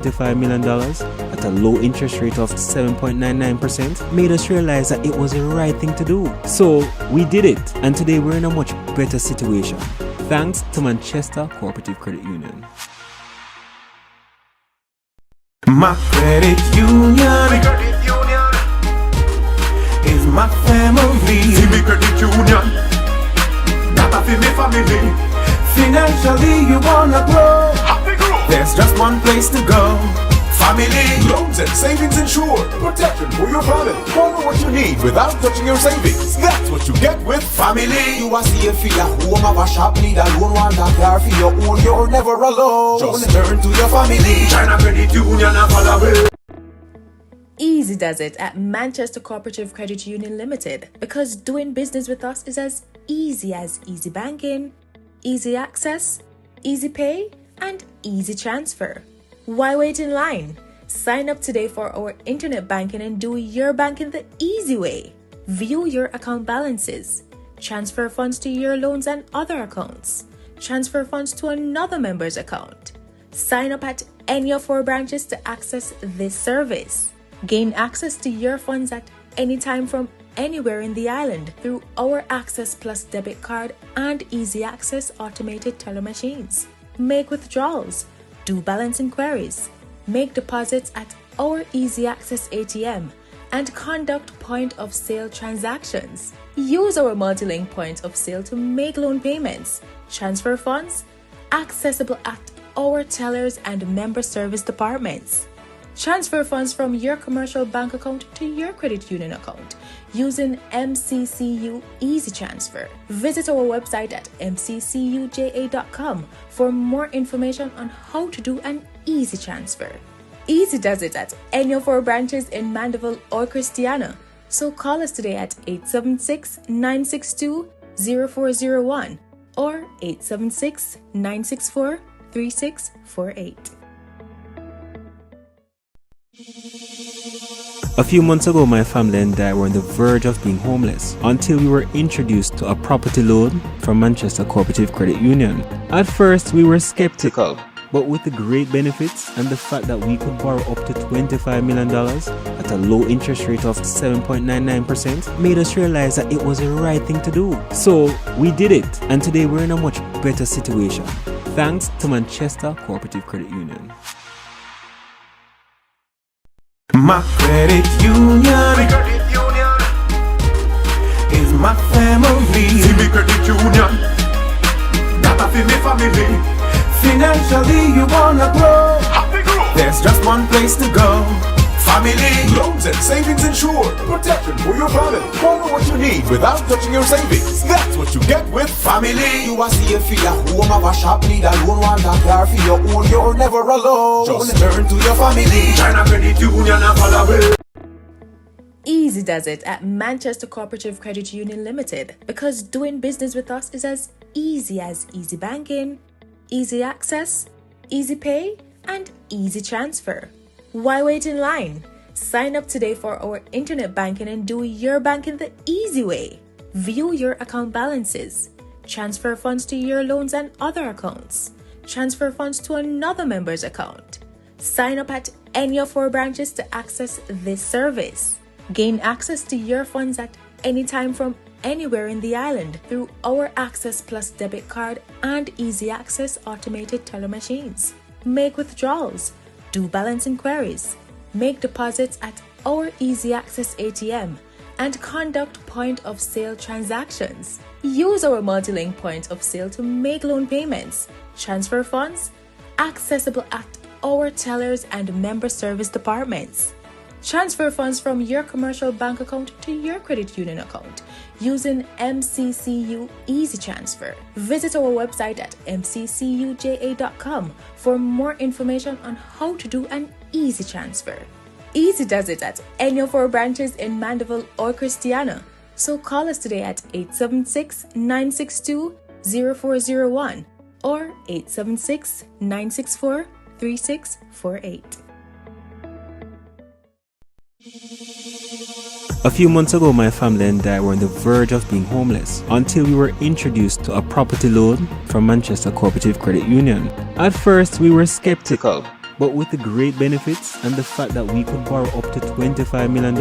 $25 million at a low interest rate of 7.99% made us realize that it was the right thing to do. So we did it, and today we're in a much better situation. Thanks to Manchester Cooperative Credit Union. My credit union is my family. See me credit union, that a fi me family. Financially you wanna grow, Happy grow. there's just one place to go. Family loans and savings insured. Protection for your family. Borrow what you need without touching your savings. That's what you get with family. You a save for your home, have a shop, need a loan, want a car for your own, you're never alone. Just turn to your family. China Credit Union and follow it. Easy does it at Manchester Cooperative Credit Union Limited, because doing business with us is as easy banking, easy access, easy pay, and easy transfer. Why wait in line? Sign up today for our internet banking and do your banking the easy way. View your account balances, transfer funds to your loans and other accounts, transfer funds to another member's account. Sign up at any of our branches to access this service. Gain access to your funds at any time from anywhere in the island through our Access Plus debit card and easy access automated teller machines. Make withdrawals, do balance inquiries, make deposits at our easy access ATM, and conduct point of sale transactions. Use our multi-link point of sale to make loan payments, transfer funds, accessible at our tellers and member service departments. Transfer funds from your commercial bank account to your credit union account using MCCU Easy Transfer. Visit our website at mccuja.com for more information on how to do an easy transfer. Easy does it at any of our branches in Mandeville or Christiana. So call us today at 876-962-0401 or 876-964-3648. A few months ago, my family and I were on the verge of being homeless until we were introduced to a property loan from Manchester Cooperative Credit Union. At first, we were skeptical, but with the great benefits and the fact that we could borrow up to $25 million at a low interest rate of 7.99% made us realize that it was the right thing to do. So we did it, and today we're in a much better situation. Thanks to Manchester Cooperative Credit Union. My credit union is my family. See me credit union, that a fi me family. Financially you wanna grow, Happy grow. there's just one place to go. Family loans and savings insured. Protection for your family. Borrow what you need without touching your savings. That's what you get with family. You a save for your home, have a shop, need a loan, want a car for your own, you're never alone. Just turn to your family. China Credit Union and follow it. Easy does it at Manchester Cooperative Credit Union Limited, because doing business with us is as easy banking, easy access, easy pay, and easy transfer. Why wait in line? Sign up today for our internet banking and do your banking the easy way. View your account balances, transfer funds to your loans and other accounts, transfer funds to another member's account. Sign up at any of our branches to access this service. Gain access to your funds at any time from anywhere in the island through our Access Plus debit card and easy access automated teller machines. Make withdrawals, do balance inquiries, make deposits at our easy access ATM, and conduct point of sale transactions. Use our multi-link point of sale to make loan payments, transfer funds, accessible at our tellers and member service departments. Transfer funds from your commercial bank account to your credit union account using MCCU Easy Transfer. Visit our website at mccuja.com for more information on how to do an easy transfer. Easy does it at any of our branches in Mandeville or Christiana. So call us today at 876-962-0401 or 876-964-3648. A few months ago, my family and I were on the verge of being homeless until we were introduced to a property loan from Manchester Cooperative Credit Union. At first, we were skeptical, But with the great benefits and the fact that we could borrow up to $25 million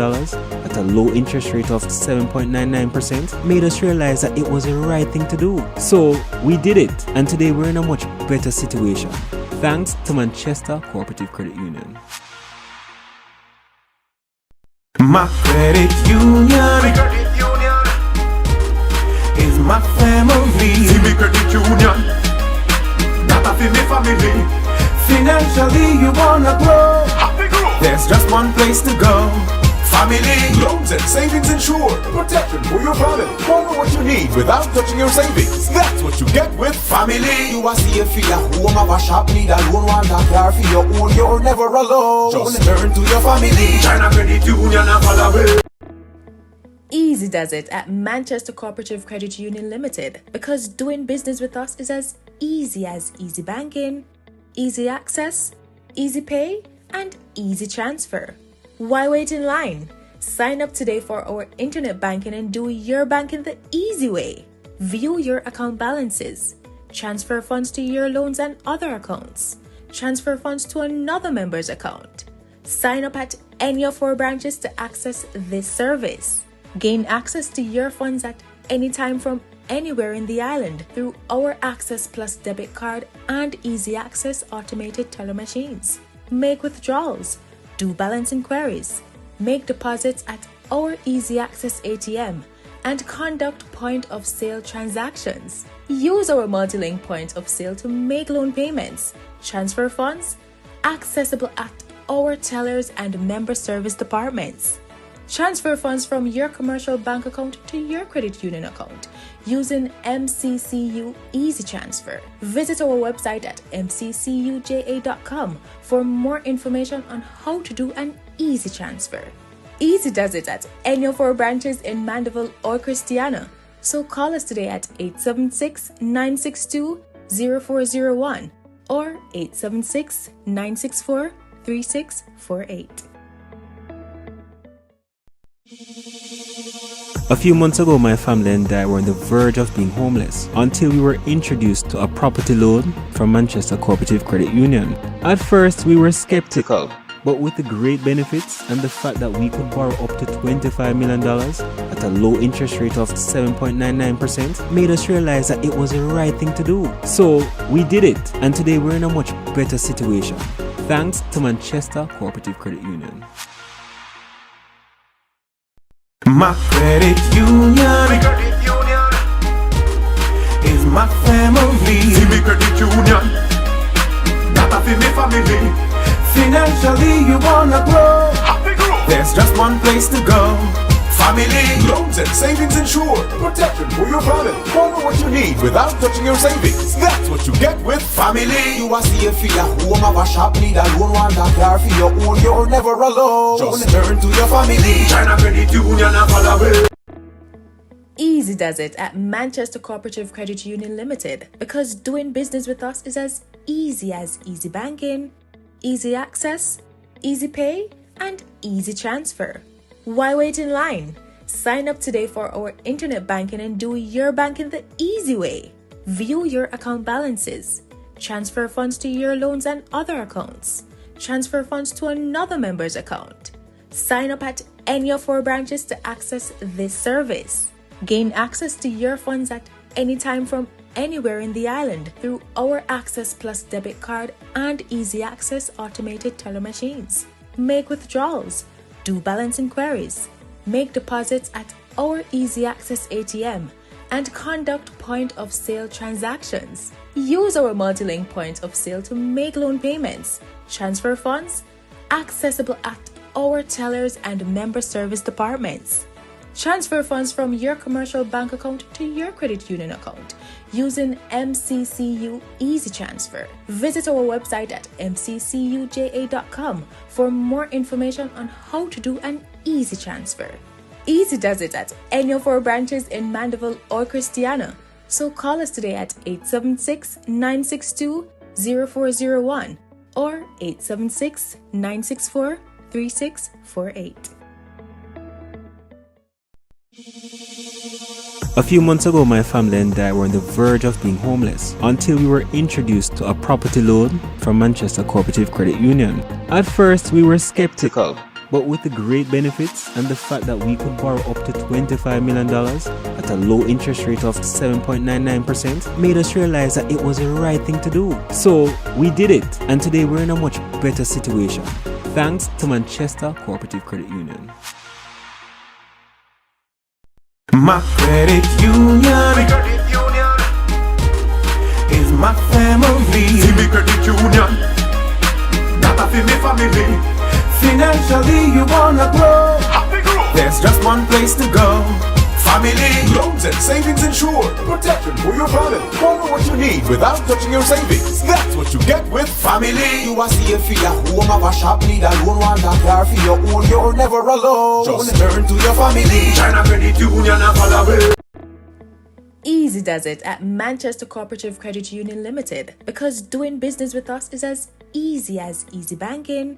at a low interest rate of 7.99% made us realize that it was the right thing to do. So we did it, and today we're in a much better situation. Thanks to Manchester Cooperative Credit Union. My credit union is my family. Me credit union, that a fi me family. Financially you wanna grow, Happy grow. there's just one place to go. Family loans and savings insured. Protection for your family. Borrow what you need without touching your savings. That's what you get with family. You a safe for your home, have a shop, need a loan, want a car for your own. You're never alone. Just turn to your family. China Credit Union and follow it. Easy does it at Manchester Cooperative Credit Union Limited, because doing business with us is as easy banking, easy access, easy pay, and easy transfer. Why wait in line? Sign up today for our internet banking and do your banking the easy way. View your account balances, transfer funds to your loans and other accounts, transfer funds to another member's account. Sign up at any of our branches to access this service. Gain access to your funds at any time from anywhere in the island through our Access Plus debit card and easy access automated teller machines. Make withdrawals, do balance inquiries, make deposits at our easy access ATM, and conduct point of sale transactions. Use our multi-link point of sale to make loan payments, transfer funds, accessible at our tellers and member service departments. Transfer funds from your commercial bank account to your credit union account using MCCU Easy Transfer. Visit our website at mccuja.com for more information on how to do an easy transfer. Easy does it at any of our branches in Mandeville or Christiana. So call us today at 876-962-0401 or 876-964-3648. A few months ago, my family and I were on the verge of being homeless until we were introduced to a property loan from Manchester Cooperative Credit Union. At first, we were skeptical, but with the great benefits and the fact that we could borrow up to $25 million at a low interest rate of 7.99% made us realize that it was the right thing to do. So we did it, and today we're in a much better situation. Thanks to Manchester Cooperative Credit Union. My credit union is my family. Me credit union, that a fi me family. Financially you wanna grow, Happy grow. there's just one place to go. Family loans and savings insured. Protection for your family. Borrow what you need without touching your savings. That's what you get with family. You a safe for your home, have a shop, need a loan, want a car for your own. You're never alone. Just turn to your family. China Credit Union and follow it. Easy does it at Manchester Cooperative Credit Union Limited, because doing business with us is as easy banking, easy access, easy pay, and easy transfer. Why wait in line? Sign up today for our internet banking and do your banking the easy way. View your account balances, transfer funds to your loans and other accounts, transfer funds to another member's account. Sign up at any of our branches to access this service. Gain access to your funds at any time from anywhere in the island through our Access Plus debit card and easy access automated teller machines. Make withdrawals, do balance inquiries, make deposits at our easy access ATM, and conduct point of sale transactions. Use our multi-link point of sale to make loan payments, transfer funds, accessible at our tellers and member service departments. Transfer funds from your commercial bank account to your credit union account using MCCU Easy Transfer. Visit our website at mccuja.com for more information on how to do an easy transfer. Easy does it at any of our branches in Mandeville or Christiana. So call us today at 876-962-0401 or 876-964-3648. A few months ago, my family and I were on the verge of being homeless until we were introduced to a property loan from Manchester Cooperative Credit Union. At first, we were skeptical, but with the great benefits and the fact that we could borrow up to $25 million at a low interest rate of 7.99% made us realize that it was the right thing to do. So we did it, and today we're in a much better situation thanks to Manchester Cooperative Credit Union. My credit union is my family. See me credit union, that a fi me family. Financially you wanna grow, Happy grow. there's just one place to go. Family loans and savings insured. Protection for your family. Borrow what you need without touching your savings. That's what you get with family. You are safe for your home, have a shop, need a loan, want a car for your own, you're never alone. Just turn to your family. China Credit Union and follow it. Easy does it at Manchester Cooperative Credit Union Limited, because doing business with us is as easy banking,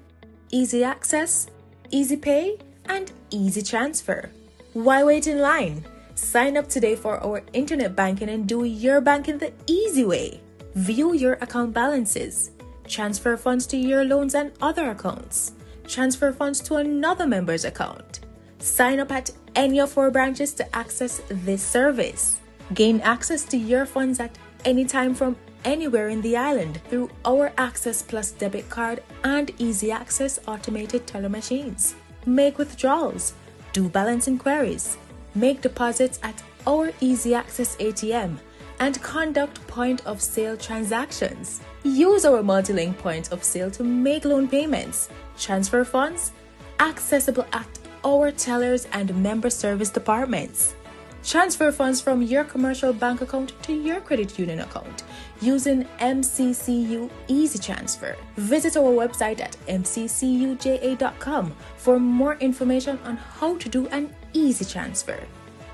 easy access, easy pay, and easy transfer. Why wait in line? Sign up today for our internet banking and do your banking the easy way. View your account balances, transfer funds to your loans and other accounts, transfer funds to another member's account. Sign up at any of our branches to access this service. Gain access to your funds at any time from anywhere in the island through our Access Plus debit card and easy access automated teller machines. Make withdrawals, do balance inquiries, make deposits at our easy access ATM, and conduct point of sale transactions. Use our multi-link point of sale to make loan payments, transfer funds, accessible at our tellers and member service departments. Transfer funds from your commercial bank account to your credit union account using MCCU Easy Transfer. Visit our website at mccuja.com for more information on how to do an easy transfer.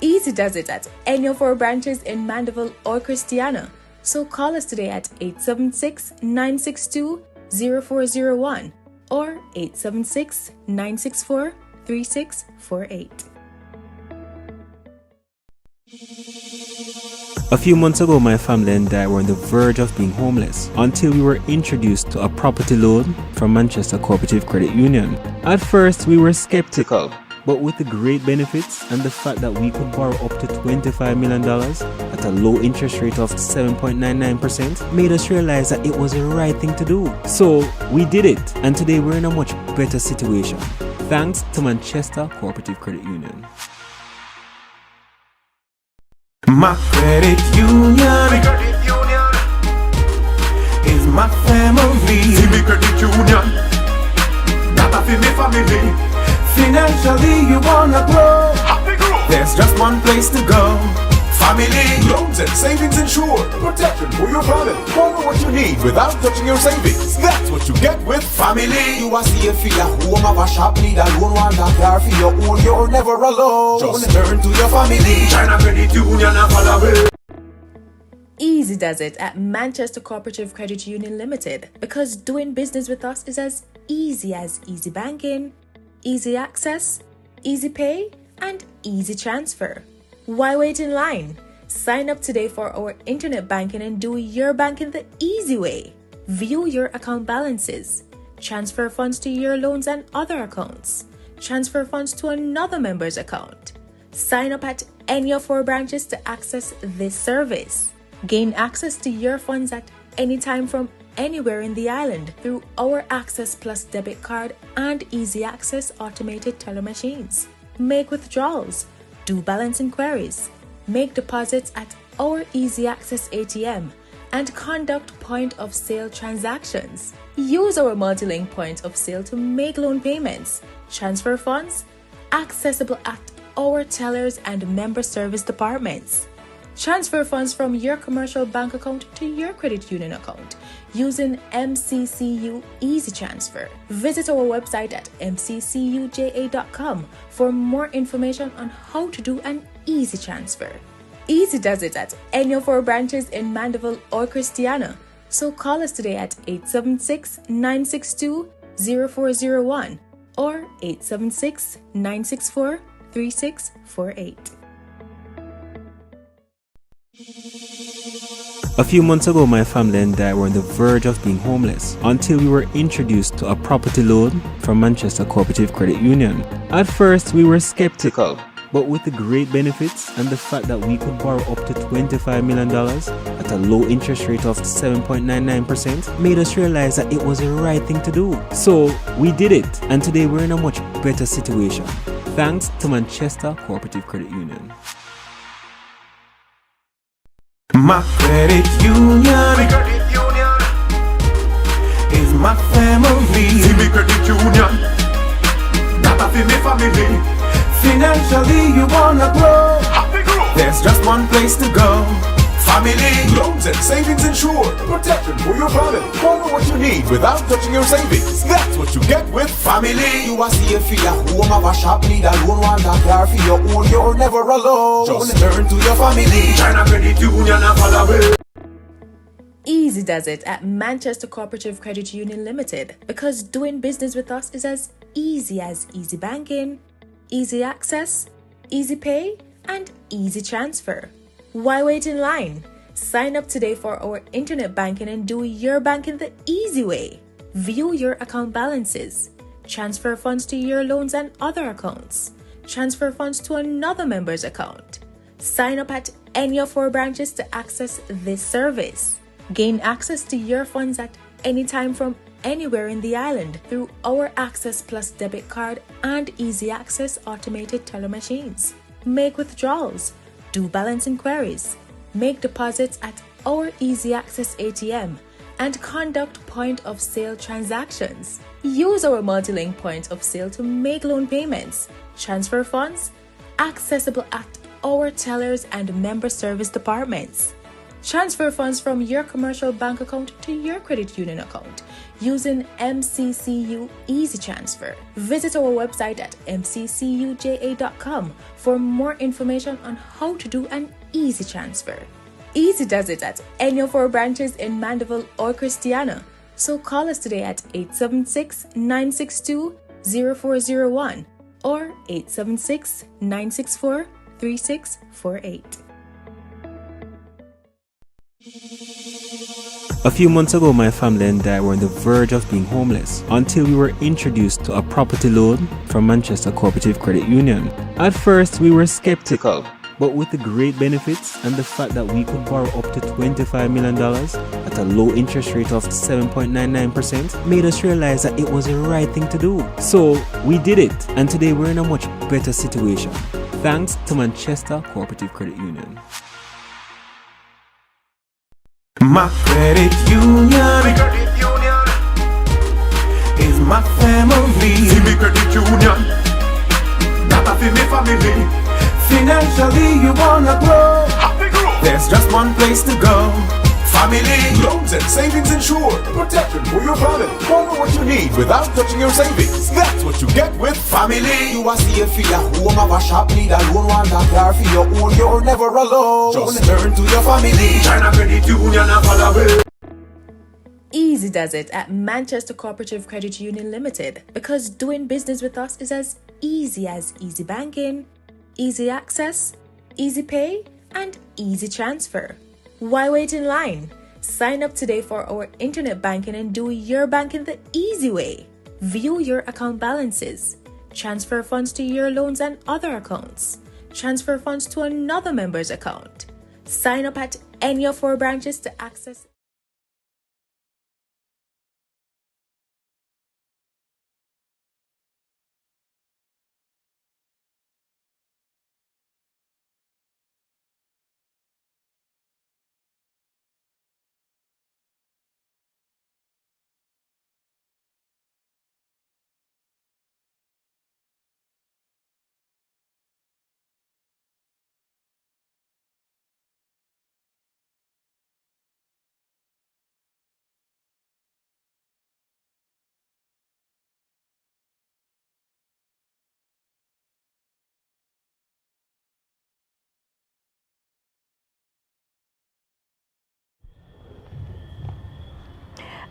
Easy does it at any of our branches in Mandeville or Christiana. So call us today at 876-962-0401 or 876-964-3648. A few months ago, my family and I were on the verge of being homeless until we were introduced to a property loan from Manchester Cooperative Credit Union. At first, we were skeptical, but with the great benefits and the fact that we could borrow up to $25 million at a low interest rate of 7.99% made us realize that it was the right thing to do. So we did it, and today we're in a much better situation thanks to Manchester Cooperative Credit Union. My credit union is my family. See me credit union, that a fi me family. Financially you wanna grow, Happy grow. there's just one place to go. Family loans and savings insured. Protection for your family. Borrow what you need without touching your savings. That's what you get with family. You are safe for your home, have a shop, need a loan, want a car for your own, you're never alone. Just turn to your family. China Credit Union and follow it. Easy does it at Manchester Cooperative Credit Union Limited, because doing business with us is as easy banking, easy access, easy pay, and easy transfer. Why wait in line? Sign up today for our internet banking and do your banking the easy way. View your account balances, transfer funds to your loans and other accounts, transfer funds to another member's account. Sign up at any of our branches to access this service. Gain access to your funds at any time from anywhere in the island through our Access Plus debit card and easy access automated teller machines. Make withdrawals, do balance inquiries, make deposits at our easy access ATM, and conduct point of sale transactions. Use our multi-link point of sale to make loan payments, transfer funds, accessible at our tellers and member service departments. Transfer funds from your commercial bank account to your credit union account using MCCU Easy Transfer. Visit our website at mccuja.com for more information on how to do an easy transfer. Easy does it at any of our branches in Mandeville or Christiana. So call us today at 876-962-0401 or 876-964-3648. A few months ago, my family and I were on the verge of being homeless until we were introduced to a property loan from Manchester Cooperative Credit Union. At first, we were skeptical, but with the great benefits and the fact that we could borrow up to $25 million at a low interest rate of 7.99% made us realize that it was the right thing to do. So we did it, and today we're in a much better situation, thanks to Manchester Cooperative Credit Union. My credit union is my family. See me credit union, that a fi me family. Financially you wanna grow, Happy grow. there's just one place to go. Family loans and savings insured. Protection for your family. Borrow what you need without touching your savings. That's what you get with family. You are safe for your home, have a shop, need a loan, want a car for your own, you're never alone. Just turn to your family. China Credit Union and follow it. Easy does it at Manchester Cooperative Credit Union Limited, because doing business with us is as easy banking, easy access, easy pay, and easy transfer. Why wait in line? Sign up today for our internet banking and do your banking the easy way. View your account balances, transfer funds to your loans and other accounts, transfer funds to another member's account. Sign up at any of our branches to access this service. Gain access to your funds at any time from anywhere in the island through our Access Plus debit card and easy access automated teller machines. Make withdrawals, do balance inquiries, make deposits at our easy access ATM, and conduct point of sale transactions. Use our multi-link point of sale to make loan payments, transfer funds, accessible at our tellers and member service departments. Transfer funds from your commercial bank account to your credit union account using MCCU Easy Transfer. Visit our website at mccuja.com for more information on how to do an easy transfer. Easy does it at any of our branches in Mandeville or Christiana. So call us today at 876-962-0401 or 876-964-3648. A few months ago, my family and I were on the verge of being homeless until we were introduced to a property loan from Manchester Cooperative Credit Union. At first, we were skeptical, but with the great benefits and the fact that we could borrow up to $25 million at a low interest rate of 7.99% made us realize that it was the right thing to do. So we did it, and today we're in a much better situation, thanks to Manchester Cooperative Credit Union. My credit union is my family. See me credit union, that a fi me family. Financially you wanna grow, Happy grow. there's just one place to go. Family loans and savings insured. Protection for your family. Borrow what you need without touching your savings. That's what you get with family. You are safe for your home, have a shop, need a loan, want a car for your own, you're never alone. Just turn to your family. China Credit Union and follow it. Easy does it at Manchester Cooperative Credit Union Limited, because doing business with us is as easy banking, easy access, easy pay, and easy transfer. Why wait in line? Sign up today for our internet banking and do your banking the easy way. View your account balances, transfer funds to your loans and other accounts, transfer funds to another member's account. Sign up at any of our branches to access.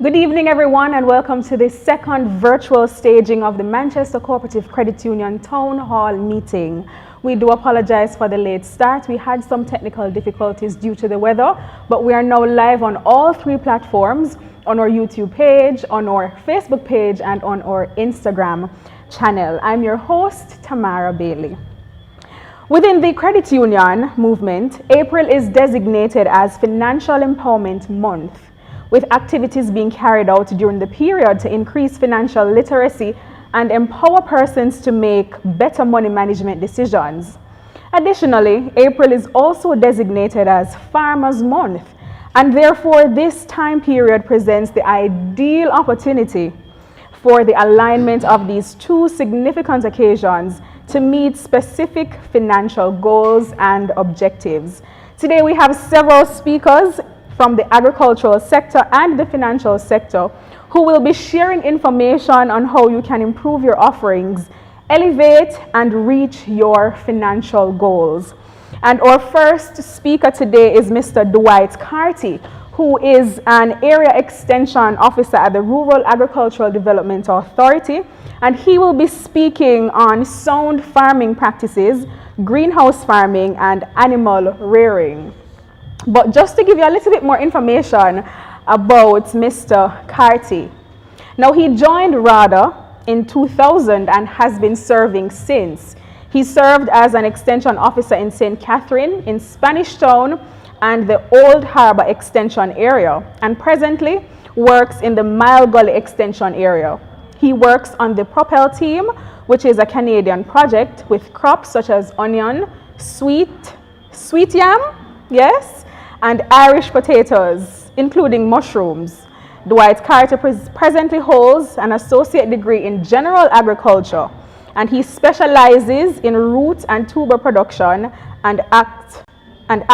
Good evening, everyone, and welcome to the second virtual staging of the Manchester Cooperative Credit Union Town Hall meeting. We do apologize for the late start. We had some technical difficulties due to the weather, but we are now live on all 3 platforms, on our YouTube page, on our Facebook page, and on our Instagram channel. I'm your host, Tamara Bailey. Within the credit union movement, April is designated as Financial Empowerment Month, with activities being carried out during the period to increase financial literacy and empower persons to make better money management decisions. Additionally, April is also designated as Farmers Month, and therefore this time period presents the ideal opportunity for the alignment of these 2 significant occasions to meet specific financial goals and objectives. Today we have several speakers from the agricultural sector and the financial sector who will be sharing information on how you can improve your offerings, elevate and reach your financial goals. And our first speaker today is Mr. Dwight Carty, who is an Area Extension Officer at the Rural Agricultural Development Authority, and he will be speaking on sound farming practices, greenhouse farming, and animal rearing. But just to give you a little bit more information about Mr. Carty. Now, he joined RADA in 2000 and has been serving since. He served as an extension officer in St. Catherine, in Spanish Town, and the Old Harbor Extension area, and presently works in the Mile Gully Extension area. He works on the Propel team, which is a Canadian project with crops such as onion, sweet yam, yes, and Irish potatoes, including mushrooms. Dwight Carter presently holds an associate degree in general agriculture, and he specializes in root and tuber production and acts in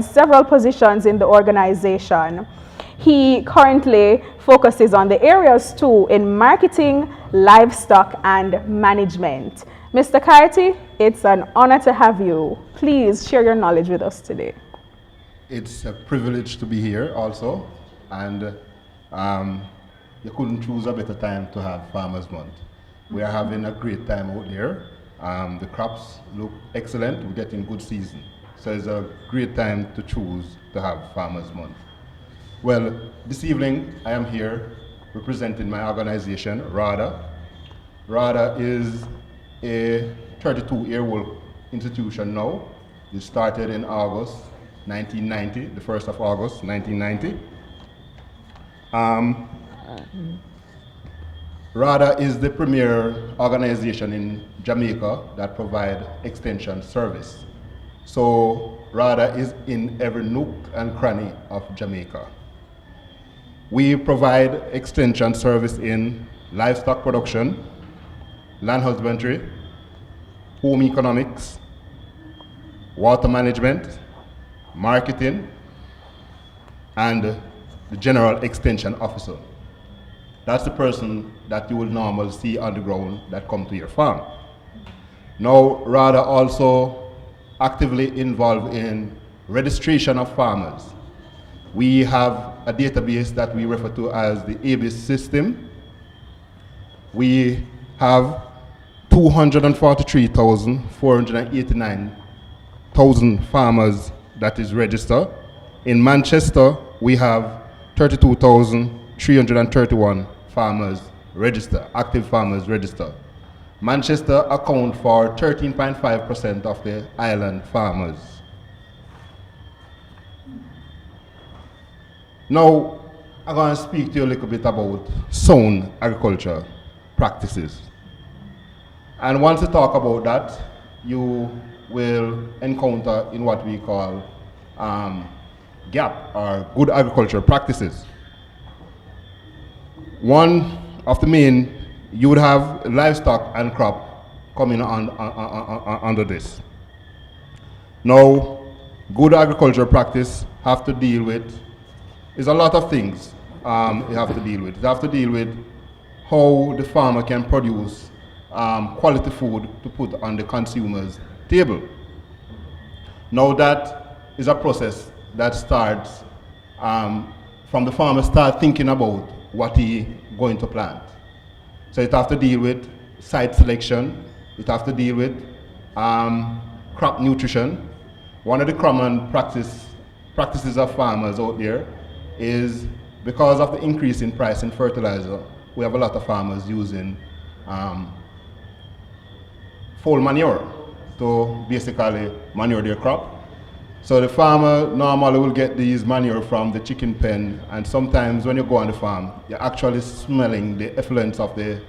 several positions in the organization. He currently focuses on the areas too in marketing, livestock, and management. Mr. Carty, it's an honor to have you. Please share your knowledge with us today. It's a privilege to be here also, and you couldn't choose a better time to have Farmers Month. We are having a great time out there. The crops look excellent, we're getting good season. So it's a great time to choose to have Farmers Month. Well, this evening I am here representing my organization, RADA. RADA is a 32-year-old institution now. It started in August 1990, the 1st of August 1990. RADA is the premier organization in Jamaica that provide extension service. So RADA is in every nook and cranny of Jamaica. We provide extension service in livestock production, land husbandry, home economics, water management, marketing, and the general extension officer. That's the person that you will normally see on the ground that come to your farm. Now, RADA also actively involved in registration of farmers. We have a database that we refer to as the ABIS system. We have 243,489 farmers that is registered. In Manchester, we have 32,331 farmers registered, active farmers registered. Manchester account for 13.5% of the island farmers. Now, I'm going to speak to you a little bit about sound agriculture practices. And once you talk about that, you will encounter in what we call GAP, or good agricultural practices. One of the main, you would have livestock and crop coming under this. Now, good agricultural practice have to deal with, is a lot of things you have to deal with. You have to deal with how the farmer can produce quality food to put on the consumer's table. Now that is a process that starts from the farmer start thinking about what he going to plant. So it have to deal with site selection, It has to deal with crop nutrition. One of the common practices of farmers out there is because of the increase in price in fertilizer, we have a lot of farmers using fowl manure to basically manure their crop. So the farmer normally will get these manure from the chicken pen, and sometimes when you go on the farm, you're actually smelling the effluence of the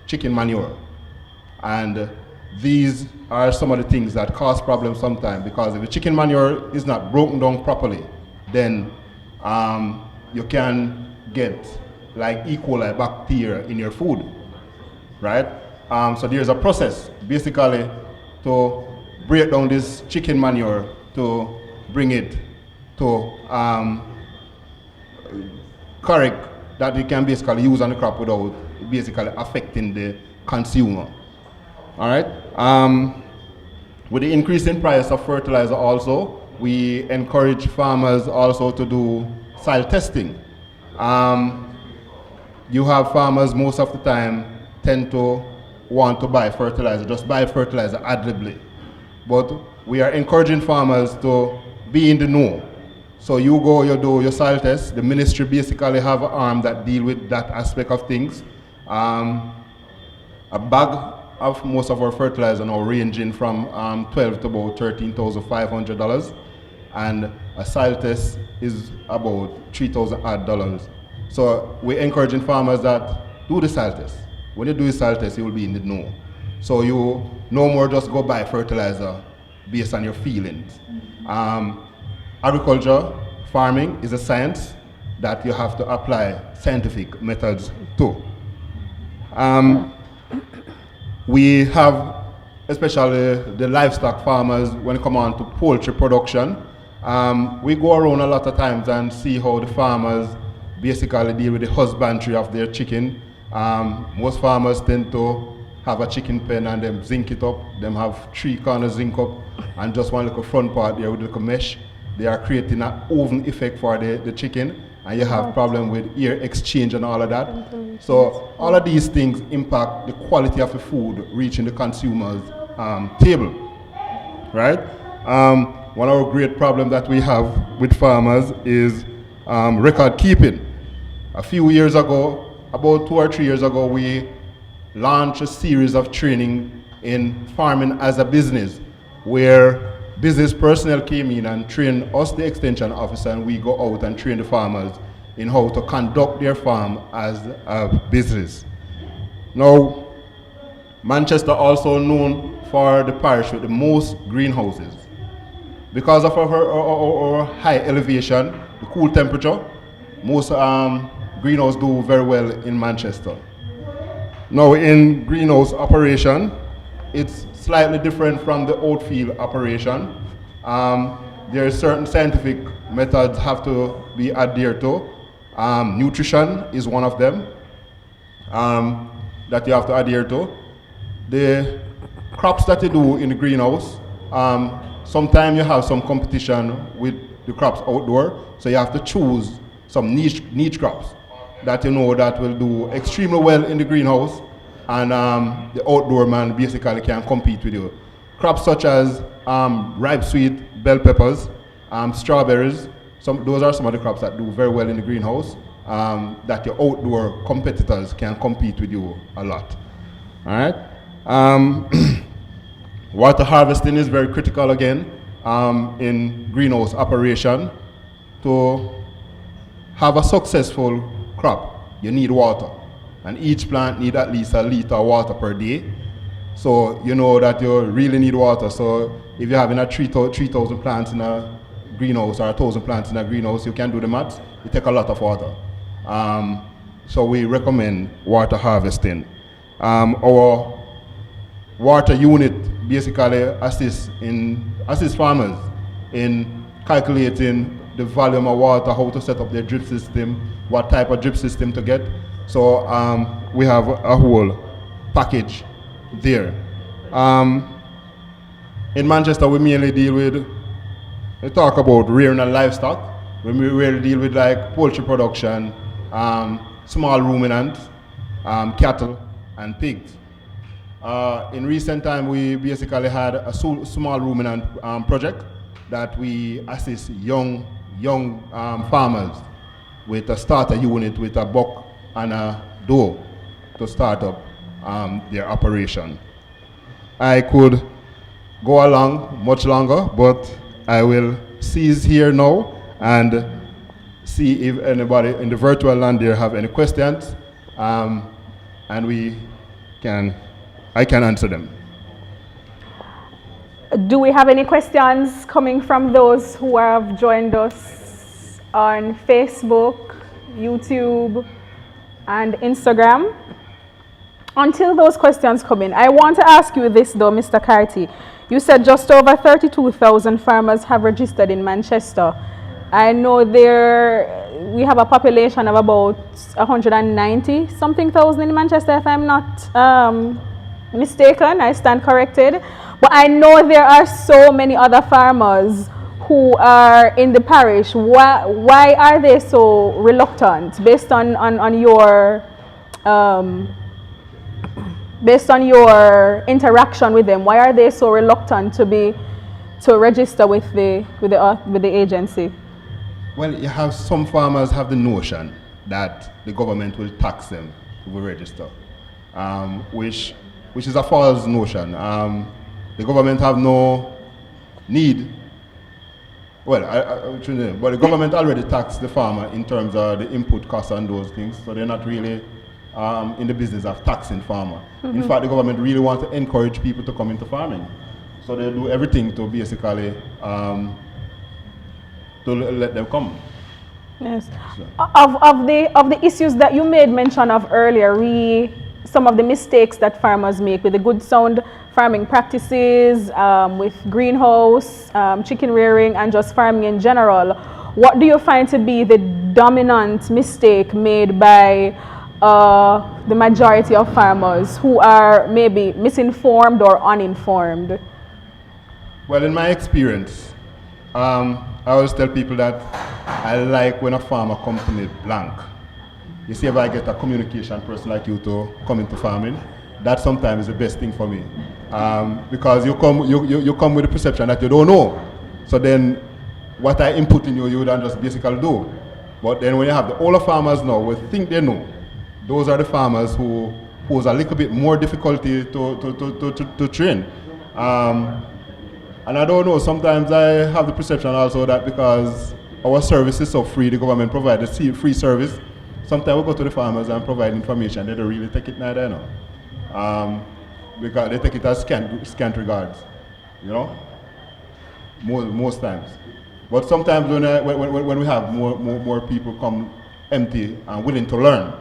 chicken manure. And these are some of the things that cause problems sometimes, because if the chicken manure is not broken down properly, then you can get like E. coli bacteria in your food, right? So there's a process basically to break down this chicken manure to bring it to correct that you can basically use on the crop without basically affecting the consumer. All right. With the increase in price of fertilizer also, we encourage farmers also to do soil testing. You have farmers most of the time tend to want to buy fertilizer, just buy fertilizer adlibly. But we are encouraging farmers to be in the know. So you go, you do your soil test. The ministry basically have an arm that deal with that aspect of things. A bag of most of our fertilizer now ranging from $12 to about $13,500, and a soil test is about $3,000 odd. So we're encouraging farmers that do the soil test. When you do the soil test, you will be in the know. So you no more just go buy fertilizer based on your feelings. Agriculture, farming is a science that you have to apply scientific methods to. We have, especially the livestock farmers, when it comes on to poultry production, we go around a lot of times and see how the farmers basically deal with the husbandry of their chicken. Most farmers tend to have a chicken pen and them zinc it up. Them have 3 corners zinc up and just one little front part there with a little mesh. They are creating an oven effect for the chicken, and you have problem with air exchange and all of that. So all of these things impact the quality of the food reaching the consumer's table, right? One of our great problems that we have with farmers is record keeping. A few years ago, about 2 or 3 years ago, we launched a series of training in farming as a business, where business personnel came in and trained us, the extension officer, and we go out and train the farmers in how to conduct their farm as a business. Now, Manchester also known for the parish with the most greenhouses. Because of our high elevation, the cool temperature, most greenhouses do very well in Manchester. Now in greenhouse operation, it's slightly different from the outfield operation. There are certain scientific methods have to be adhered to. Nutrition is one of them that you have to adhere to. The crops that you do in the greenhouse, sometimes you have some competition with the crops outdoor, so you have to choose some niche crops that you know that will do extremely well in the greenhouse, and the outdoor man basically can compete with you. Crops such as ripe sweet, bell peppers, strawberries, those are some of the crops that do very well in the greenhouse, that your outdoor competitors can compete with you a lot. All right. Water harvesting is very critical again in greenhouse operation. To have a successful crop, you need water, and each plant needs at least a liter of water per day. So you know that you really need water. So if you're having a 3,000 plants in a greenhouse or 1,000 plants in a greenhouse, you can do the maths. It takes a lot of water. So we recommend water harvesting. Our water unit basically assists farmers in calculating the volume of water, how to set up their drip system, what type of drip system to get. So we have a whole package there. In Manchester, we mainly we talk about rearing and livestock. We really deal with like poultry production, small ruminants, cattle, and pigs. In recent time, we basically had a small ruminant project that we assist young farmers with a starter unit with a buck and a doe to start up their operation. I could go along much longer, but I will cease here now and see if anybody in the virtual land there have any questions, and I can answer them. Do we have any questions coming from those who have joined us on Facebook, YouTube, and Instagram? Until those questions come in, I want to ask you this though, Mr. Carty. You said just over 32,000 farmers have registered in Manchester. I know we have a population of about 190 something thousand in Manchester, if I'm not mistaken. I stand corrected. But I know there are so many other farmers who are in the parish. Why are they so reluctant based on your based on your interaction with them? Why are they so reluctant to register with the agency? Well, you have some farmers have the notion that the government will tax them if we register, which is a false notion. The government have no need. Well, but the government already taxed the farmer in terms of the input costs and those things, so they're not really in the business of taxing farmer. Mm-hmm. In fact, the government really wants to encourage people to come into farming, so they do everything to basically to let them come. Yes. So. Of the issues that you made mention of earlier, some of the mistakes that farmers make with the good sound farming practices, with greenhouse, chicken rearing, and just farming in general. What do you find to be the dominant mistake made by the majority of farmers who are maybe misinformed or uninformed? Well, in my experience, I always tell people that I like when a farmer comes to me blank. You see, if I get a communication person like you to come into farming, that sometimes is the best thing for me. Because you come with the perception that you don't know. So then what I input in you, you don't just basically do. But then when you have the older farmers now who think they know, those are the farmers who pose a little bit more difficulty to train. And I don't know, sometimes I have the perception also that because our service is so free, the government provides a free service, sometimes we go to the farmers and provide information, they don't really take it neither, you know. Because they take it as scant regards, you know, most times. But sometimes when we have more people come empty and willing to learn,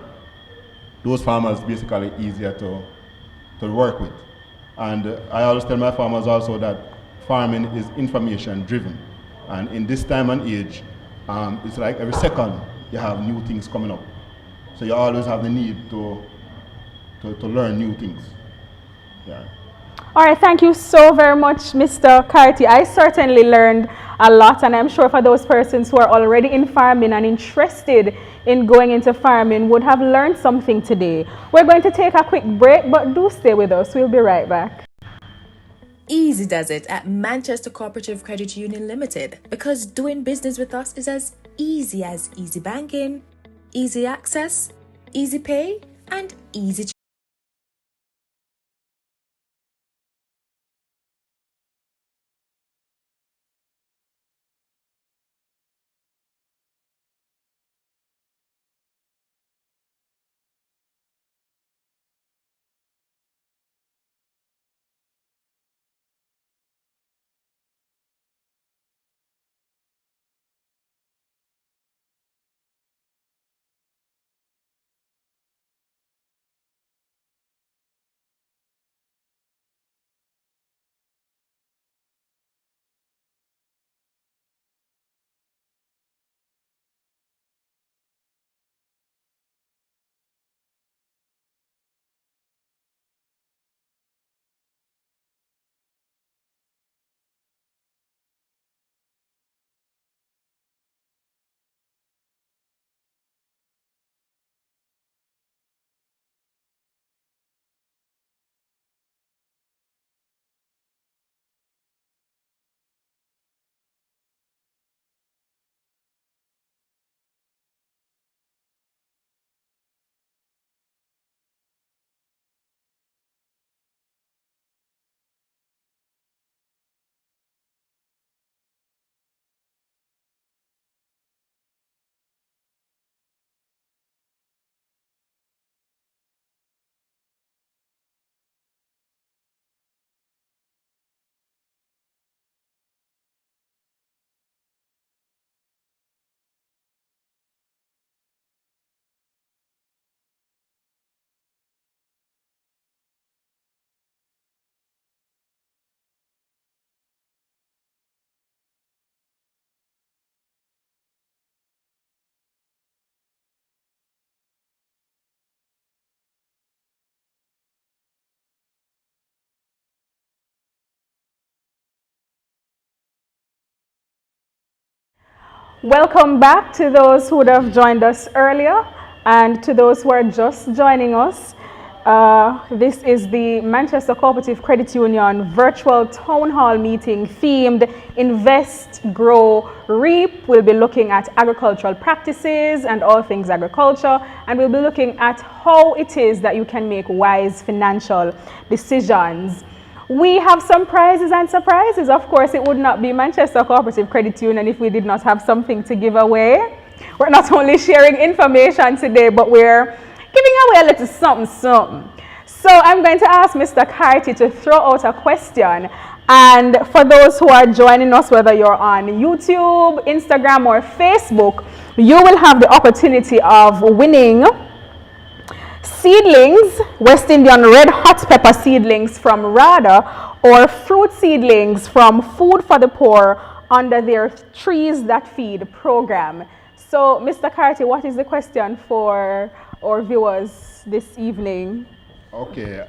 those farmers basically easier to work with. And I always tell my farmers also that farming is information driven. And in this time and age, it's like every second you have new things coming up. So you always have the need to learn new things. Yeah. All right, thank you so very much, Mr. Carty. I certainly learned a lot, and I'm sure for those persons who are already in farming and interested in going into farming would have learned something today. We're going to take a quick break, but do stay with us. We'll be right back. Easy does it at Manchester Cooperative Credit Union Limited, because doing business with us is as easy banking, easy access, easy pay, and easy Welcome back to those who would have joined us earlier and to those who are just joining us. This is the Manchester Cooperative Credit Union virtual town hall meeting themed Invest, Grow, Reap. We'll be looking at agricultural practices and all things agriculture, and we'll be looking at how it is that you can make wise financial decisions. We have some prizes and surprises. Of course, it would not be Manchester Cooperative Credit Union if we did not have something to give away. We're not only sharing information today, but we're giving away a little something. So I'm going to ask Mr. Carty to throw out a question. And for those who are joining us, whether you're on YouTube, Instagram, or Facebook, you will have the opportunity of winning seedlings, West Indian red hot pepper seedlings from RADA, or fruit seedlings from Food for the Poor under their Trees That Feed program. So, Mr. Carty, what is the question for our viewers this evening? Okay,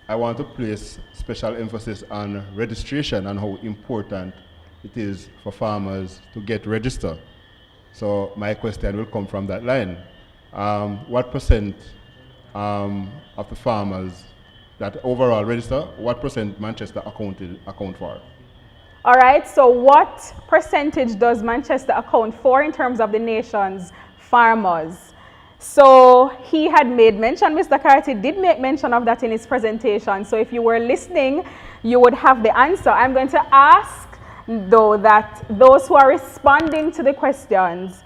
I want to place special emphasis on registration and how important it is for farmers to get registered. So my question will come from that line. What percent of the farmers that overall register, what percent Manchester account for? All right, so what percentage does Manchester account for in terms of the nation's farmers? So he had made mention, Mr. Carty did make mention of that in his presentation. So if you were listening, you would have the answer. I'm going to ask, though, that those who are responding to the questions,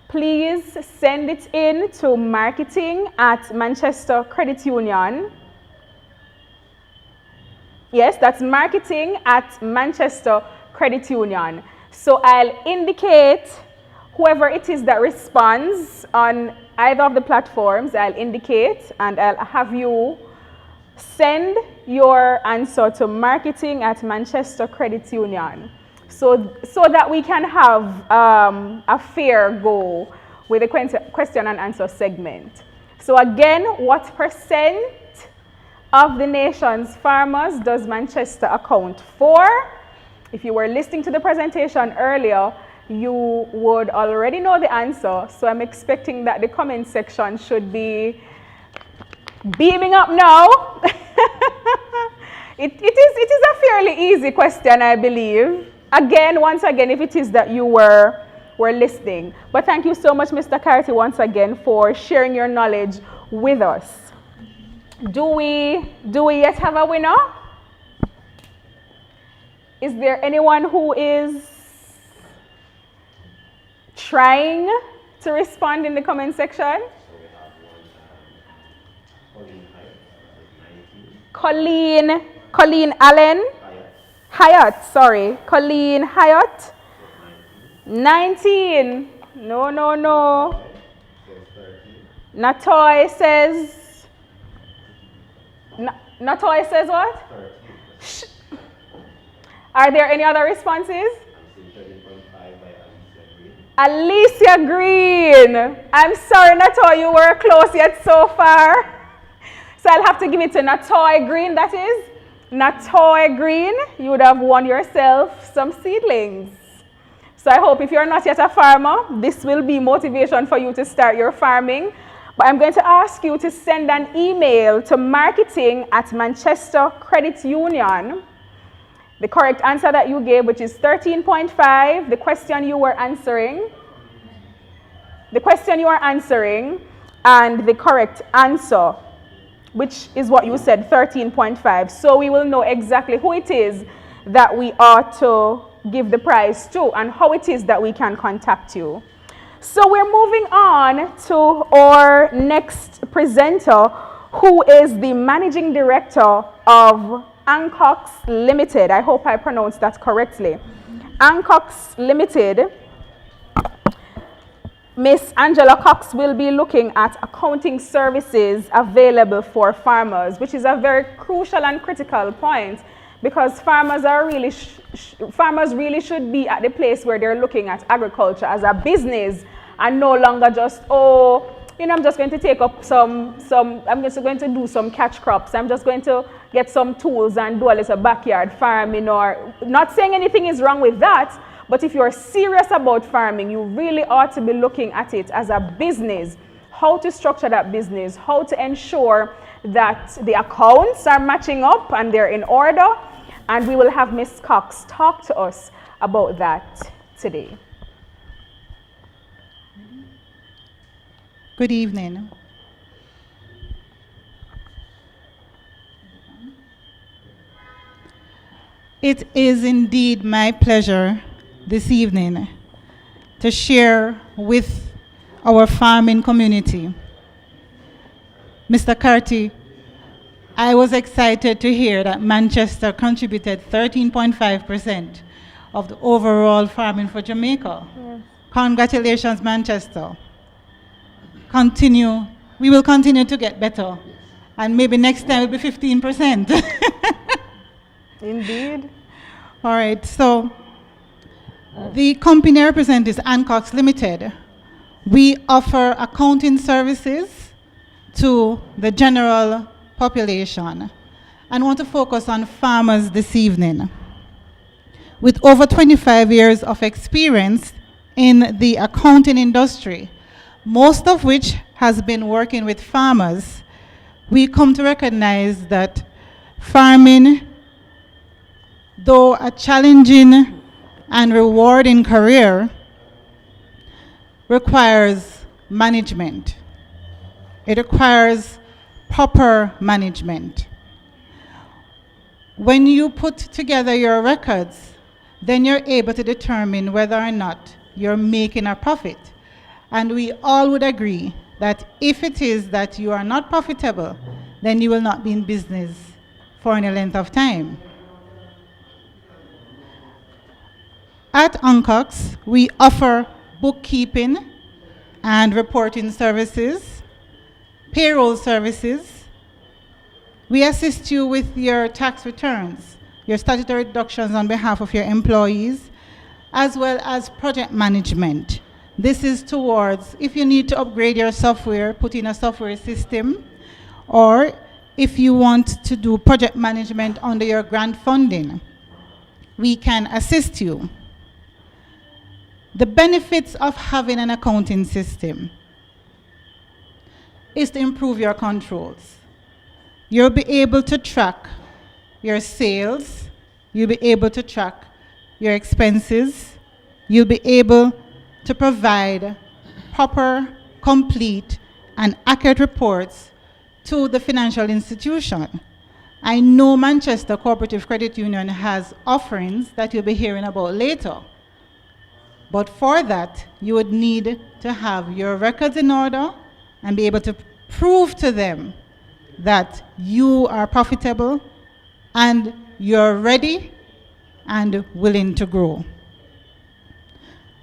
please send it in to marketing@Manchester Credit Union. Yes, that's marketing@Manchester Credit Union. So I'll indicate whoever it is that responds on either of the platforms, I'll indicate, and I'll have you send your answer to marketing@Manchester Credit Union. So that we can have a fair go with the question and answer segment. So again, what percent of the nation's farmers does Manchester account for? If you were listening to the presentation earlier, you would already know the answer. So I'm expecting that the comment section should be beaming up now. It is a fairly easy question, I believe. Again, once again, if it is that you were listening. But thank you so much, Mr. Carty, once again, for sharing your knowledge with us. Do we yet have a winner? Is there anyone who is trying to respond in the comment section? Colleen Allen. Hyatt, sorry. Colleen Hyatt. 19. No. Natoy says. Natoy says what? Shh. Are there any other responses? Alicia Green. I'm sorry, Natoy, you were close yet so far. So I'll have to give it to Natoy Green, that is. Natoy Green, you would have won yourself some seedlings. So I hope if you're not yet a farmer, this will be motivation for you to start your farming. But I'm going to ask you to send an email to marketing@Manchester Credit Union. The correct answer that you gave, which is 13.5, the question you were answering. And the correct answer, which is what you said, 13.5. So we will know exactly who it is that we ought to give the prize to and how it is that we can contact you. So we're moving on to our next presenter, who is the Managing Director of Ancox Limited. I hope I pronounced that correctly. Ancox Limited. Miss Angela Cox will be looking at accounting services available for farmers, which is a very crucial and critical point, because farmers are really should be at the place where they're looking at agriculture as a business and no longer just, I'm just going to take up I'm just going to do some catch crops. I'm just going to get some tools and do a little backyard farming, or not saying anything is wrong with that, But if you're serious about farming, you really ought to be looking at it as a business, how to structure that business, how to ensure that the accounts are matching up and they're in order. And we will have Ms. Cox talk to us about that today. Good evening. It is indeed my pleasure this evening to share with our farming community. Mr. Carty, I was excited to hear that Manchester contributed 13.5% of the overall farming for Jamaica. Yes. Congratulations, Manchester. We will continue to get better. And maybe next time it will be 15%. Indeed. All right, so the company I represent is Ancox Limited. We offer accounting services to the general population and want to focus on farmers this evening. With over 25 years of experience in the accounting industry, most of which has been working with farmers, we come to recognize that farming, though a challenging and rewarding career, requires management. It requires proper management. When you put together your records, then you're able to determine whether or not you're making a profit. And we all would agree that if it is that you are not profitable, then you will not be in business for any length of time. At Ancox, we offer bookkeeping and reporting services, payroll services. We assist you with your tax returns, your statutory deductions on behalf of your employees, as well as project management. This is towards if you need to upgrade your software, put in a software system, or if you want to do project management under your grant funding, we can assist you. The benefits of having an accounting system is to improve your controls. You'll be able to track your sales, you'll be able to track your expenses, you'll be able to provide proper, complete, and accurate reports to the financial institution. I know Manchester Cooperative Credit Union has offerings that you'll be hearing about later. But for that, you would need to have your records in order and be able to prove to them that you are profitable and you're ready and willing to grow.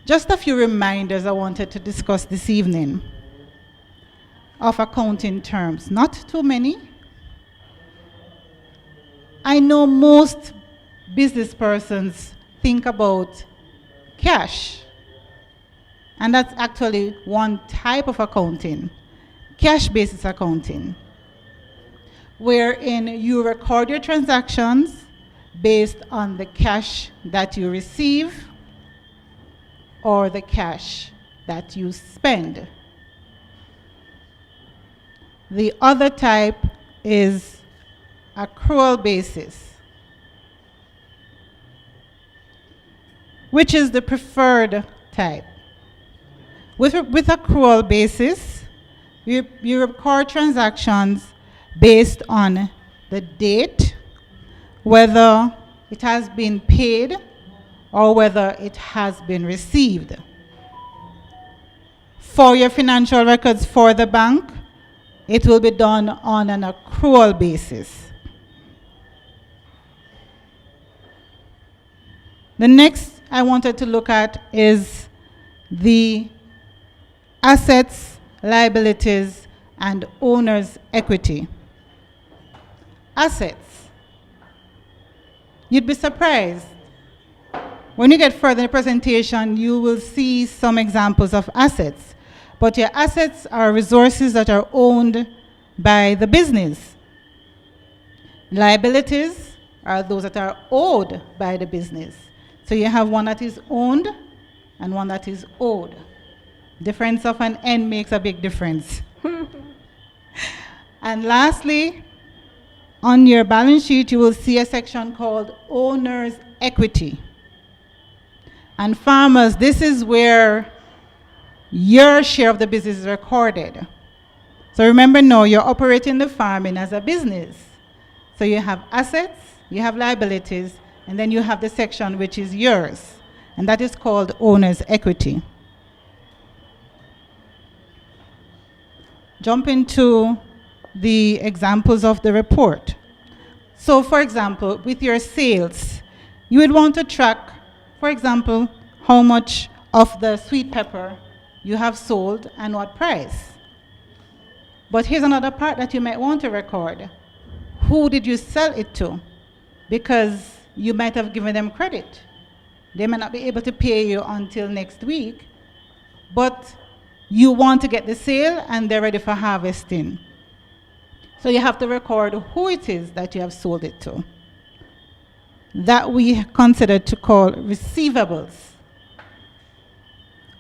Just a few reminders I wanted to discuss this evening of accounting terms. Not too many. I know most business persons think about cash, and that's actually one type of accounting, cash basis accounting, wherein you record your transactions based on the cash that you receive or the cash that you spend. The other type is accrual basis, which is the preferred type. With accrual basis, you record transactions based on the date, whether it has been paid or whether it has been received. For your financial records for the bank, it will be done on an accrual basis. The next I wanted to look at is the assets, liabilities, and owner's equity. Assets. You'd be surprised. When you get further in the presentation, you will see some examples of assets. But your assets are resources that are owned by the business. Liabilities are those that are owed by the business. So you have one that is owned and one that is owed. Difference of an N makes a big difference. And lastly, on your balance sheet, you will see a section called Owner's Equity. And farmers, this is where your share of the business is recorded. So remember now, you're operating the farming as a business. So you have assets, you have liabilities, and then you have the section which is yours. And that is called Owner's Equity. Jump into the examples of the report. So for example, with your sales, you would want to track, for example, how much of the sweet pepper you have sold and what price. But here's another part that you might want to record. Who did you sell it to? Because you might have given them credit. They may not be able to pay you until next week, but you want to get the sale and they're ready for harvesting. So you have to record who it is that you have sold it to. That we consider to call receivables.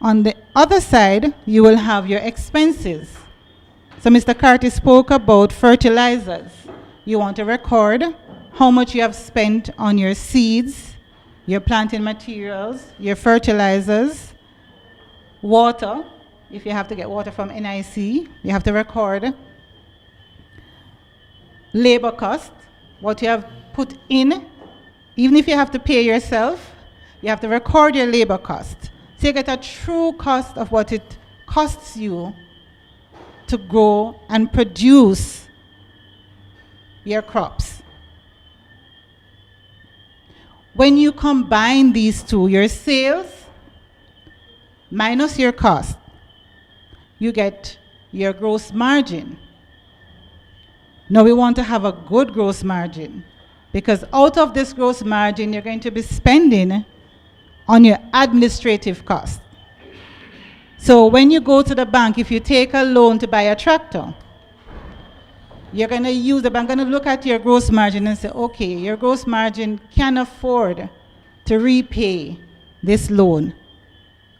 On the other side, you will have your expenses. So Mr. Carty spoke about fertilizers. You want to record how much you have spent on your seeds, your planting materials, your fertilizers, water. If you have to get water from NIC, you have to record labor cost, what you have put in. Even if you have to pay yourself, you have to record your labor cost. So you get a true cost of what it costs you to grow and produce your crops. When you combine these two, your sales minus your cost, you get your gross margin. Now we want to have a good gross margin, because out of this gross margin, you're going to be spending on your administrative costs. So when you go to the bank, if you take a loan to buy a tractor, you're going to use the bank, going to look at your gross margin and say, okay, your gross margin can afford to repay this loan.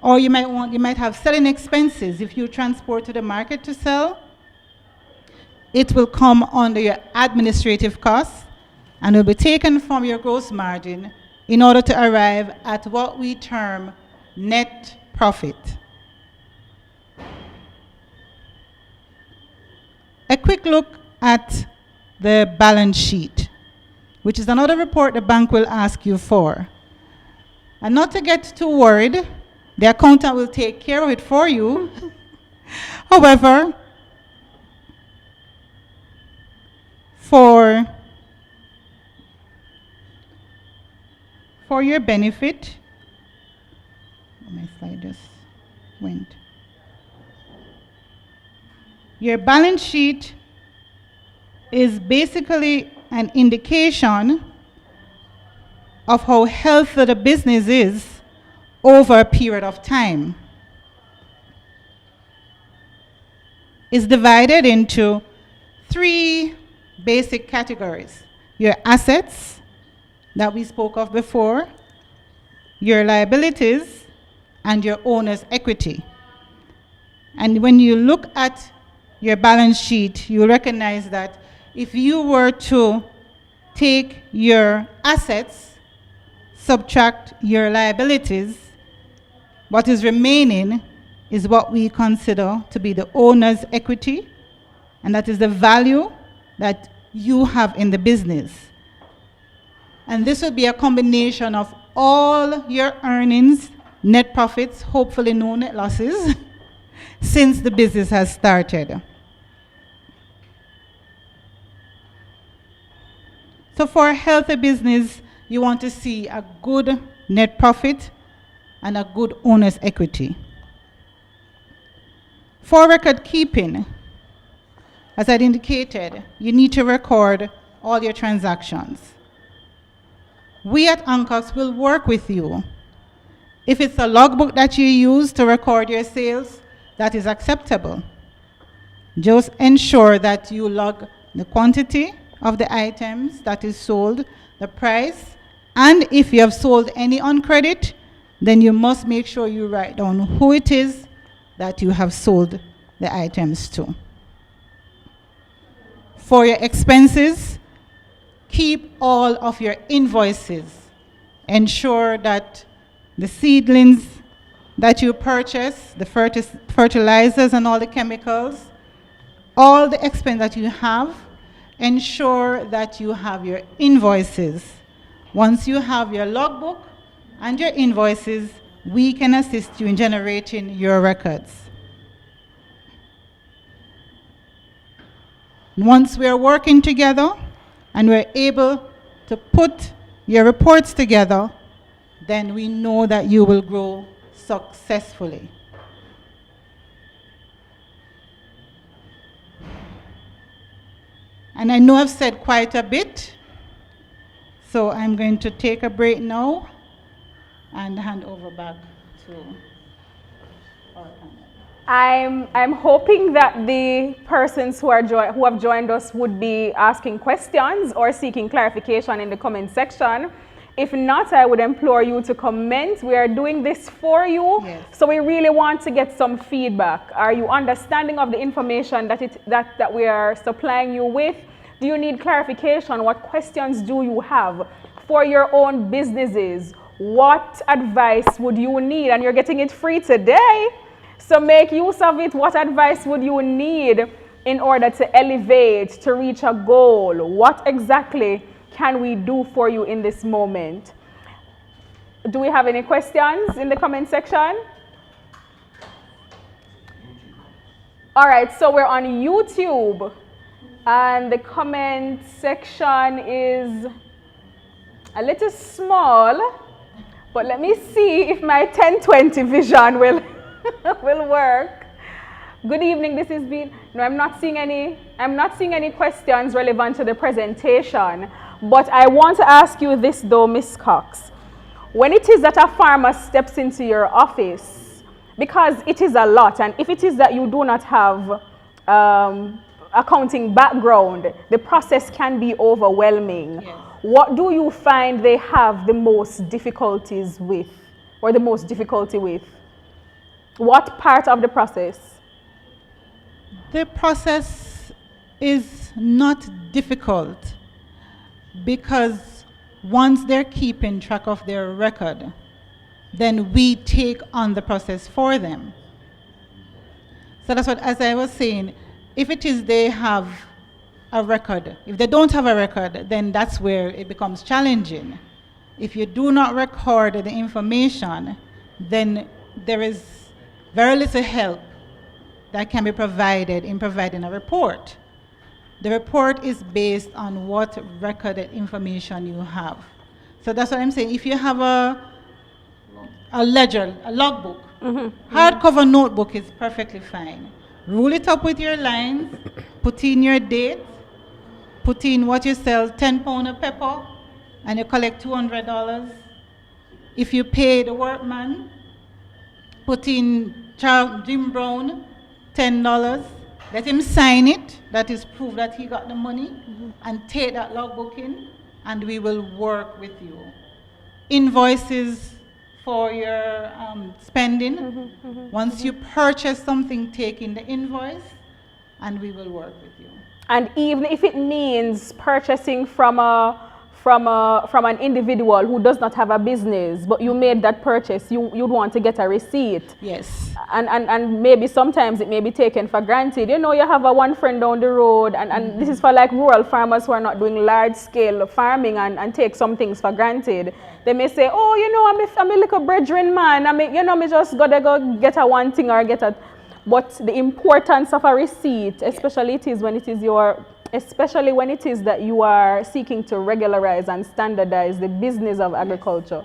Or you might have selling expenses. If you transport to the market to sell, it will come under your administrative costs and will be taken from your gross margin in order to arrive at what we term net profit. A quick look at the balance sheet, which is another report the bank will ask you for. And not to get too worried, the accountant will take care of it for you. However, for your benefit, my slide just went. Your balance sheet is basically an indication of how healthy the business is over a period of time. It's divided into 3 basic categories. Your assets that we spoke of before, your liabilities, and your owner's equity. And when you look at your balance sheet, you recognize that if you were to take your assets, subtract your liabilities, what is remaining is what we consider to be the owner's equity, and that is the value that you have in the business. And this would be a combination of all your earnings, net profits, hopefully no net losses, since the business has started. So for a healthy business, you want to see a good net profit and a good owner's equity. For record keeping, as I indicated, you need to record all your transactions. We at Ancox will work with you. If it's a logbook that you use to record your sales, that is acceptable. Just ensure that you log the quantity of the items that is sold, the price, And if you have sold any on credit, then you must make sure you write down who it is that you have sold the items to. For your expenses, keep all of your invoices. Ensure that the seedlings that you purchase, the fertilizers and all the chemicals, all the expense that you have, ensure that you have your invoices. Once you have your logbook and your invoices, we can assist you in generating your records. Once we are working together and we're able to put your reports together, then we know that you will grow successfully. And I know I've said quite a bit, so I'm going to take a break now and hand over back to our panel. I'm hoping that the persons who have joined us would be asking questions or seeking clarification in the comment section. If not, I would implore you to comment. We are doing this for you, Yes. So we really want to get some feedback. Are you understanding of the information that we are supplying you with? Do you need clarification? What questions do you have for your own businesses? What advice would you need? And you're getting it free today, so make use of it. What advice would you need in order to elevate, to reach a goal? What exactly can we do for you in this moment? Do we have any questions in the comment section? All right, so we're on YouTube, and the comment section is a little small, but let me see if my 1020 vision will will work. Good evening. This is been. No, I'm not seeing any questions relevant to the presentation. But I want to ask you this though, Ms. Cox. When it is that a farmer steps into your office, because it is a lot, and if it is that you do not have accounting background, the process can be overwhelming. Yes. What do you find they have the most difficulties with, or the most difficulty with? What part of the process? The process is not difficult, because once they're keeping track of their record, then we take on the process for them. So that's what, as I was saying, if it is they have a record, if they don't have a record, then that's where it becomes challenging. If you do not record the information, then there is very little help that can be provided in providing a report. The report is based on what recorded information you have. So that's what I'm saying. If you have a ledger, a logbook, hardcover notebook is perfectly fine. Rule it up with your lines, put in your date, put in what you sell, 10 pounds of pepper, and you collect $200. If you pay the workman, put in Jim Brown, $10. Let him sign it, that is proof that he got the money, and take that logbook in, and we will work with you. Invoices for your spending. Once you purchase something, take in the invoice, and we will work with you. And even if it means purchasing from an individual who does not have a business, but you made that purchase, you'd want to get a receipt. Yes. And maybe sometimes it may be taken for granted. You know, you have one friend down the road, and this is for like rural farmers who are not doing large scale farming and take some things for granted. They may say, oh, you know, I'm a little brethren man. Me just gotta go get a one thing or get a. But the importance of a receipt, especially when it is that you are seeking to regularize and standardize the business of agriculture,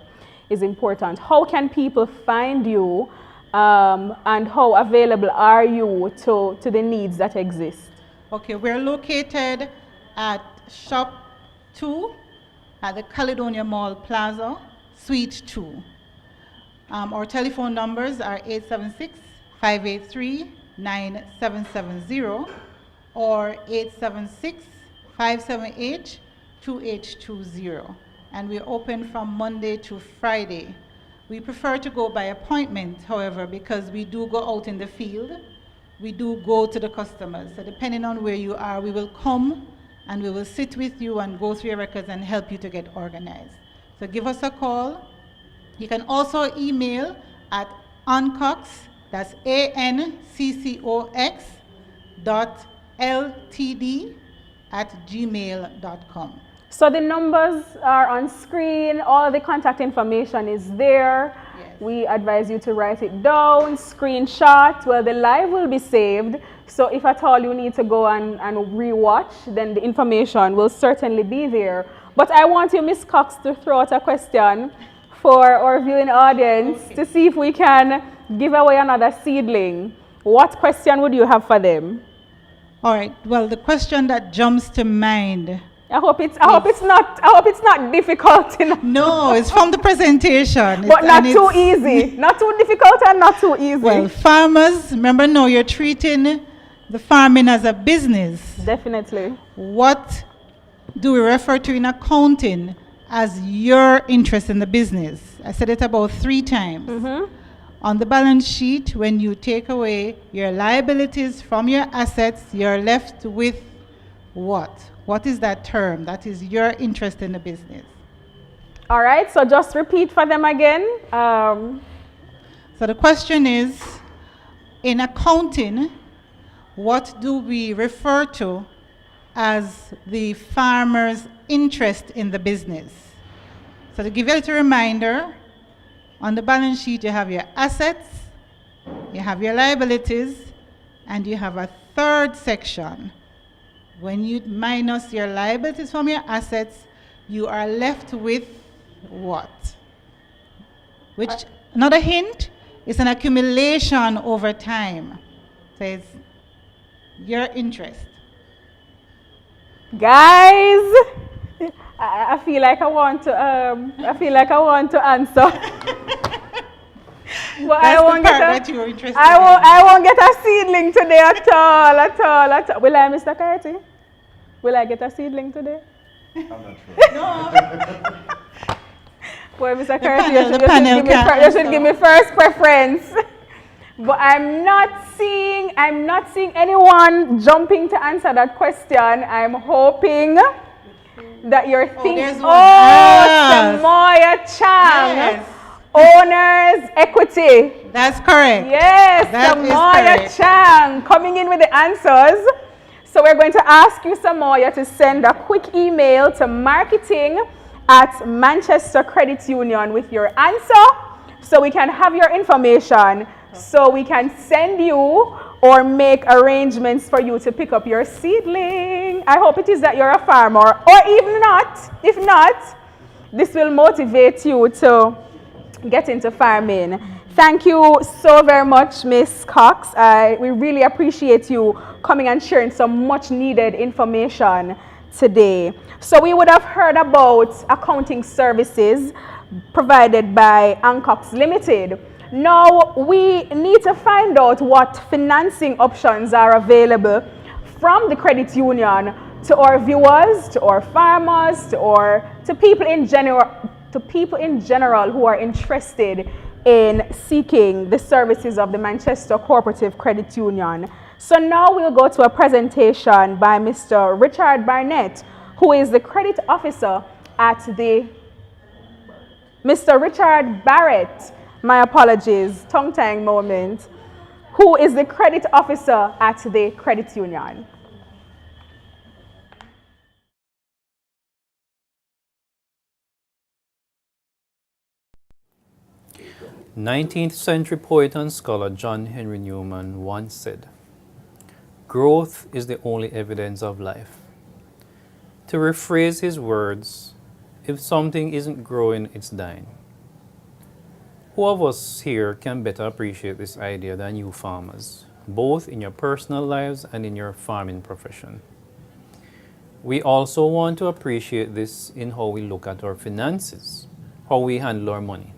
is important. How can people find you, and how available are you to the needs that exist? Okay, we're located at Shop 2 at the Caledonia Mall Plaza, Suite 2. Our telephone numbers are 876-583-9770 or 876-578-2820. and we're open from Monday to Friday. We prefer to go by appointment, however, because we do go out in the field. We do go to the customers. So depending on where you are, we will come and we will sit with you and go through your records and help you to get organized. So give us a call. You can also email at ancox, that's ANCCOX .ltd@gmail.com. So the numbers are on screen, all the contact information is there. Yes. We advise you to write it down, screenshot. Well, the live will be saved. So if at all you need to go and rewatch, then the information will certainly be there. But I want you, Ms. Cox, to throw out a question for our viewing audience to see if we can give away another seedling. What question would you have for them? All right. Well, the question that jumps to mind. I hope it's not difficult enough. No, it's from the presentation. But not too easy. Not too difficult and not too easy. Well, farmers, remember, no, you're treating the farming as a business. Definitely. What do we refer to in accounting as your interest in the business? I said it about 3 times. Mm-hmm. On the balance sheet, when you take away your liabilities from your assets, you're left with what? What is that term? That is your interest in the business. All right, so just repeat for them again. So the question is, in accounting, what do we refer to as the farmer's interest in the business? So to give you a little reminder, on the balance sheet you have your assets, you have your liabilities, and you have a third section. When you minus your liabilities from your assets, you are left with what? Which, another hint, is an accumulation over time. So it's your interest. Guys, I feel like I want to answer. But That's the part that you were interested in. I won't get a seedling today at all. Will I, Mr. Coyote? Will I get a seedling today? I'm not sure. No. Well, Mr. panel Coyote, can't you should give me first preference. But I'm not seeing anyone jumping to answer that question. I'm hoping that you're thinking, Samoya Chang. Yes. Owners Equity. That's correct. Yes, That is Samoya correct. Chang coming in with the answers. So we're going to ask you, Samoya, to send a quick email to marketing@Manchester Credit Union with your answer so we can have your information so we can send you or make arrangements for you to pick up your seedling. I hope it is that you're a farmer, or even not. If not, this will motivate you to get into farming. Thank you so very much, Miss Cox. We really appreciate you coming and sharing some much needed information today. So we would have heard about accounting services provided by Ancox Limited. Now we need to find out what financing options are available from the credit union to our viewers, to our farmers, to people in general who are interested in seeking the services of the Manchester Cooperative Credit Union. So now we'll go to a presentation by Mr. Richard Barnett, who is the credit officer at the Mr. Richard Barrett, my apologies, tongue-tying moment, who is the credit officer at the credit union. 19th century poet and scholar John Henry Newman once said, "Growth is the only evidence of life." To rephrase his words, if something isn't growing, it's dying. Who of us here can better appreciate this idea than you farmers, both in your personal lives and in your farming profession? We also want to appreciate this in how we look at our finances, how we handle our money.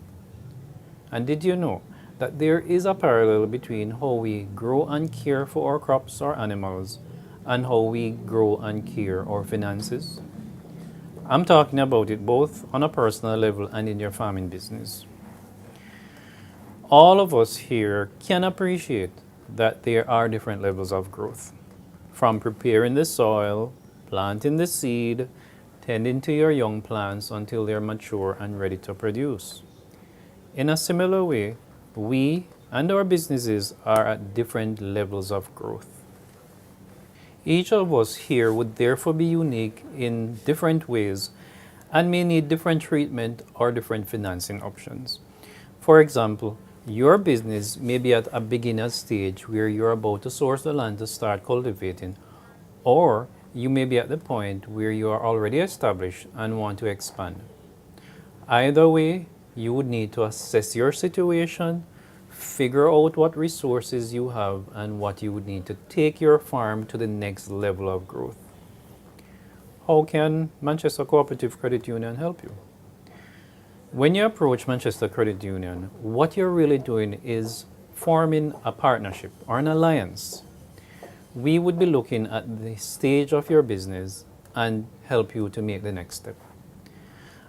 And did you know that there is a parallel between how we grow and care for our crops or animals and how we grow and care our finances? I'm talking about it both on a personal level and in your farming business. All of us here can appreciate that there are different levels of growth. From preparing the soil, planting the seed, tending to your young plants until they're mature and ready to produce. In a similar way, we and our businesses are at different levels of growth. Each of us here would therefore be unique in different ways and may need different treatment or different financing options. For example, your business may be at a beginner stage where you're about to source the land to start cultivating, or you may be at the point where you are already established and want to expand. Either way, you would need to assess your situation, figure out what resources you have and what you would need to take your farm to the next level of growth. How can Manchester Cooperative Credit Union help you? When you approach Manchester Credit Union, what you're really doing is forming a partnership or an alliance. We would be looking at the stage of your business and help you to make the next step.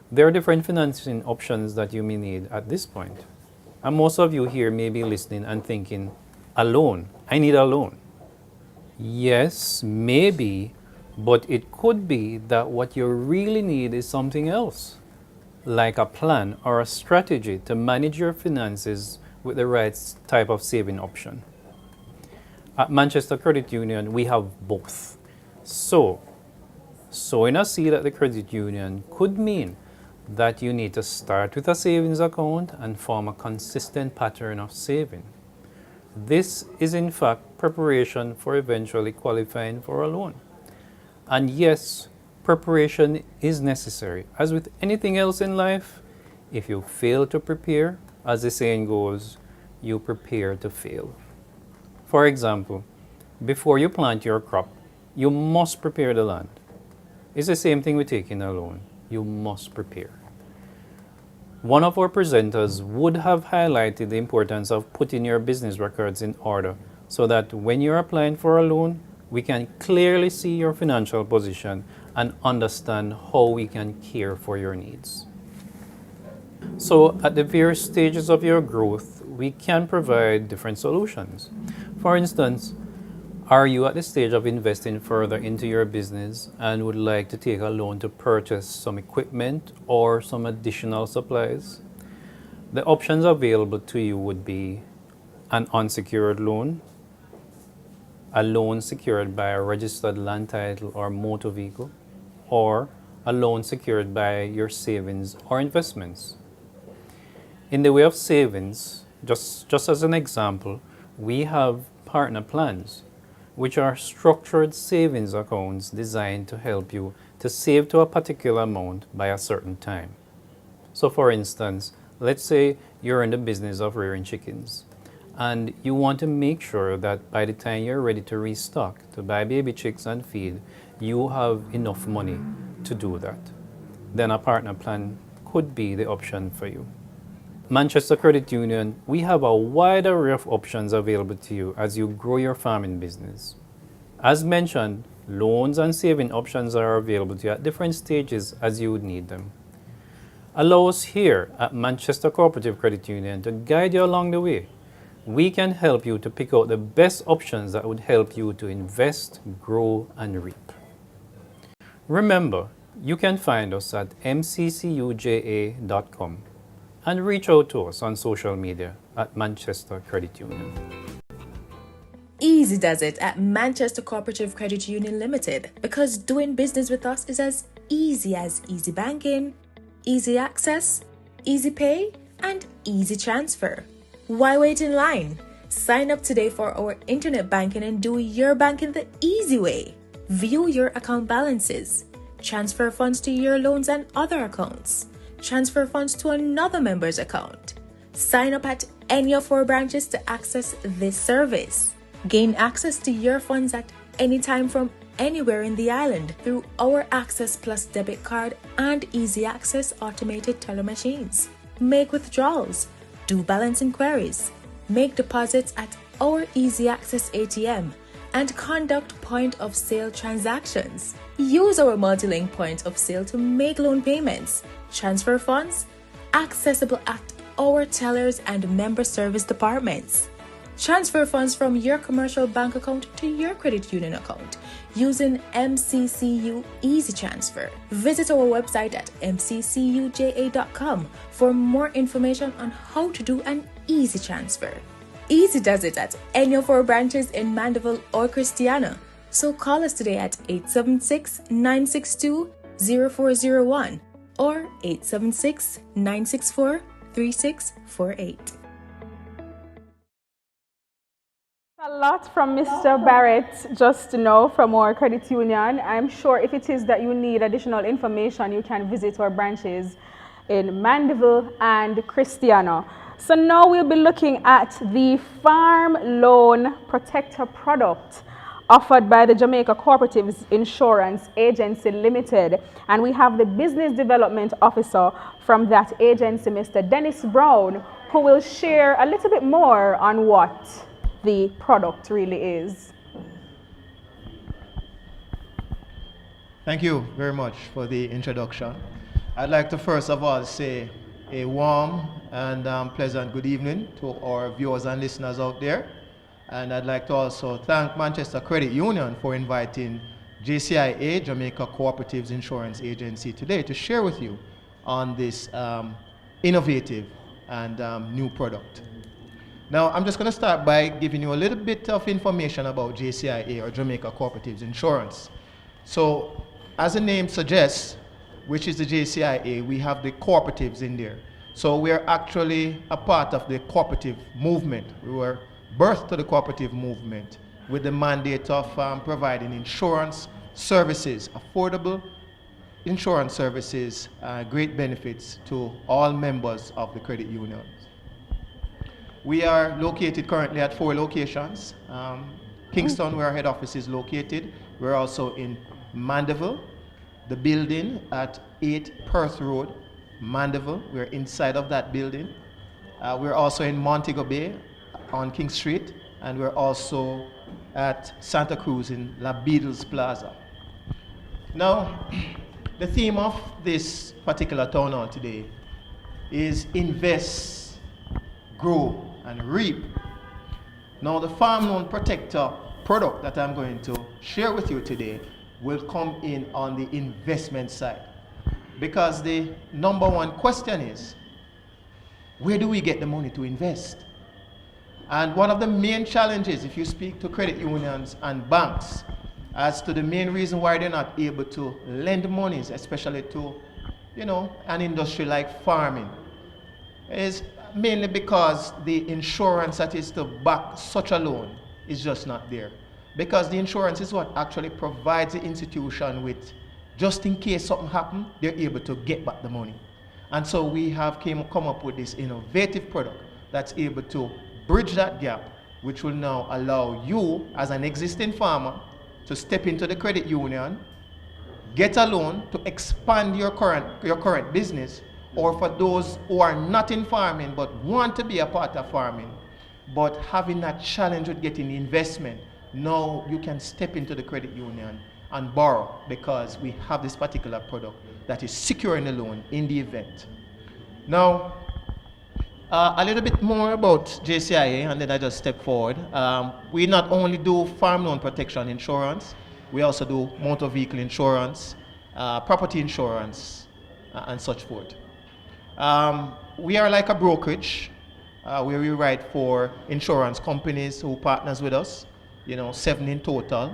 There are different financing options that you may need at this point. And most of you here may be listening and thinking, a loan, I need a loan. Yes, maybe, but it could be that what you really need is something else, like a plan or a strategy to manage your finances with the right type of saving option. At Manchester Credit Union, we have both. So, sowing a seed at the credit union could mean that you need to start with a savings account and form a consistent pattern of saving. This is in fact preparation for eventually qualifying for a loan. And yes, preparation is necessary. As with anything else in life, if you fail to prepare, as the saying goes, you prepare to fail. For example, before you plant your crop, you must prepare the land. It's the same thing with taking a loan. You must prepare. One of our presenters would have highlighted the importance of putting your business records in order so that when you're applying for a loan, we can clearly see your financial position and understand how we can care for your needs. So at the various stages of your growth, we can provide different solutions. For instance, are you at the stage of investing further into your business and would like to take a loan to purchase some equipment or some additional supplies? The options available to you would be an unsecured loan, a loan secured by a registered land title or motor vehicle, or a loan secured by your savings or investments. In the way of savings, just as an example, we have partner plans, which are structured savings accounts designed to help you to save to a particular amount by a certain time. So for instance, let's say you're in the business of rearing chickens and you want to make sure that by the time you're ready to restock, to buy baby chicks and feed, you have enough money to do that. Then a partner plan could be the option for you. Manchester Credit Union, we have a wide array of options available to you as you grow your farming business. As mentioned, loans and saving options are available to you at different stages as you would need them. Allow us here at Manchester Cooperative Credit Union to guide you along the way. We can help you to pick out the best options that would help you to invest, grow, and reap. Remember, you can find us at mccuja.com. and reach out to us on social media at Manchester Credit Union. Easy does it at Manchester Cooperative Credit Union Limited, because doing business with us is as easy banking, easy access, easy pay, and easy transfer. Why wait in line? Sign up today for our internet banking and do your banking the easy way. View your account balances, transfer funds to your loans and other accounts, transfer funds to another member's account. Sign up at any of our branches to access this service. Gain access to your funds at any time from anywhere in the island through our Access Plus debit card and Easy Access automated teller machines. Make withdrawals, do balance inquiries, make deposits at our Easy Access ATM, and conduct point of sale transactions. Use our multi-link point of sale to make loan payments, transfer funds, accessible at our tellers and member service departments. Transfer funds from your commercial bank account to your credit union account using MCCU Easy Transfer. Visit our website at mccuja.com for more information on how to do an easy transfer. Easy does it at any of our branches in Mandeville or Christiana. So call us today at 876-962-0401 or 876-964-3648. A lot from Mr. Barrett just to know from our credit union. I'm sure if it is that you need additional information, you can visit our branches in Mandeville and Christiana. So now we'll be looking at the Farm Loan Protector product offered by the Jamaica Cooperatives Insurance Agency Limited. And we have the Business Development Officer from that agency, Mr. Dennis Brown, who will share a little bit more on what the product really is. Thank you very much for the introduction. I'd like to first of all say a warm and pleasant good evening to our viewers and listeners out there. And I'd like to also thank Manchester Credit Union for inviting JCIA, Jamaica Cooperatives Insurance Agency, today to share with you on this innovative and new product. Now, I'm just going to start by giving you a little bit of information about JCIA, or Jamaica Cooperatives Insurance. So, as the name suggests, which is the JCIA, we have the cooperatives in there. So we're actually a part of the cooperative movement. We were birthed to the cooperative movement with the mandate of providing insurance services, affordable insurance services, great benefits to all members of the credit unions. We are located currently at 4 locations. Kingston, where our head office is located. We're also in Mandeville, the building at 8 Perth Road, Mandeville. We're inside of that building. We're also in Montego Bay on King Street, and we're also at Santa Cruz in La Beatles Plaza. Now, the theme of this particular town hall today is invest, grow, and reap. Now, the Farm Loan Protector product that I'm going to share with you today will come in on the investment side, because the number one question is, where do we get the money to invest? And one of the main challenges, if you speak to credit unions and banks, as to the main reason why they're not able to lend monies, especially to, an industry like farming, is mainly because the insurance that is to back such a loan is just not there. Because the insurance is what actually provides the institution with, just in case something happens, they're able to get back the money. And so we have come up with this innovative product that's able to bridge that gap, which will now allow you, as an existing farmer, to step into the credit union, get a loan to expand your current business, or for those who are not in farming but want to be a part of farming, but having that challenge with getting investment, now you can step into the credit union and borrow, because we have this particular product that is securing the loan in the event. Now, a little bit more about JCIA, and then I just step forward. We not only do farm loan protection insurance, we also do motor vehicle insurance, property insurance, and such forth. We are like a brokerage where we write for insurance companies who partners with us, 7 in total,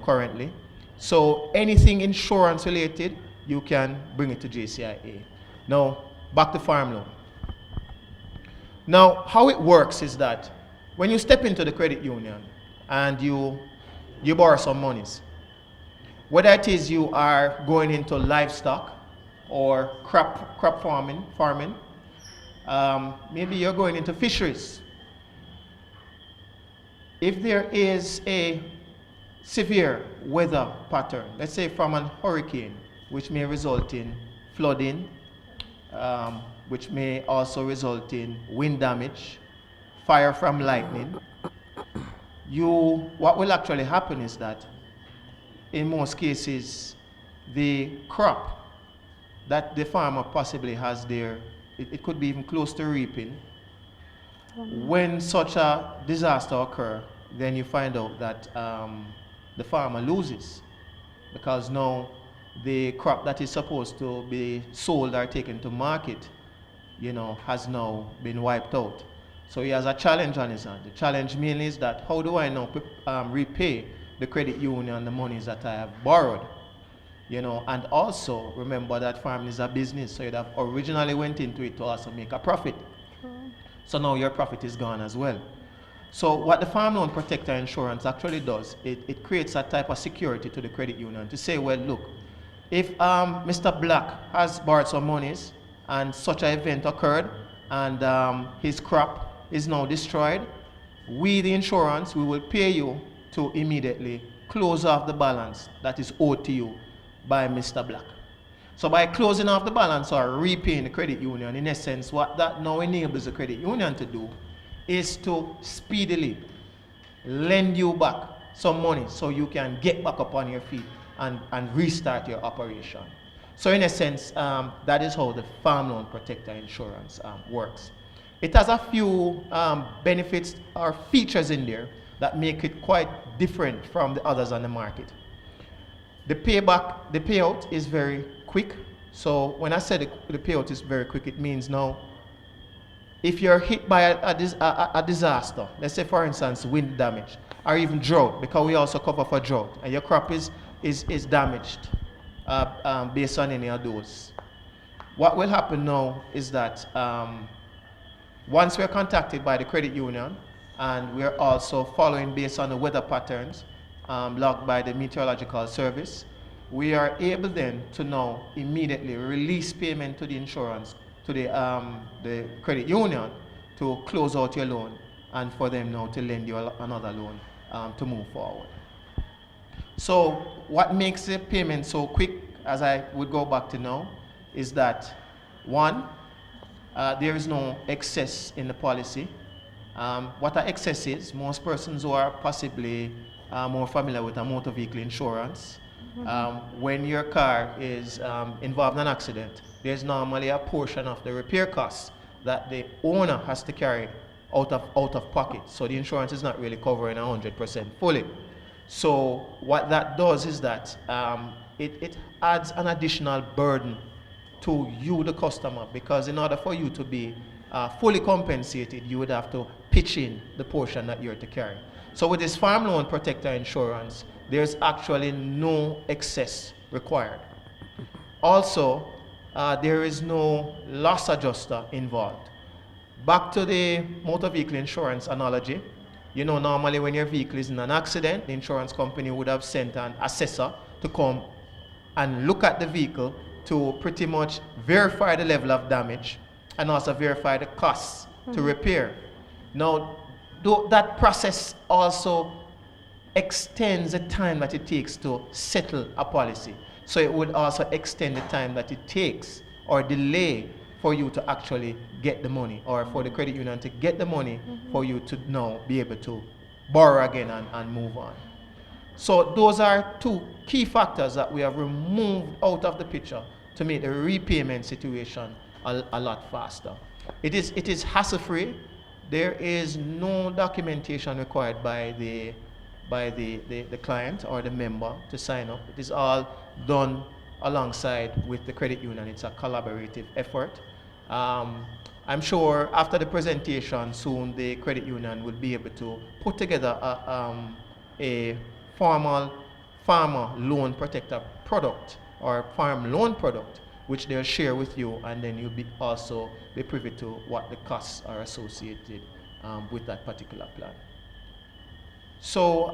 currently. So anything insurance related, you can bring it to JCIA. Now, back to farm loan. Now, how it works is that when you step into the credit union and you borrow some monies, whether it is you are going into livestock or crop farming, maybe you're going into fisheries. If there is a severe weather pattern, let's say from an hurricane, which may result in flooding, which may also result in wind damage, fire from lightning, what will actually happen is that in most cases, the crop that the farmer possibly has there, it could be even close to reaping. When such a disaster occurs, then you find out that the farmer loses, because now the crop that is supposed to be sold or taken to market, has now been wiped out. So he has a challenge on his hand. The challenge mainly is that how do I now repay the credit union the monies that I have borrowed? And also remember that farming is a business, so you'd have originally went into it to also make a profit. So now your profit is gone as well. So what the Farm Loan Protector Insurance actually does, it creates a type of security to the credit union to say, well, look, if Mr. Black has borrowed some monies and such an event occurred and his crop is now destroyed, we, the insurance, we will pay you to immediately close off the balance that is owed to you by Mr. Black. So by closing off the balance or repaying the credit union, in essence, what that now enables the credit union to do is to speedily lend you back some money so you can get back up on your feet and restart your operation. So in essence, that is how the Farm Loan Protector Insurance works. It has a few benefits or features in there that make it quite different from the others on the market. The payout is very quick. So when I said the payout is very quick, it means now if you're hit by a disaster, let's say for instance wind damage or even drought, because we also cover for drought, and your crop is damaged based on any of those, what will happen now is that once we're contacted by the credit union and we're also following based on the weather patterns logged by the meteorological service, we are able then to now immediately release payment to the insurance, to the credit union, to close out your loan and for them now to lend you another loan to move forward. So what makes the payment so quick, as I would go back to now, is that one, there is no excess in the policy. What an excess is, most persons who are possibly more familiar with a motor vehicle insurance, when your car is involved in an accident, there's normally a portion of the repair costs that the owner has to carry out of pocket. So the insurance is not really covering 100% fully. So what that does is that it adds an additional burden to you, the customer, because in order for you to be fully compensated, you would have to pitch in the portion that you're to carry. So with this Farm Loan Protector Insurance, there's actually no excess required. Also, there is no loss adjuster involved. Back to the motor vehicle insurance analogy, normally when your vehicle is in an accident, the insurance company would have sent an assessor to come and look at the vehicle to pretty much verify the level of damage and also verify the costs to repair. Now, that process also extends the time that it takes to settle a policy. So it would also extend the time that it takes or delay for you to actually get the money, or for the credit union to get the money for you to now be able to borrow again and move on. So those are two key factors that we have removed out of the picture to make the repayment situation a lot faster. It is hassle-free. There is no documentation required by the client or the member to sign up. It is all done alongside with the credit union. It's a collaborative effort. I'm sure after the presentation soon, the credit union will be able to put together a formal farmer loan protector product or farm loan product, which they'll share with you, and then you'll also be privy to what the costs are associated with that particular plan. So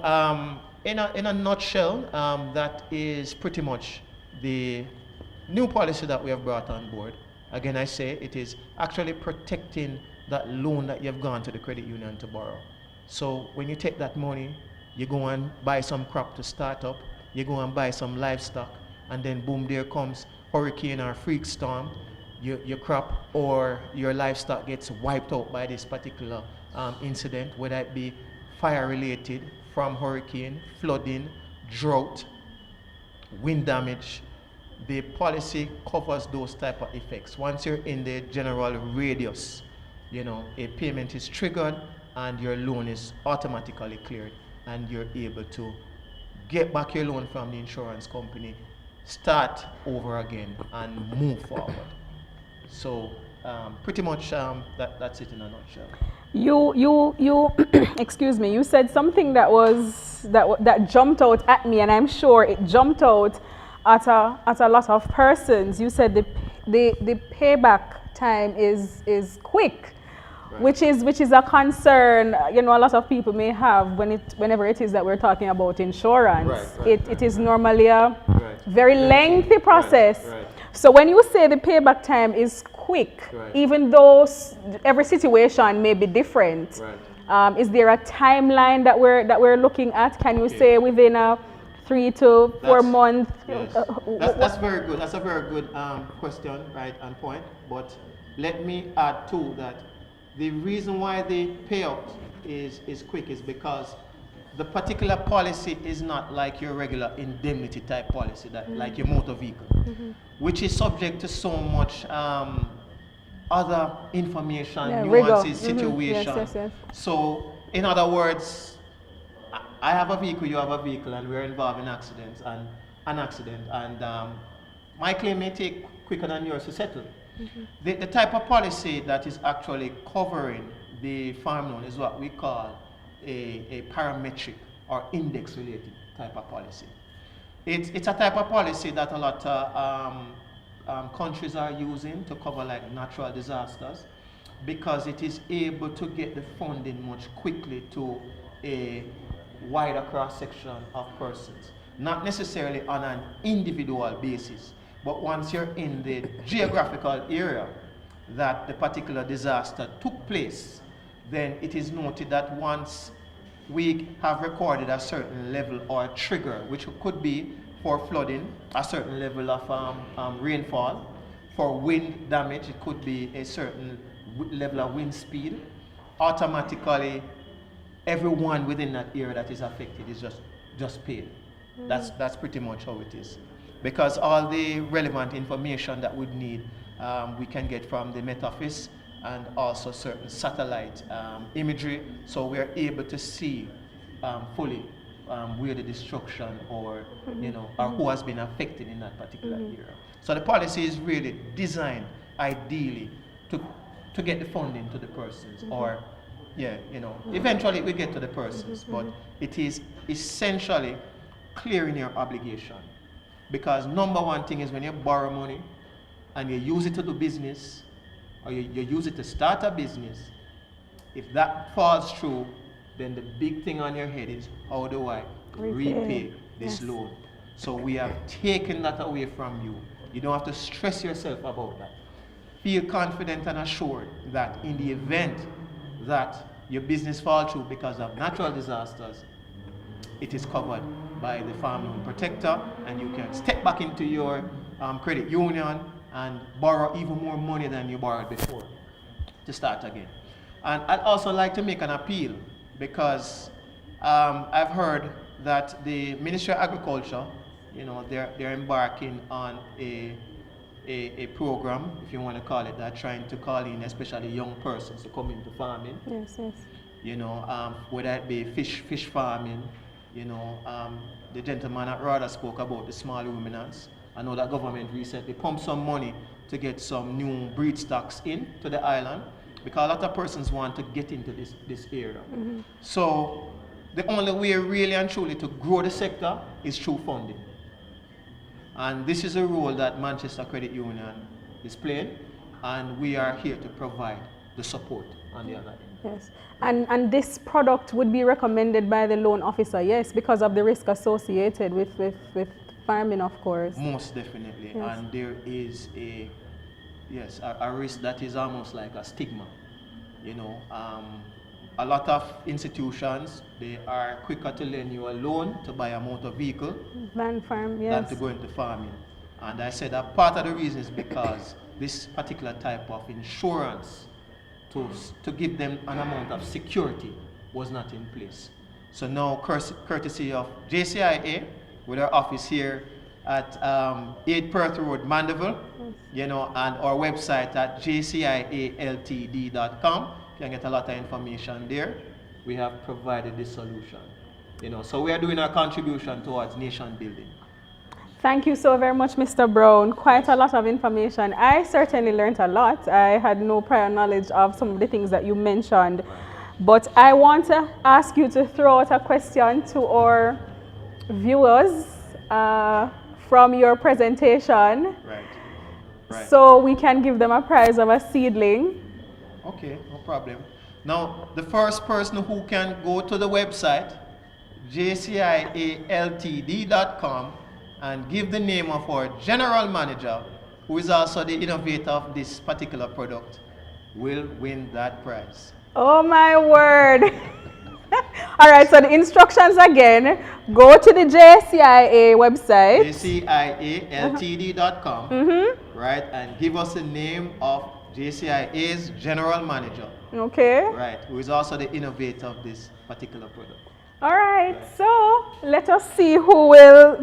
in a nutshell, that is pretty much the new policy that we have brought on board. Again, I say it is actually protecting that loan that you have gone to the credit union to borrow. So when you take that money, you go and buy some crop to start up, you go and buy some livestock, and then boom, there comes hurricane or freak storm, your crop or your livestock gets wiped out by this particular incident, whether it be fire related from hurricane, flooding, drought, wind damage, the policy covers those type of effects. Once you're in the general radius, a payment is triggered and your loan is automatically cleared, and you're able to get back your loan from the insurance company, start over again, and move forward. So pretty much that's it in a nutshell. You excuse me, you said something that jumped out at me, and I'm sure it jumped out at a lot of persons. You said the payback time is quick. Right. Which is a concern, a lot of people may have whenever it is that we're talking about insurance. It is normally a very lengthy process. Right. So when you say the payback time is quick, even though every situation may be different, is there a timeline that we're looking at? Can you say within a 3 to 4 months? Yes. That's very good. That's a very good question, right, and point. But let me add too that the reason why the payout is quick is because the particular policy is not like your regular indemnity type policy, that like your motor vehicle, which is subject to so much other information, nuances, situation. Yes. So, in other words, I have a vehicle, you have a vehicle, and we're involved in an accident, and my claim may take quicker than yours to settle. The type of policy that is actually covering the farm loan is what we call a parametric or index related type of policy. It's a type of policy that a lot of countries are using to cover like natural disasters, because it is able to get the funding much quickly to a wider cross section of persons, not necessarily on an individual basis. But once you're in the geographical area that the particular disaster took place, then it is noted that once we have recorded a certain level or a trigger, which could be for flooding, a certain level of rainfall, for wind damage, it could be a certain level of wind speed, automatically everyone within that area that is affected is just paid. That's pretty much how it is. Because all the relevant information that we need, we can get from the Met Office and also certain satellite imagery, so we're able to see fully where the destruction or or who has been affected in that particular area. So the policy is really designed ideally to get the funding to the persons, or eventually we get to the persons, but it is essentially clearing your obligation. Because number one thing is when you borrow money and you use it to do business, or you use it to start a business, if that falls through, then the big thing on your head is, how do I repay this loan? So we have taken that away from you. You don't have to stress yourself about that. Feel confident and assured that in the event that your business falls through because of natural disasters, it is covered by the Farm Loan Protector, and you can step back into your credit union and borrow even more money than you borrowed before to start again. And I'd also like to make an appeal, because I've heard that the Ministry of Agriculture, they're embarking on a program, if you want to call it that, trying to call in especially young persons to come into farming. Yes. Whether it be fish farming. The gentleman at RADA spoke about the small ruminants. I know that government recently pumped some money to get some new breed stocks into the island, because a lot of persons want to get into this area. So the only way really and truly to grow the sector is through funding. And this is a role that Manchester Credit Union is playing, and we are here to provide the support on the other end. Yes. And this product would be recommended by the loan officer, yes, because of the risk associated with farming, of course. Most definitely. Yes. And there is a risk that is almost like a stigma. A lot of institutions, they are quicker to lend you a loan to buy a motor vehicle than to go into farming. And I said that part of the reason is because this particular type of insurance to give them an amount of security was not in place. So now, courtesy of JCIA, with our office here at 8 Perth Road, Mandeville, you know, and our website at jcialtd.com. You can get a lot of information there. We have provided the solution, you know, so we are doing our contribution towards nation building. Thank you so very much, Mr. Brown. Quite a lot of information. I certainly learned a lot. I had no prior knowledge of some of the things that you mentioned. But I want to ask you to throw out a question to our viewers from your presentation. Right. So we can give them a prize of a seedling. Okay, no problem. Now, the first person who can go to the website, jcialtd.com, and give the name of our general manager, who is also the innovator of this particular product, will win that prize. Oh my word. All right, so the instructions again, go to the JCIA website. jcialtd.com, right, and give us the name of JCIA's general manager. Okay. Right, who is also the innovator of this particular product. All right, so let us see who will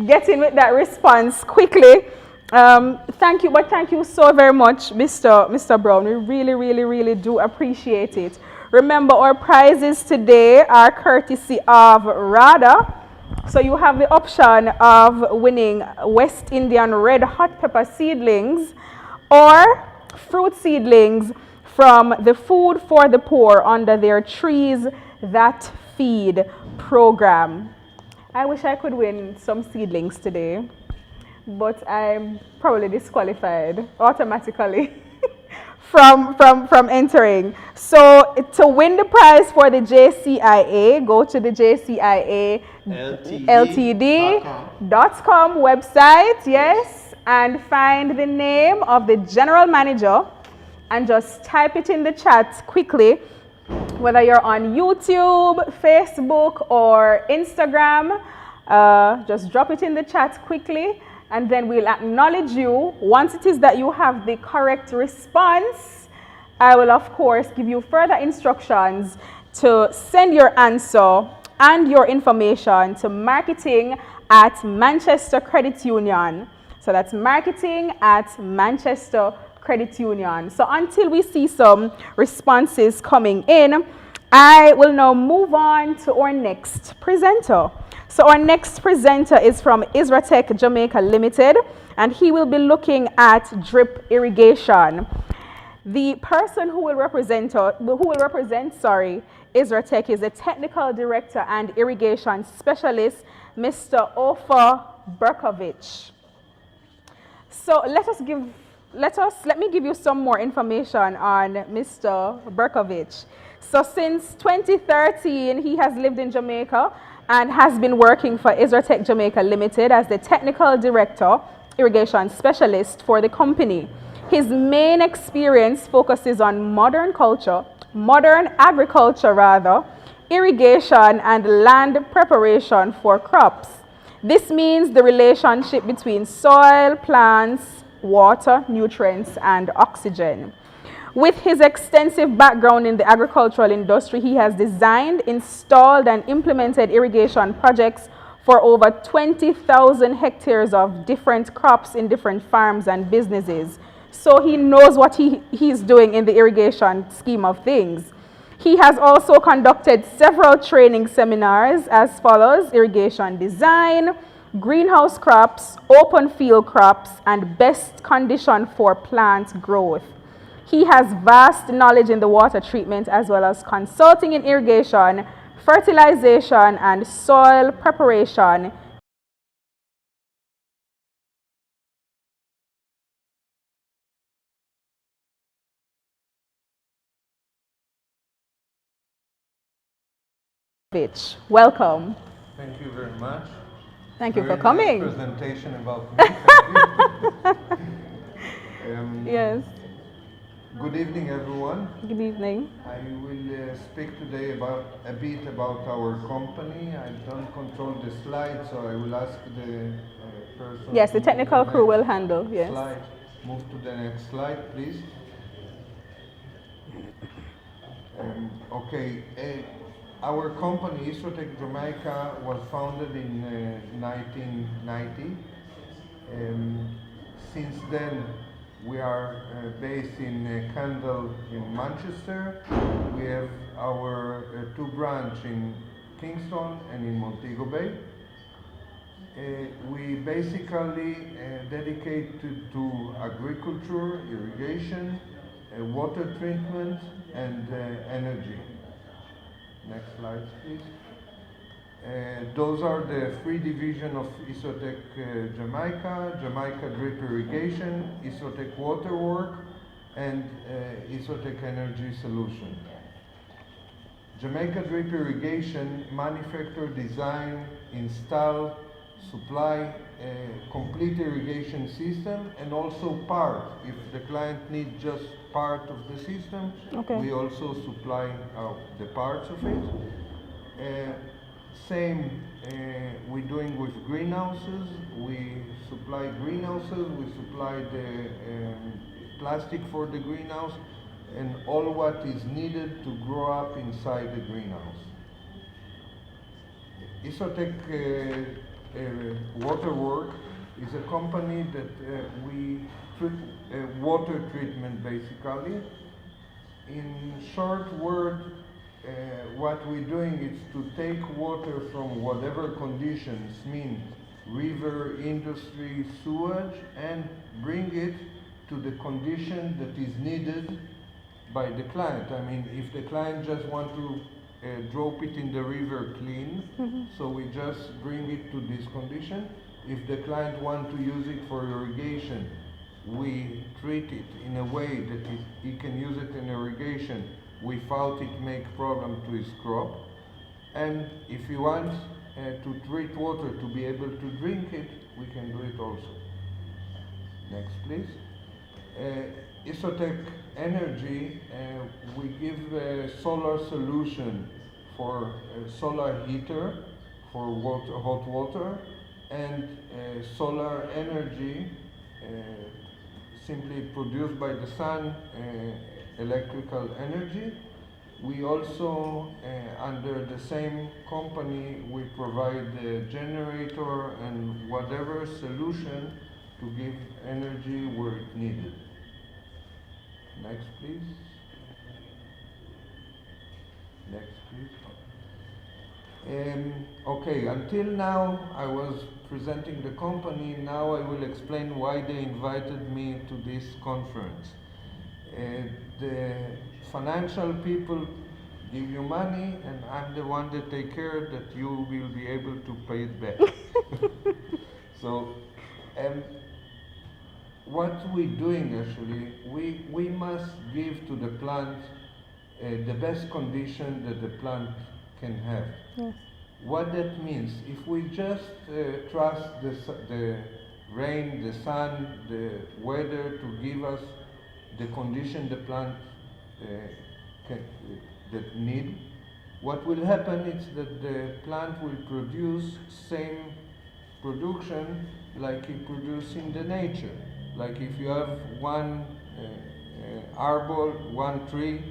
get in with that response quickly. Thank you so very much, Mr. Brown. We really do appreciate it. Remember, our prizes today are courtesy of RADA. So you have the option of winning West Indian red hot pepper seedlings or fruit seedlings from the Food for the Poor under their Trees That Feed program. I wish I could win some seedlings today, but I'm probably disqualified automatically from entering. So to win the prize for the JCIA, go to the JCIA LTD.com website, yes, and find the name of the general manager and just type it in the chat quickly, whether you're on YouTube, Facebook, or Instagram. Just drop it in the chat quickly, and then we'll acknowledge you. Once it is that you have the correct response, I will of course give you further instructions to send your answer and your information to marketing at Manchester Credit Union. So that's marketing at Manchester Credit Union. So until we see some responses coming in, I will now move on to our next presenter. So our next presenter is from Isratech Jamaica Limited, and he will be looking at drip irrigation. The person who will represent Isratech is the technical director and irrigation specialist, Mr. Ofer Berkovich. So let me give you some more information on Mr. Berkovich. So since 2013, he has lived in Jamaica and has been working for Isratech Jamaica Limited as the technical director, irrigation specialist for the company. His main experience focuses on modern agriculture, irrigation and land preparation for crops. This means the relationship between soil, plants, water, nutrients, and oxygen. With his extensive background in the agricultural industry, he has designed, installed, and implemented irrigation projects for over 20,000 hectares of different crops in different farms and businesses. So he knows what he's doing in the irrigation scheme of things. He has also conducted several training seminars as follows: irrigation design, greenhouse crops, open field crops, and best condition for plant growth. He has vast knowledge in the water treatment as well as consulting in irrigation, fertilization, and soil preparation. Welcome. Thank you very much. Thank you for coming. Nice presentation about me. Thank you. Yes. Good evening, everyone. Good evening. I will speak today a bit about our company. I don't control the slides, so I will ask the person. Yes, the technical crew will handle. Yes. Slide. Move to the next slide, please. Okay. Our company, Isotech Jamaica, was founded in 1990. Since then, we are based in Kendal in Manchester. We have our two branches in Kingston and in Montego Bay. We basically dedicate to agriculture, irrigation, water treatment, and energy. Next slide, please. Those are the three divisions of Isotech Jamaica: Jamaica Drip Irrigation, Isotech Water Work, and Isotech Energy Solution. Jamaica Drip Irrigation manufacture, design, install, supply a complete irrigation system and also part. If the client needs just part of the system, we also supply the parts of it. Same we're doing with greenhouses. We supply greenhouses, we supply the plastic for the greenhouse and all what is needed to grow up inside the greenhouse. Isotech Waterwork is a company that we treat water treatment basically. In short word, what we're doing is to take water from whatever conditions, mean river, industry, sewage, and bring it to the condition that is needed by the client. I mean, if the client just want to drop it in the river clean, so we just bring it to this condition. If the client want to use it for irrigation, we treat it in a way that he can use it in irrigation without it make problem to his crop. And if he wants to treat water to be able to drink it, we can do it also. Next, please. Isotech Energy, we give a solar solution for a solar heater for water, hot water, and solar energy simply produced by the sun, electrical energy. We also, under the same company, we provide the generator and whatever solution to give energy where it needed. Next, please. Next, please. Okay, until now I was presenting the company. Now I will explain why they invited me to this conference. The financial people give you money, and I'm the one that take care that you will be able to pay it back. So, what we're doing actually, we must give to the plant the best condition that the plant can have. Yes. What that means, if we just trust the rain, the sun, the weather to give us the condition the plant that need, what will happen is that the plant will produce same production like it produces in the nature. Like if you have one arbor, one tree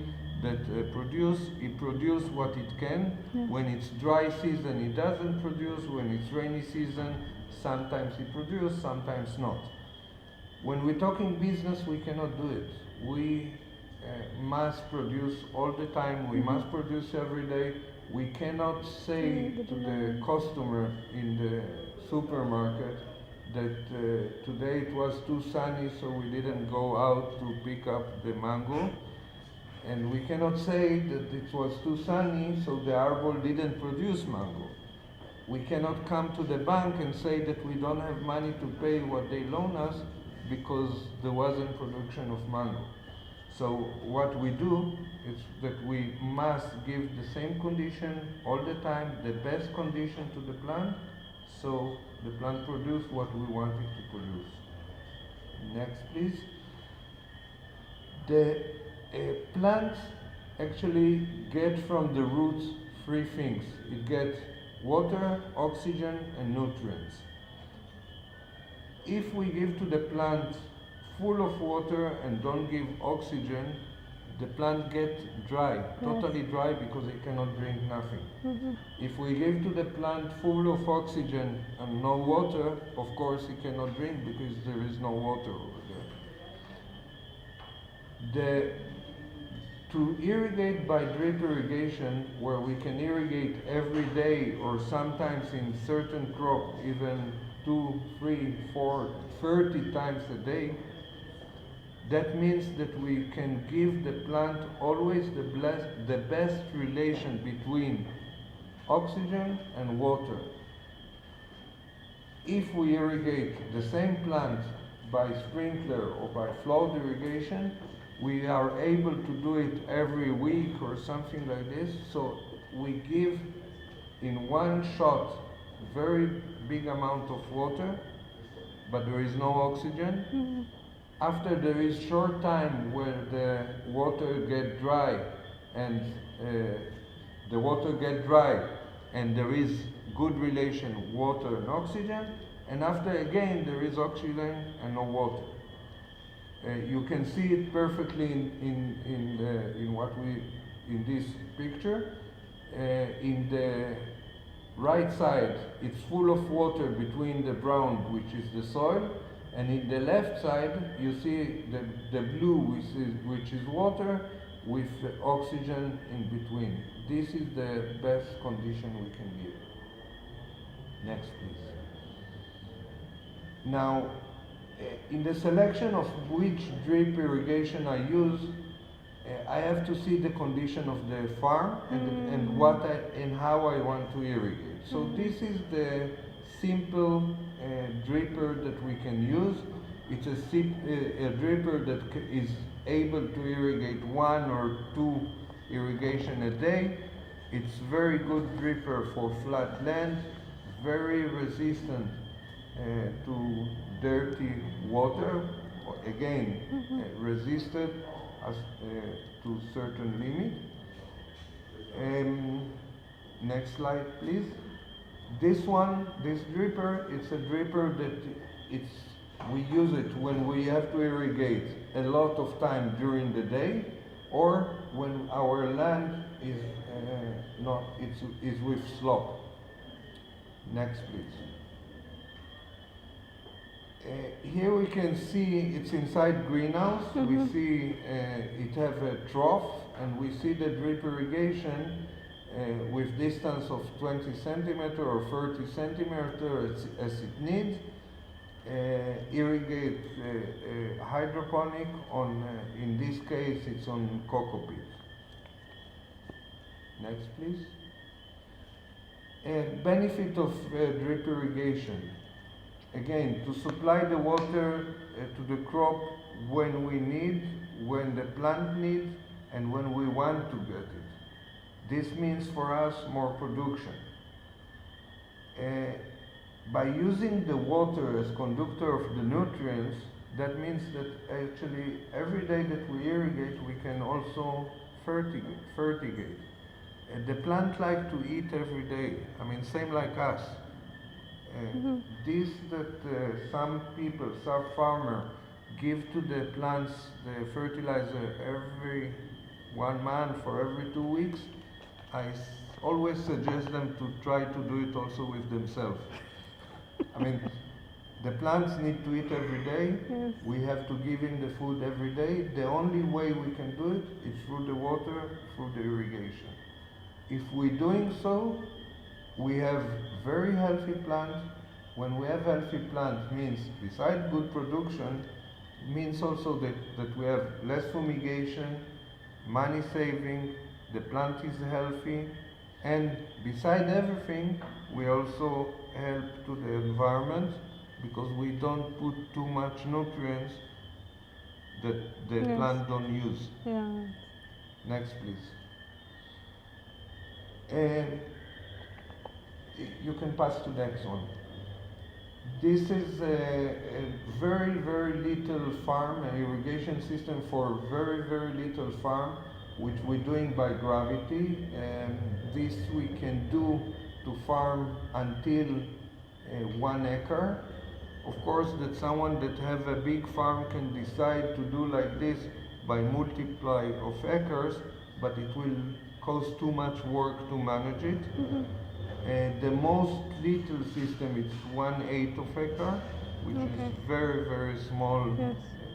that it produces what it can. Yes. When it's dry season, it doesn't produce. When it's rainy season, sometimes it produces, sometimes not. When we're talking business, we cannot do it. We must produce all the time. We must produce every day. We cannot say to the customer in the supermarket that today it was too sunny, so we didn't go out to pick up the mango. And we cannot say that it was too sunny, so the arbor didn't produce mango. We cannot come to the bank and say that we don't have money to pay what they loan us because there wasn't production of mango. So what we do is that we must give the same condition all the time, the best condition to the plant, so the plant produce what we want it to produce. Next, please. The plants actually get from the roots three things. It gets water, oxygen, and nutrients. If we give to the plant full of water and don't give oxygen, the plant get dry, totally dry, because it cannot drink nothing. If we give to the plant full of oxygen and no water, of course it cannot drink because there is no water over there. To irrigate by drip irrigation, where we can irrigate every day or sometimes in certain crop even 2, 3, 4, 30 times a day, that means that we can give the plant always the best relation between oxygen and water. If we irrigate the same plant by sprinkler or by flood irrigation, we are able to do it every week or something like this. So we give in one shot very big amount of water, but there is no oxygen. After there is short time where the water get dry and there is good relation water and oxygen, and after again there is oxygen and no water. You can see it perfectly in this picture. In the right side, it's full of water between the brown, which is the soil, and in the left side, you see the blue, which is water, with oxygen in between. This is the best condition we can give. Next, please. Now, in the selection of which drip irrigation I use, I have to see the condition of the farm and how I want to irrigate. So this is the simple dripper that we can use. It's a dripper that is able to irrigate 1 or 2 irrigation a day. It's very good dripper for flat land, very resistant to dirty water, again resisted to certain limit. Next slide, please. This dripper, it's a dripper that we use it when we have to irrigate a lot of time during the day, or when our land is with slope. Next, please. Here we can see it's inside greenhouse. We see it have a trough, and we see the drip irrigation with distance of 20 centimeter or 30 centimeter as it needs. Irrigate hydroponic on, in this case, it's on cocoa beans. Next, please. Benefit of drip irrigation. Again, to supply the water to the crop when we need, when the plant needs, and when we want to get it. This means for us more production. By using the water as conductor of the nutrients, that means that actually every day that we irrigate, we can also fertigate. The plant like to eat every day. I mean, same like us. This that some people, some farmer, give to the plants the fertilizer every 1 month or every 2 weeks, I always suggest them to try to do it also with themselves. I mean, the plants need to eat every day. Yes. We have to give in the food every day. The only way we can do it is through the water, through the irrigation. If we're doing so, we have very healthy plant. When we have healthy plant, means besides good production, means also that we have less fumigation, money saving, the plant is healthy, and beside everything, we also help to the environment because we don't put too much nutrients that the Yes. plant don't use. Yeah. Next, please. And you can pass to the next one. This is a very, very little farm, an irrigation system for very, very little farm, which we're doing by gravity. And this we can do to farm until 1 acre. Of course, that someone that have a big farm can decide to do like this by multiply of acres, but it will cost too much work to manage it. The most little system is 1/8 of acre, which is very, very small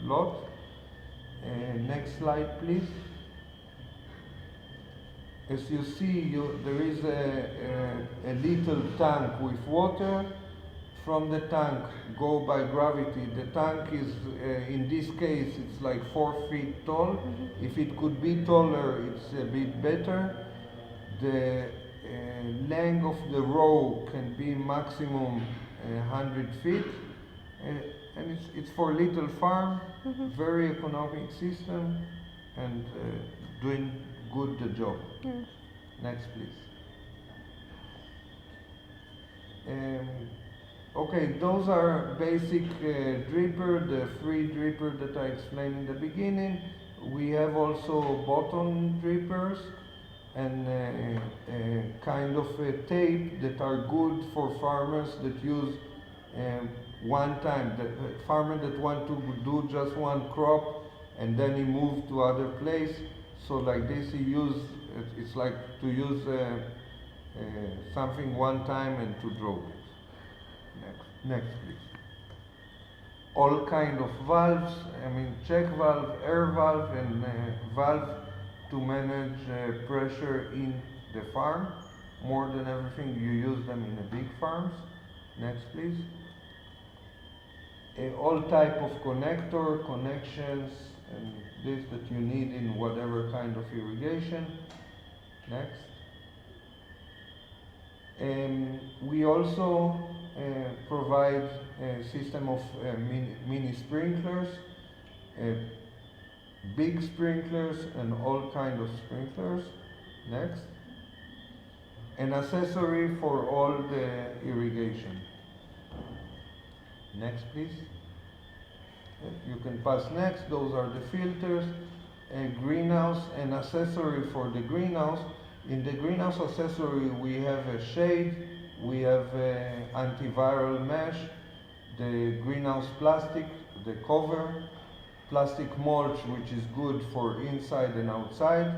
lot. Next slide, please. As you see, there is a little tank with water. From the tank, go by gravity. The tank is, in this case, it's like 4 feet tall. If it could be taller, it's a bit better. The length of the row can be maximum 100 feet. And it's for little farm, very economic system, and doing good the job. Next, please. Okay, those are basic dripper, the free dripper that I explained in the beginning. We have also button drippers and kind of a tape that are good for farmers that use one time. The farmer that want to do just one crop and then he move to other place. So like this he use, it's like to use something one time and to draw it. Next, please. All kind of valves, I mean check valve, air valve, and valve to manage pressure in the farm. More than everything, you use them in the big farms. Next, please. All type of connector, connections, and this that you need in whatever kind of irrigation. Next. We also provide a system of mini sprinklers, big sprinklers, and all kind of sprinklers. Next. An accessory for all the irrigation. Next, please. You can pass next. Those are the filters. A greenhouse, an accessory for the greenhouse. In the greenhouse accessory, we have a shade, we have antiviral mesh, the greenhouse plastic, the cover, plastic mulch, which is good for inside and outside.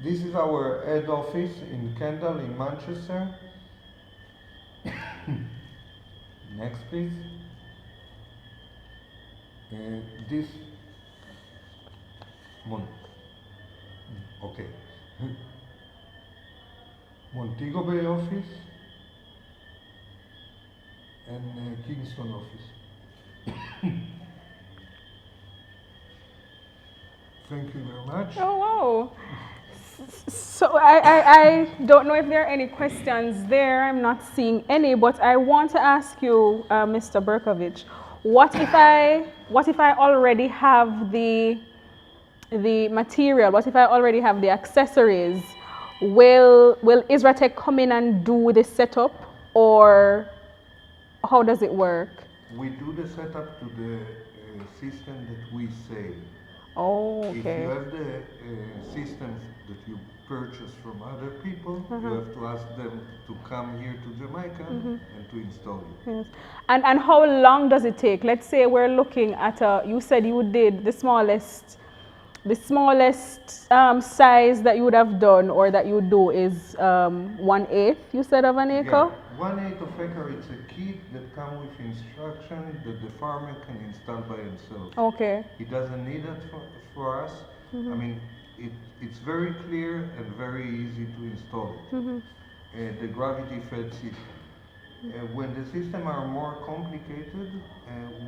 This is our head office in Kendal, in Manchester. Next, please. This okay. Montego Bay office and Kingston office. Thank you very much. Oh, wow. So I don't know if there are any questions there. I'm not seeing any, but I want to ask you, Mr. Berkovich, what if I already have the material? What if I already have the accessories? Will Isratech come in and do the setup, or how does it work? We do the setup to the system that we sell. Oh, okay. If you have the systems that you purchase from other people, you have to ask them to come here to Jamaica and to install it. Yes. And how long does it take? Let's say we're looking at you said you did the smallest size that you would have done or that you do is 1/8, you said, of an acre? Yeah, 1/8 of acre, it's a kit that comes with instruction that the farmer can install by himself. Okay. He doesn't need it for us. I mean, it's very clear and very easy to install it. The gravity fed system. When the systems are more complicated,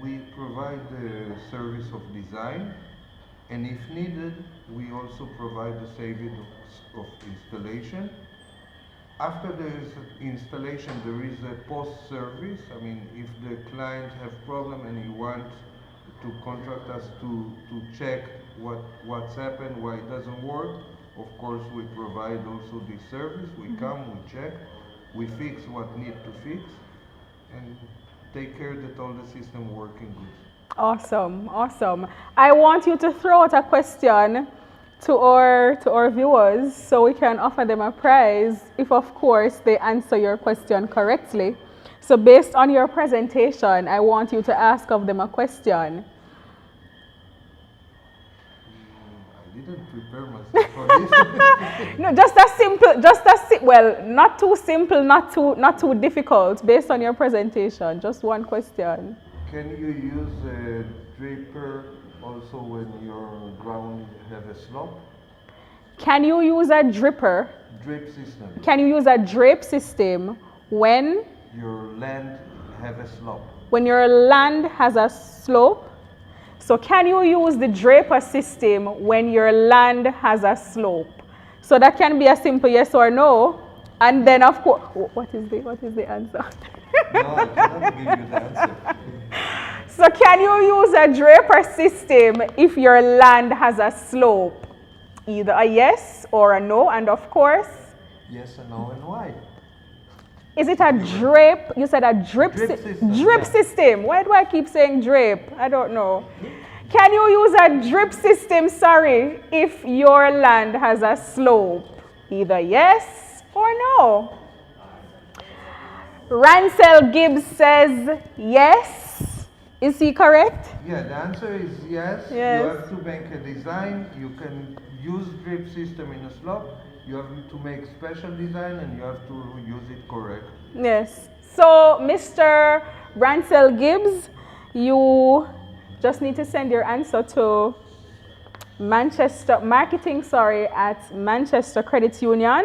we provide the service of design. And if needed, we also provide the service of installation. After the installation, there is a post-service. I mean, if the client have problem and he wants to contract us to check what's happened, why it doesn't work, of course, we provide also this service. We come, we check, we fix what need to fix, and take care that all the system working good. Awesome, awesome. I want you to throw out a question to our viewers so we can offer them a prize if, of course, they answer your question correctly. So based on your presentation, I want you to ask of them a question. didn't prepare myself for this. No, well, not too simple, not too difficult, based on your presentation. Just one question. Can you use a draper also when your ground have a slope? Can you use a dripper? Drip system. Can you use a drape system when Your land have a slope. when your land has a slope? So can you use the draper system when your land has a slope? So that can be a simple yes or no. And then of course, what is the answer? No, I cannot give you the answer. So can you use a draper system if your land has a slope? Either a yes or a no, and of course. Yes and no, and why? Is it a drape? You said a drip system. Drip system. Why do I keep saying drape? I don't know. Can you use a drip system, sorry, if your land has a slope? Either yes or no. Ransel Gibbs says yes. Is he correct? Yeah, the answer is yes. Yes. You have to make a design. You can use drip system in a slope. You have to make special design and you have to use it correct. Yes. So, Mr. Ransel Gibbs, you just need to send your answer to marketing at Manchester Credit Union,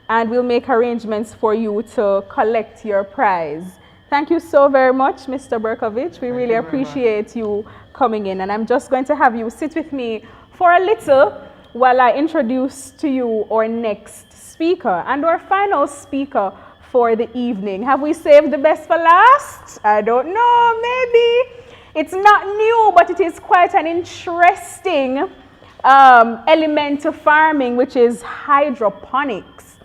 and we'll make arrangements for you to collect your prize. Thank you so very much, Mr. Berkovich. We really appreciate you coming in, and I'm just going to have you sit with me for a little while I introduce to you our next speaker and our final speaker for the evening. Have we saved the best for last? I don't know, maybe. It's not new, but it is quite an interesting element to farming, which is hydroponics.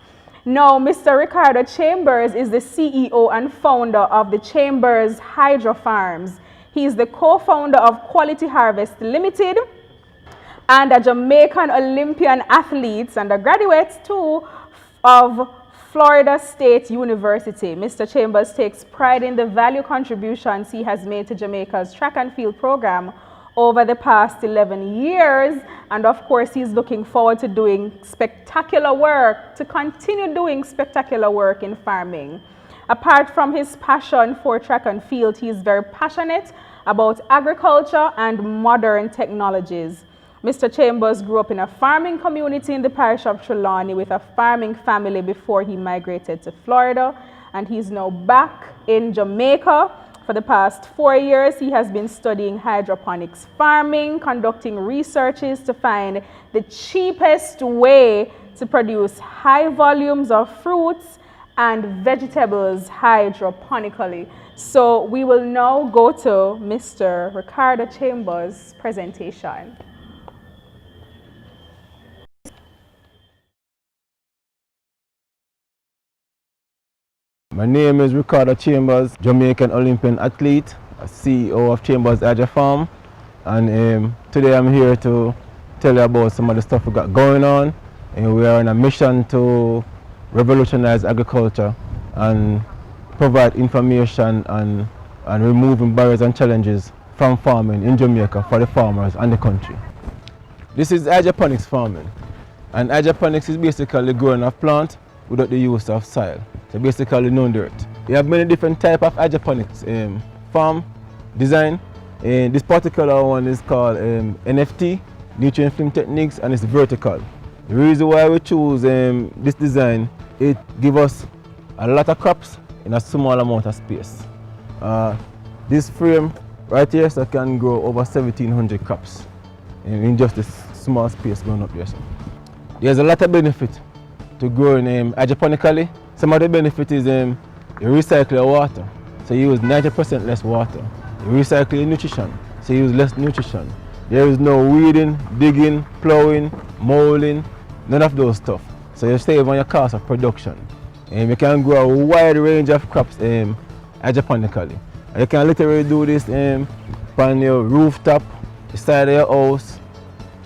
Now, Mr. Ricardo Chambers is the CEO and founder of the Chambers Hydro Farms. He is the co-founder of Quality Harvest Limited and a Jamaican Olympian athlete and a graduate too of Florida State University. Mr. Chambers takes pride in the value contributions he has made to Jamaica's track and field program over the past 11 years. And of course, he's looking forward to doing spectacular work, to continue doing spectacular work in farming. Apart from his passion for track and field, he is very passionate about agriculture and modern technologies. Mr. Chambers grew up in a farming community in the parish of Trelawney with a farming family before he migrated to Florida, and he's now back in Jamaica. For the past 4 years, he has been studying hydroponics farming, conducting researches to find the cheapest way to produce high volumes of fruits and vegetables hydroponically. So we will now go to Mr. Ricardo Chambers' presentation. My name is Ricardo Chambers, Jamaican Olympian athlete, CEO of Chambers Hydro Farm, and today I'm here to tell you about some of the stuff we got going on. And we are on a mission to revolutionize agriculture and provide information and removing barriers and challenges from farming in Jamaica for the farmers and the country. This is hydroponics farming, and hydroponics is basically growing of plant without the use of soil. So basically no dirt. We have many different types of hydroponics farm design. And this particular one is called NFT, nutrient film techniques, and it's vertical. The reason why we choose this design, it gives us a lot of crops in a small amount of space. This frame right here so can grow over 1,700 crops in just this small space going up there. So there's a lot of benefit to growing hydroponically. Some of the benefit is you recycle your water, so you use 90% less water. You recycle your nutrition, so you use less nutrition. There is no weeding, digging, plowing, mowing, none of those stuff. So you save on your cost of production. You can grow a wide range of crops hydroponically. You can literally do this on your rooftop, the side of your house,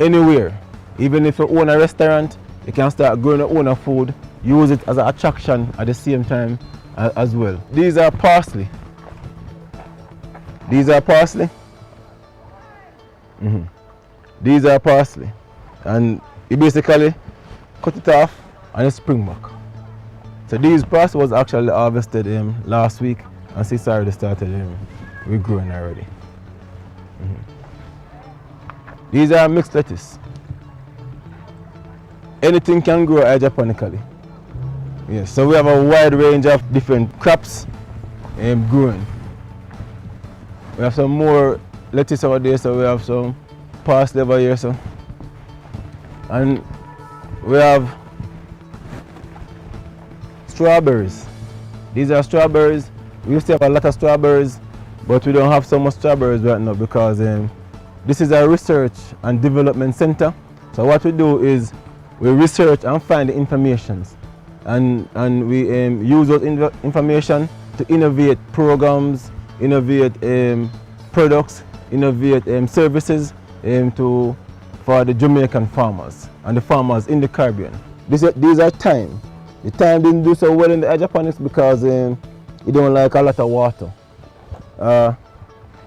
anywhere. Even if you own a restaurant, you can start growing your own food. Use it as an attraction at the same time as well. These are parsley. These are parsley. These are parsley. and you basically cut it off and it spring back. So these parts was actually harvested last week, and since already started regrowing already. These are mixed lettuce. Anything can grow hydroponically. Yes, so we have a wide range of different crops growing. We have some more lettuce over there, so we have some parsley over here, so. And we have strawberries. These are strawberries. We used to have a lot of strawberries, but we don't have so much strawberries right now because this is a research and development center. So what we do is we research and find the information, and we use those information to innovate programs, innovate products, innovate services for the Jamaican farmers and the farmers in the Caribbean. These are thyme. The thyme didn't do so well in the hydroponics because it don't like a lot of water.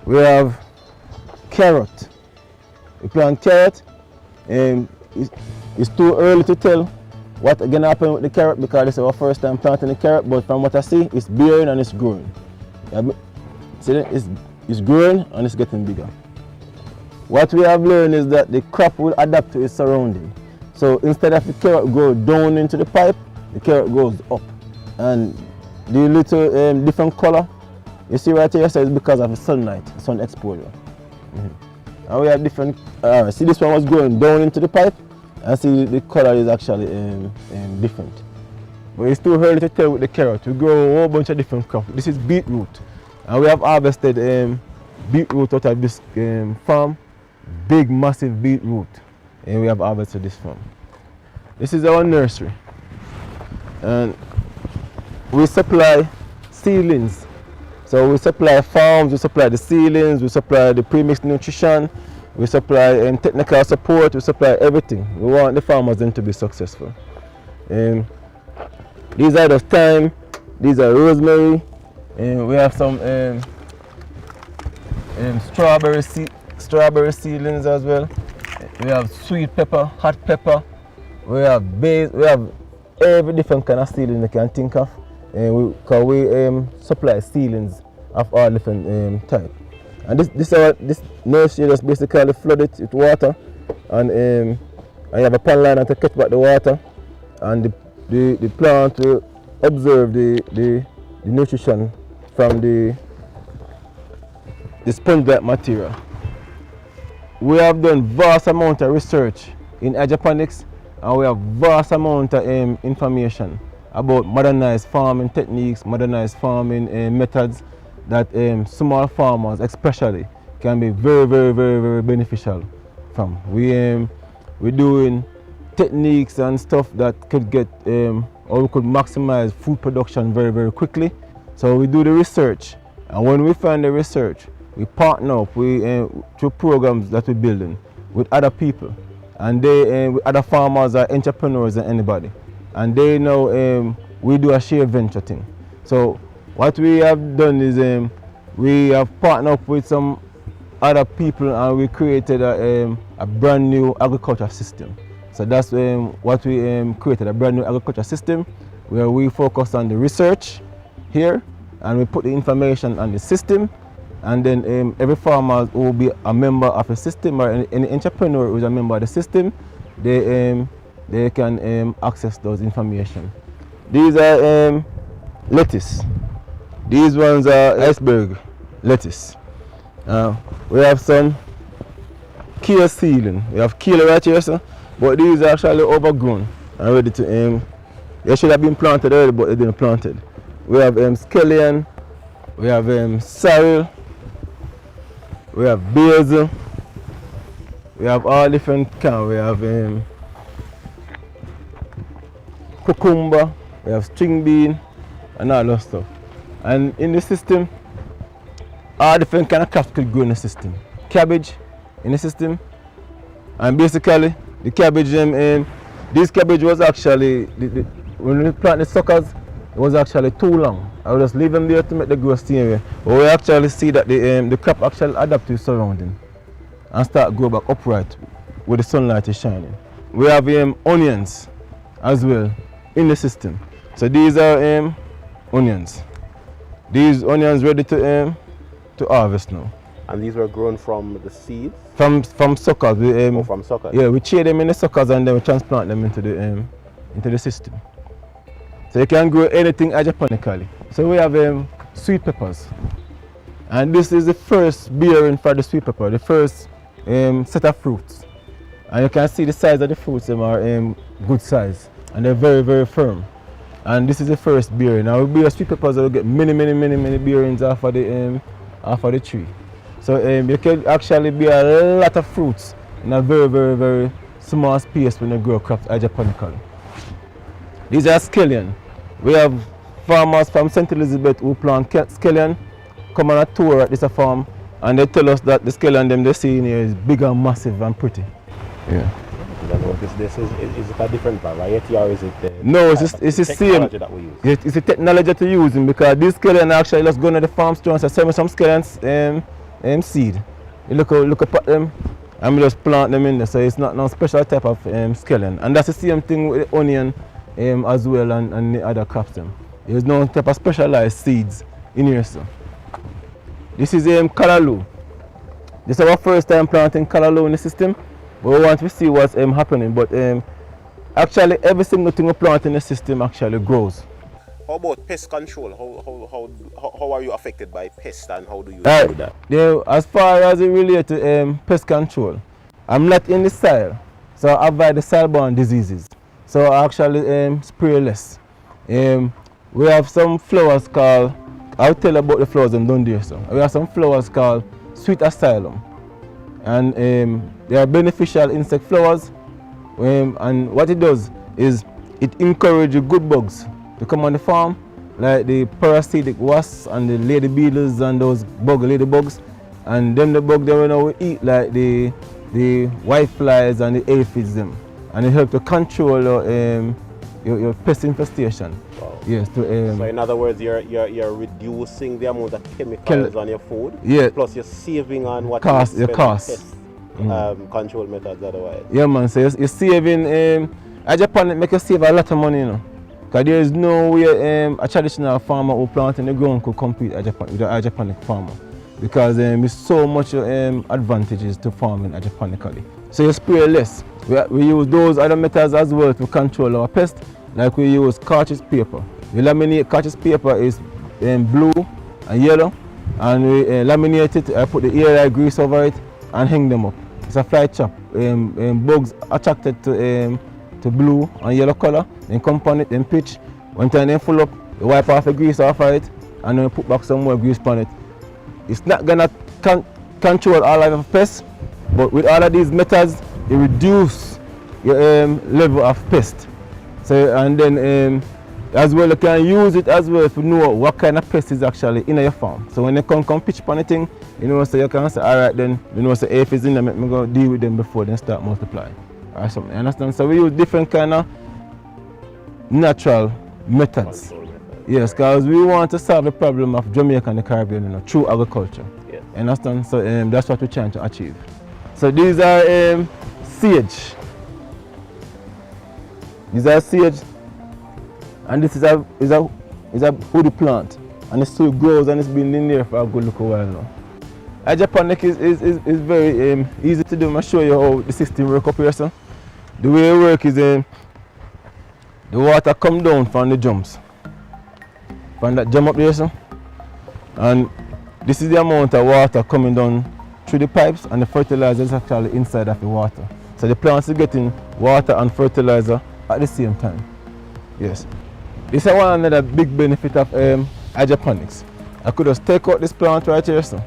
We have carrot. We plant carrot. It's too early to tell what's going to happen with the carrot because this is our first time planting the carrot, but from what I see, it's bearing and it's growing. See, it's growing and it's getting bigger. What we have learned is that the crop will adapt to its surrounding. So instead of the carrot go down into the pipe, the carrot goes up. And the little different color you see right here, so it's because of the sunlight, sun exposure. And we have different, see this one was going down into the pipe, and see the color is actually different. But it's too early to tell with the carrot. We grow a whole bunch of different crops. This is beetroot, and we have harvested beetroot out of this farm, big massive beetroot, and we have harvested this farm. This is our nursery, and we supply seedlings. So we supply farms, we supply the seedlings, we supply the premixed nutrition, we supply technical support, we supply everything. We want the farmers then to be successful. These are the thyme, these are rosemary, and we have some strawberry seedlings as well. We have sweet pepper, hot pepper, we have basil, we have every different kind of seedling you can think of. Because we supply seedlings of all different types. And this nursery just basically flood it with water, and you have a pond liner to catch back the water, and the plant will observe the nutrition from the sponge-like material. We have done vast amount of research in hydroponics, and we have vast amount of information about modernized farming techniques, modernized farming methods that small farmers especially can be very beneficial from. We're doing techniques and stuff that could get or we could maximize food production very quickly. So we do the research, and when we find the research, we partner up through programs that we're building with other people, and with other farmers or entrepreneurs and anybody. And they know we do a share venture thing. So what we have done is we have partnered up with some other people, and we created a brand new agriculture system. So that's what we created, a brand new agriculture system where we focus on the research here, and we put the information on the system, and then every farmer who will be a member of a system, or any entrepreneur who is a member of the system, they can access those information. These are lettuce. These ones are iceberg lettuce. We have some kale seedling. We have kale right here, sir, but these are actually overgrown and ready to they should have been planted already, but they didn't planted. We have scallion, we have sorrel, we have basil, we have all different kinds. We have cucumber, we have string bean, and all that stuff. And in the system, all different kind of crops could grow in the system. Cabbage in the system, and basically the cabbage, this cabbage was actually, when we plant the suckers, it was actually too long. I would just leave them there to make the growth stay away. But we actually see that the crop actually adapt to its surrounding and start grow back upright where the sunlight is shining. we have onions as well in the system. So these are onions. These onions ready to harvest now. And these were grown from the seeds? From suckers. From suckers? Yeah, we shade them in the suckers and then we transplant them into the system. So you can grow anything hydroponically. So we have sweet peppers. And this is the first bearing for the sweet pepper, the first set of fruits. And you can see the size of the fruits, them are good size. And they're very, very firm. And this is the first bearing. Now we bear sweet peppers, we'll get many bearings off of the tree. So you can actually bear a lot of fruits in a very, very small space when you grow crops hydroponically. These are scallion. We have farmers from St. Elizabeth who plant scallion, come on a tour at this farm, and they tell us that the scallion them they see in here is big and massive and pretty. Yeah. Is it a different variety or is it no, it's the same. That we use? It's the technology to using because this scallion actually just go to the farm store and say, send me some scallions seed. You look at them and we just plant them in there. So it's not no special type of scallion. And that's the same thing with the onion as well and the other crops them. There's no type of specialized seeds in here. So this is callaloo. This is our first time planting callaloo in the system. But we want to see what's happening. But actually every single thing we plant in the system actually grows. How about pest control? How are you affected by pests and how do you do that? Yeah, as far as it relates to pest control, I'm not in the soil, so I avoid the soil-borne diseases. So I actually spray less. We have some flowers called, I'll tell you about the flowers and don't do so. We have some flowers called sweet asylum. And they are beneficial insect flowers. And what it does is it encourages good bugs to come on the farm, like the parasitic wasps and the lady beetles and those ladybugs. And then the bug they will eat like the white flies and the aphids them. And it helps to control your pest infestation. Wow. Yes. So in other words, you're reducing the amount of chemicals on your food. Yeah. Plus you're saving on what cost, you your spend cost. on pest control methods otherwise. Yeah man, so you're saving hydroponic make you save a lot of money, you know. Because there is no way a traditional farmer who plant in the ground could compete with a hydroponic farmer. Because there's so much advantages to farming hydroponically. So you spray less. We use those other methods as well to control our pests. Like we use cartridge paper. We laminate cartridge paper is blue and yellow. And we laminate it, I put the air grease over it and hang them up. It's a fly trap. Bugs attracted to blue and yellow color, then come on it, then pitch. One time they full up, you wipe off the grease off of it, and then you put back some more grease on it. It's not gonna control all of the pests, but with all of these methods, you reduce your level of pest. So and then as well you can use it as well to know what kind of pest is actually in your farm. So when they come pitch on anything, you know, so you can say, alright then, you know, so if it's in them, I'm gonna deal with them before they start multiplying. Or something, you understand? So we use different kind of natural methods. Yes, because we want to solve the problem of Jamaica and the Caribbean, you know, through agriculture. Yeah. You understand? So that's what we're trying to achieve. So these are sage. These are sage, and this is a woody plant, and it still grows and it's been in there for a good look a while now. Hydroponic is very easy to do. I'm going to show you how the system works up here. So. The way it works is the water come down from the jumps. From that jump up there. So. And this is the amount of water coming down through the pipes, and the fertilizer is actually inside of the water. So the plants are getting water and fertilizer at the same time. Yes. This is one another big benefit of hydroponics. I could just take out this plant right here. So.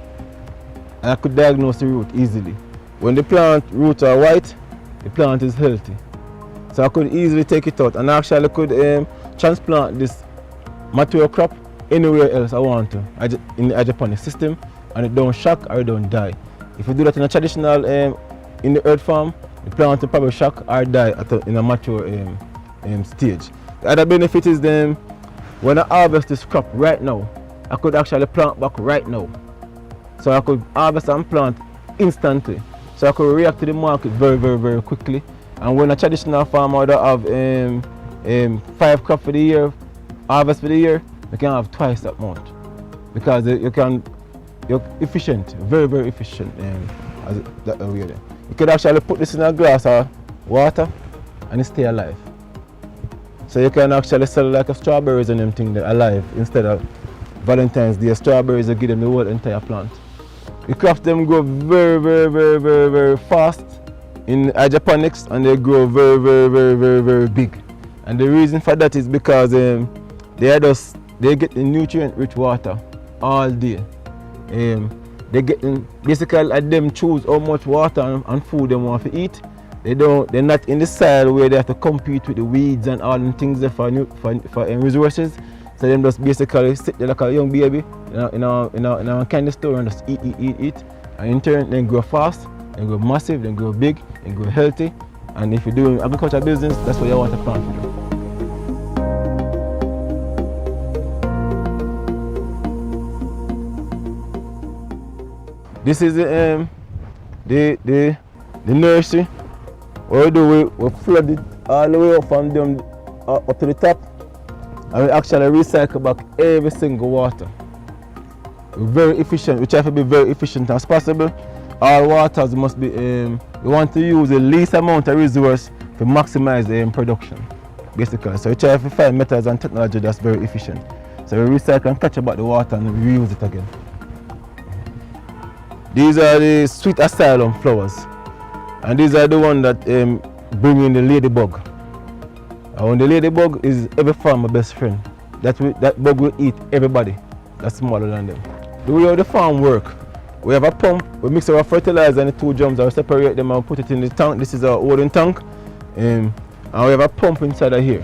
And I could diagnose the root easily. When the plant roots are white, the plant is healthy. So I could easily take it out and I actually could transplant this mature crop anywhere else I want to in the hydroponic system, and it don't shock or it don't die. If you do that in a traditional in the earth farm, the plant will probably shock or die in a mature stage. The other benefit is when I harvest this crop right now, I could actually plant back right now. So I could harvest and plant instantly. So I could react to the market very quickly And when a traditional farmer would have 5 crops for the year, harvest for the year, you can have twice that amount. Because you're efficient, very, very efficient that way there. You could actually put this in a glass of water and it stay alive. So you can actually sell like a strawberries and them thing alive instead of Valentine's Day. Strawberries, you give them the whole entire plant. The crops them grow very, very, very, very, very fast in hydroponics, and they grow very, very, very, very, very big. And the reason for that is because they get the nutrient-rich water all day. They get basically let them choose how much water and food they want to eat. They're not in the soil where they have to compete with the weeds and all the things there for resources. So them just basically sit there like a young baby in a candy store and just eat. And in turn, then grow fast, then grow massive, then grow big, then grow healthy. And if you're doing agriculture business, that's what you want to plant to do. This is the nursery. What we do, we flood it all the way up from them up to the top, and we actually recycle back every single water. We're very efficient. We try to be very efficient as possible. All waters must be. We want to use the least amount of resource to maximize production, basically. So we try to find methods and technology that's very efficient. So we recycle and catch back the water and reuse it again. These are the sweet asylum flowers, and these are the ones that bring in the ladybug. And the ladybug is every farmer's best friend. That bug will eat everybody that's smaller than them. The way how the farm work, we have a pump, we mix our fertilizer and the 2 drums, and we separate them and put it in the tank. This is our holding tank, and we have a pump inside of here.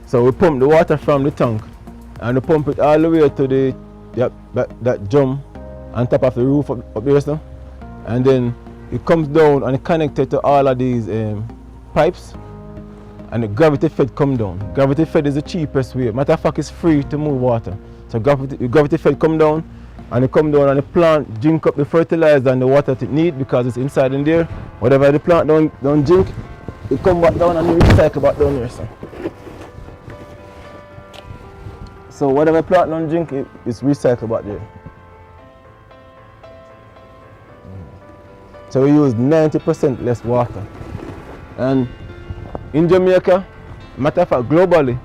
So we pump the water from the tank, and we pump it all the way to that drum on top of the roof up there, so. And then it comes down and it connected to all of these pipes, and the gravity fed come down. Gravity fed is the cheapest way. Matter of fact, it's free to move water. So gravity fed come down, and it come down and the plant drink up the fertilizer and the water that it need because it's inside in there. Whatever the plant don't drink, it come back down and it recycle back down here, so. So whatever plant don't drink, it's recycled back there. So we use 90% less water. And in Jamaica, matter of fact, globally,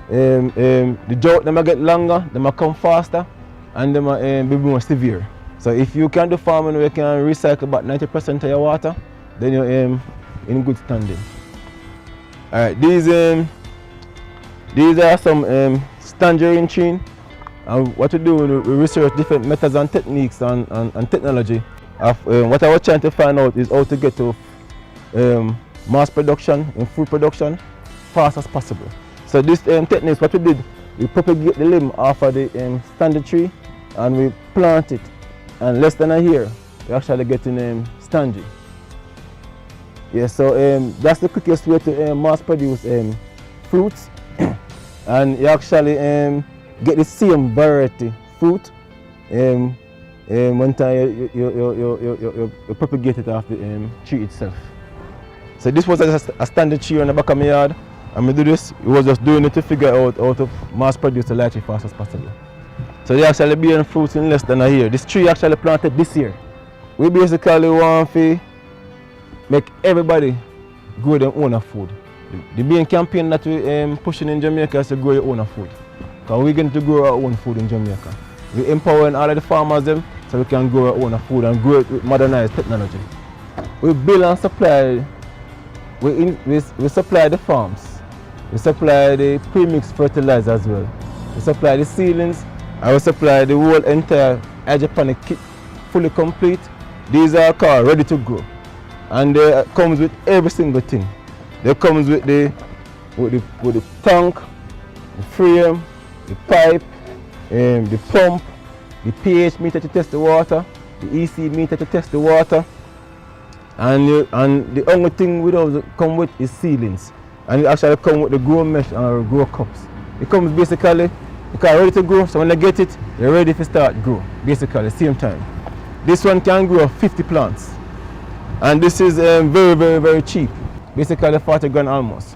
the drought them get longer, them come faster, and them be more severe. So if you can do farming where you can recycle about 90% of your water, then you're in good standing. All right, these are some tangerine tree, and what we do, we research different methods and techniques and technology. What I was trying to find out is how to get to mass production and food production fast as possible. So this techniques, what we did, we propagate the limb off of the standard tree and we plant it, and less than a year we actually get in stangey. Yeah, so that's the quickest way to mass produce fruits. And you actually get the same variety fruit one time you propagate it off the tree itself. So this was a standard tree on the back of my yard, and we do this. We was just doing it to figure out how to mass produce the lychee fast as possible. So they actually bearing fruits in less than a year. This tree actually planted this year. We basically want to make everybody grow their own food. The main campaign that we pushing in Jamaica is to grow your own food. Because we're going to grow our own food in Jamaica. We're empowering all of the farmers them so we can grow our own food and grow it with modernized technology. We build and supply, we supply the farms. We supply the premixed fertilizer as well. We supply the seedlings, and we supply the whole entire hydroponic kit, fully complete. These are called ready to grow. And they comes with every single thing. They comes with the tank, the frame, the pipe, the pump, the pH meter to test the water, the EC meter to test the water, and the only thing we don't come with is seedlings. And it actually come with the grow mesh and grow cups. It comes basically because ready to grow, so when they get it, they're ready to start grow, basically at the same time. This one can grow 50 plants. And this is very, very, very cheap. Basically 40 grand almost.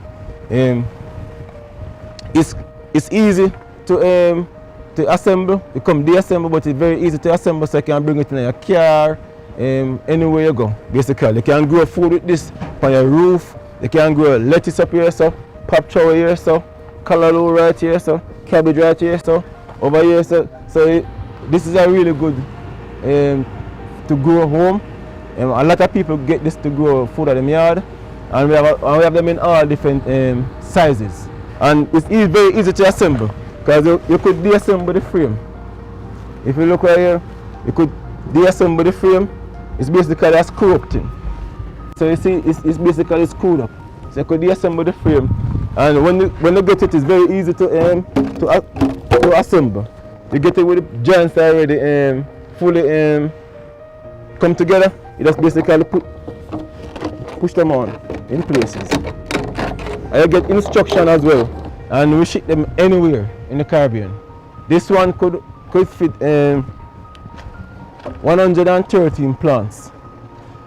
It's easy to assemble. It come de-assemble, but it's very easy to assemble, so you can bring it in your car, anywhere you go. Basically, you can grow food with this on your roof. You can grow lettuce up here, so pop chow here, so callaloo right here, so cabbage right here, so over here, so this is a really good to grow home. A lot of people get this to grow food at the yard, and we have them in all different sizes. And it's very easy to assemble, because you could deassemble the frame. If you look right here, you could deassemble the frame. It's basically a screw up thing. So you see, it's basically screwed up. So you could deassemble the frame, and when you get it, it's very easy to assemble. You get it with the joints already fully come together. You just basically push them on in places. And you get instruction as well, and we ship them anywhere in the Caribbean. This one could fit 113 plants,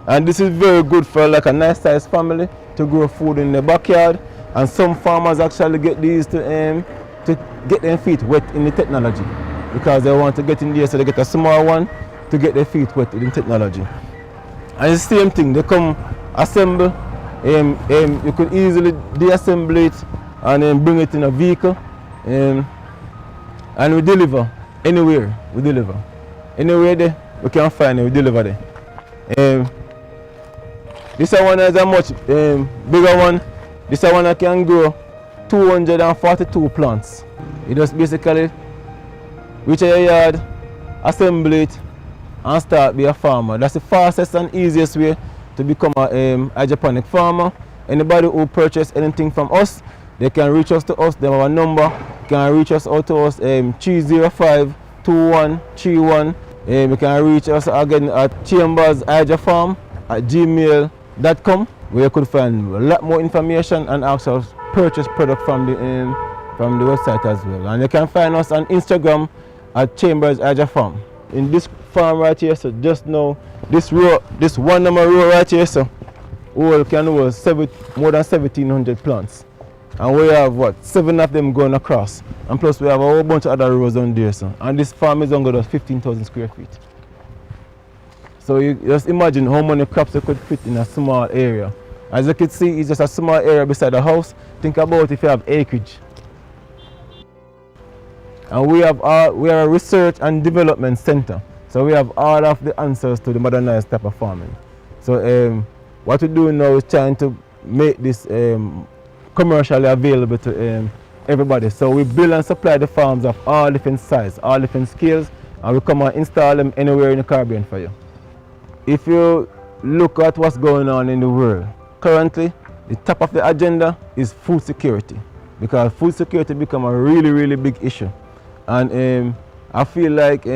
and this is very good for like a nice sized family to grow food in the backyard. And some farmers actually get these to get their feet wet in the technology, because they want to get in there, so they get a small one to get their feet wet in technology. And it's the same thing, they come assemble. You could easily deassemble it and then bring it in a vehicle, and we deliver anywhere. We deliver anywhere there we can find it. We deliver there. This one is a much bigger one. This one that can grow 242 plants. You just basically reach your yard, assemble it, and start be a farmer. That's the fastest and easiest way to become a hydroponic farmer. Anybody who purchase anything from us, they can reach us to us. They have a number. Can reach us out to us 305-2131. You can reach us again at chambershydrofarm@gmail.com, where you could find a lot more information and also purchase product from the website as well. And you can find us on Instagram at chambershydrofarm. In this farm right here, so just now, this row, this one number row right here, so we can hold more than 1,700 plants. And we have 7 of them going across. And plus we have a whole bunch of other rows down there. So. And this farm is only 15,000 square feet. So you just imagine how many crops you could fit in a small area. As you can see, it's just a small area beside the house. Think about if you have acreage. And we are a research and development center. So we have all of the answers to the modernized type of farming. So what we're doing now is trying to make this commercially available to everybody. So we build and supply the farms of all different sizes, all different scales, and we come and install them anywhere in the Caribbean for you. If you look at what's going on in the world, currently the top of the agenda is food security, because food security become a really, really big issue. And I feel like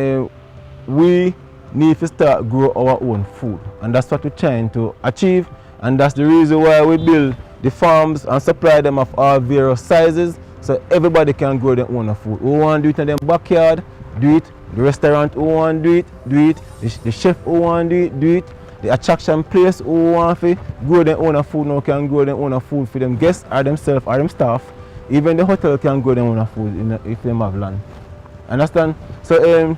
we need to start grow our own food, and that's what we're trying to achieve, and that's the reason why we build the farms and supply them of all various sizes, so everybody can grow their own food. Who want to do it in their backyard, do it. The restaurant who want to do it. The chef who want to do it. The attraction place who want to grow their own food now can grow their own food for them guests or themselves or them staff. Even the hotel can grow their own food if they have land. Understand? So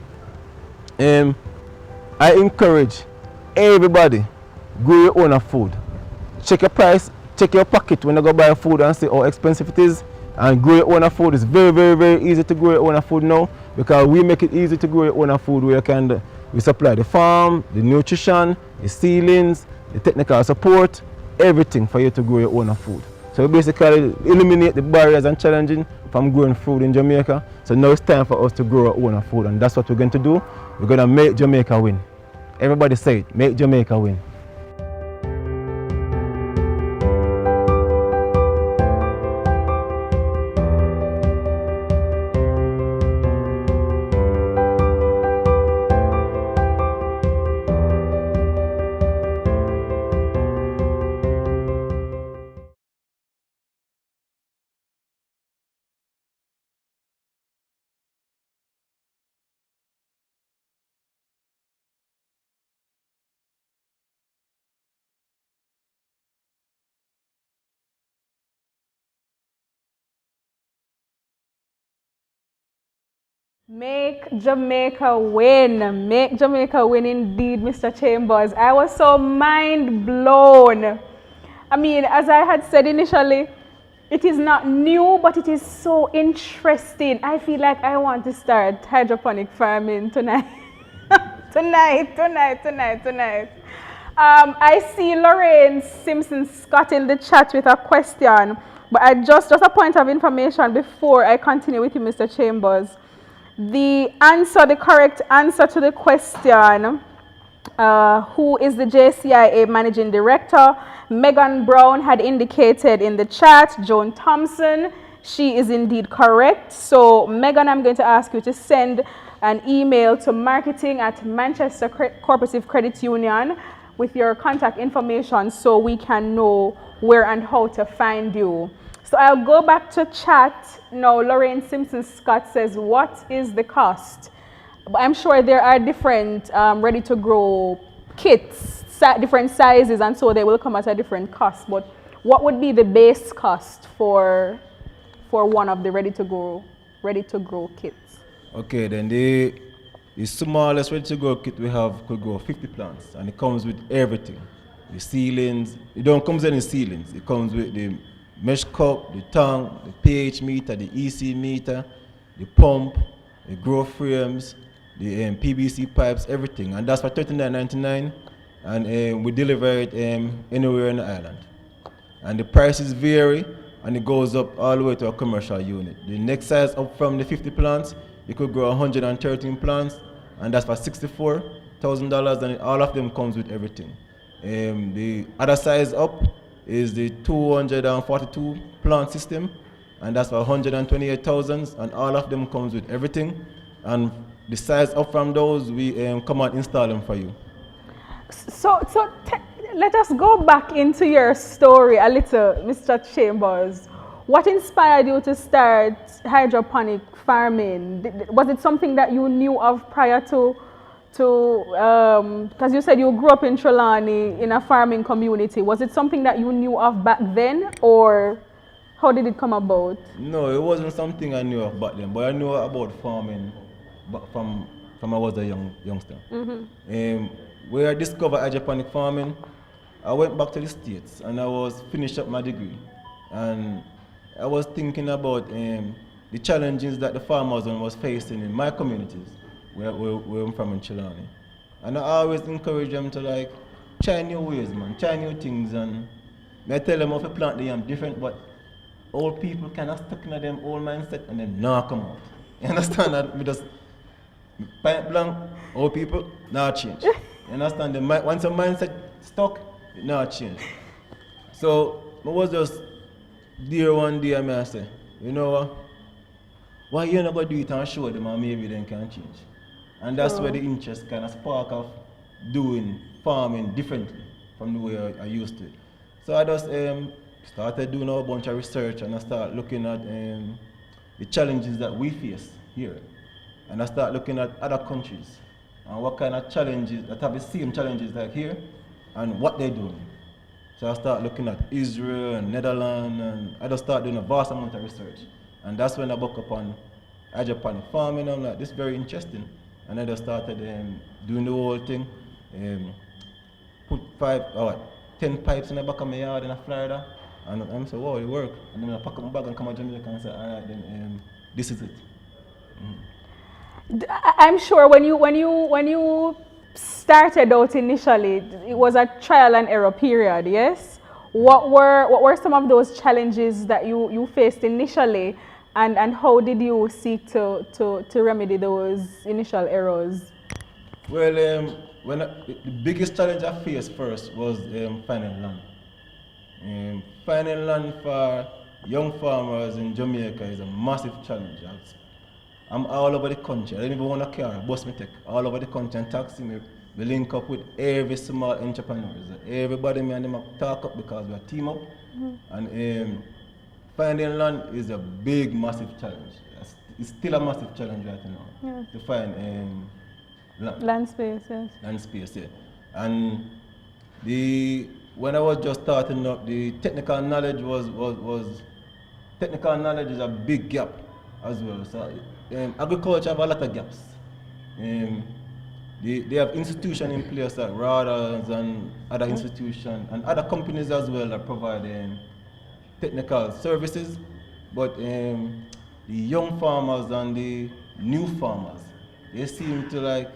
I encourage everybody, grow your own food. Check your price, check your pocket when you go buy food and see how expensive it is. And grow your own food. It's very, very, very easy to grow your own food now, because we make it easy to grow your own food, where we supply the farm, the nutrition, the ceilings, the technical support, everything for you to grow your own food. So we basically eliminate the barriers and challenges from growing food in Jamaica. So now it's time for us to grow our own food, and that's what we're going to do. We're going to make Jamaica win. Everybody say it, make Jamaica win. Make Jamaica win. Make Jamaica win indeed, Mr. Chambers. I was so mind blown. I mean, as I had said initially, it is not new, but it is so interesting. I feel like I want to start hydroponic farming tonight. tonight. I see Lorraine Simpson Scott in the chat with a question, but just a point of information before I continue with you, Mr. Chambers. The correct answer to the question, who is the JCIA Managing Director? Megan Brown had indicated in the chat. Joan Thompson, she is indeed correct. So Megan, I'm going to ask you to send an email to marketing at Manchester Cooperative Credit Union with your contact information so we can know where and how to find you. So I'll go back to chat. Now, Lorraine Simpson Scott says, what is the cost? I'm sure there are different ready-to-grow kits, different sizes, and so they will come at a different cost. But what would be the base cost for one of the ready-to-grow kits? Okay, then the smallest ready-to-grow kit we have could grow 50 plants, and it comes with everything. The ceilings, it don't come with any ceilings. It comes with the mesh cup, the tank, the pH meter, the EC meter, the pump, the grow frames, the PVC pipes, everything. And that's for $39.99, and we deliver it anywhere in the island. And the prices vary, and it goes up all the way to a commercial unit. The next size up from the 50 plants, you could grow 113 plants, and that's for $64,000, and all of them comes with everything. The other size up is the 242 plant system, and that's for $128,000, and all of them comes with everything. And the size up from those, we come and install them for you. So let us go back into your story a little, Mr. Chambers. What inspired you to start hydroponic farming? Was it something that you knew of prior to because you said you grew up in Trelawney in a farming community. Was it something that you knew of back then, or how did it come about? No, it wasn't something I knew of back then, but I knew about farming from I was a youngster. Where I discovered hydroponic farming, I went back to the States and I was finished up my degree, and I was thinking about the challenges that the farmers was facing in my communities where I'm from in Trelawney. And I always encourage them to try new ways, man, try new things. And I tell them how to plant the yam different, but old people kind of stuck in them old mindset and then now come out. You understand that? We just point blank, old people, now change. You understand? Once your mindset stuck, it now change. So I was just there one day and I said, you know what? Why you not going to do it and show them and maybe they can change? And that's where the interest kind of spark of doing farming differently from the way I used to. So I just started doing a bunch of research, and I started looking at the challenges that we face here. And I started looking at other countries and what kind of challenges that have the same challenges like here and what they're doing. So I started looking at Israel and Netherlands, and I just started doing a vast amount of research. And that's when I buck up on hydroponic farming. I'm like, this is very interesting. And I just started doing the whole thing. Put 10 pipes in the back of my yard in Florida. And I'm saying, wow, it worked. And then I pack up my bag and come to Jamaica and say, all right, then this is it. I'm sure when you started out initially, it was a trial and error period, yes? What were some of those challenges that you faced initially, and how did you seek to remedy those initial errors? Well, the biggest challenge I faced first was finding land. Finding land for young farmers in Jamaica is a massive challenge. I'm all over the country. I don't even want a car, bus me take all over the country and taxi me. We link up with every small entrepreneurs. Everybody me and them talk up because we are team up. And finding land is a big, massive challenge. It's still a massive challenge right now to find land. Land space, yes. Land space, yeah. And when I was just starting up, the technical knowledge technical knowledge is a big gap as well. So agriculture have a lot of gaps. They have institutions in place like RADAs and other institutions and other companies as well that provide technical services, but the young farmers and the new farmers, they seem to like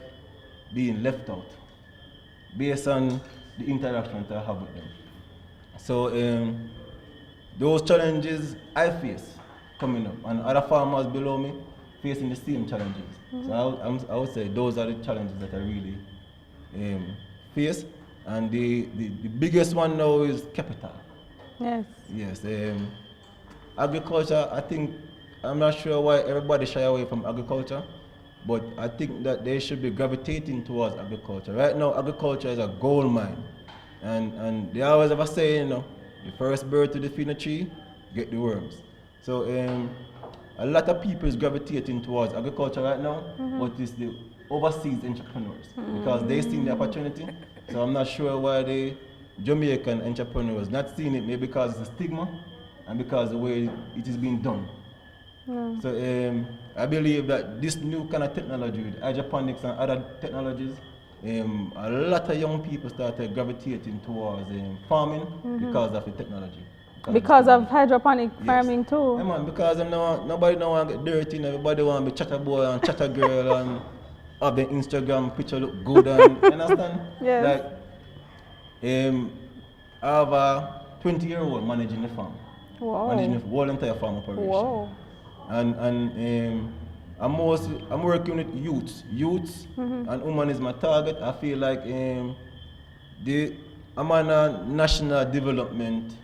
being left out based on the interactions I have with them. So those challenges I face coming up, and other farmers below me facing the same challenges. So I would say those are the challenges that I really face. And the biggest one now is capital. Yes. Yes. Agriculture, I think, I'm not sure why everybody shy away from agriculture, but I think that they should be gravitating towards agriculture. Right now, agriculture is a gold mine. And they always have a saying, the first bird to defeat a tree, get the worms. So a lot of people is gravitating towards agriculture right now, but it's the overseas entrepreneurs because they seen the opportunity. So I'm not sure why the Jamaican entrepreneurs not seeing it, maybe because it's a stigma and because the way it is being done. So I believe that this new kind of technology, with hydroponics and other technologies, a lot of young people started gravitating towards farming because of the technology. Because of hydroponic farming too. Yeah, man, because nobody don't want to get dirty, everybody want to be chatter boy and chatter girl and have their Instagram picture look good and you understand? Yes. Like I have a 20-year-old managing the farm. Wow. Managing the whole entire farm operation. Wow. And I'm working with youths and women is my target. I feel like I'm on a national development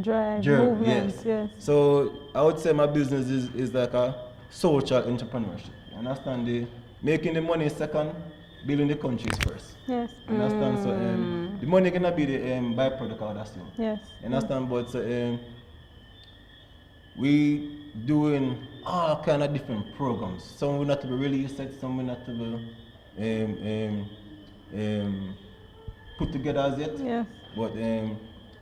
drive, journey. movement, yes. So I would say my business is like a social entrepreneurship. You understand? Making the money second, building the countries first. Yes. You understand? So the money gonna be the byproduct of that thing. Yes. You understand? But we doing all kind of different programs. Some will not be released, some will not be put together as yet. Yes. But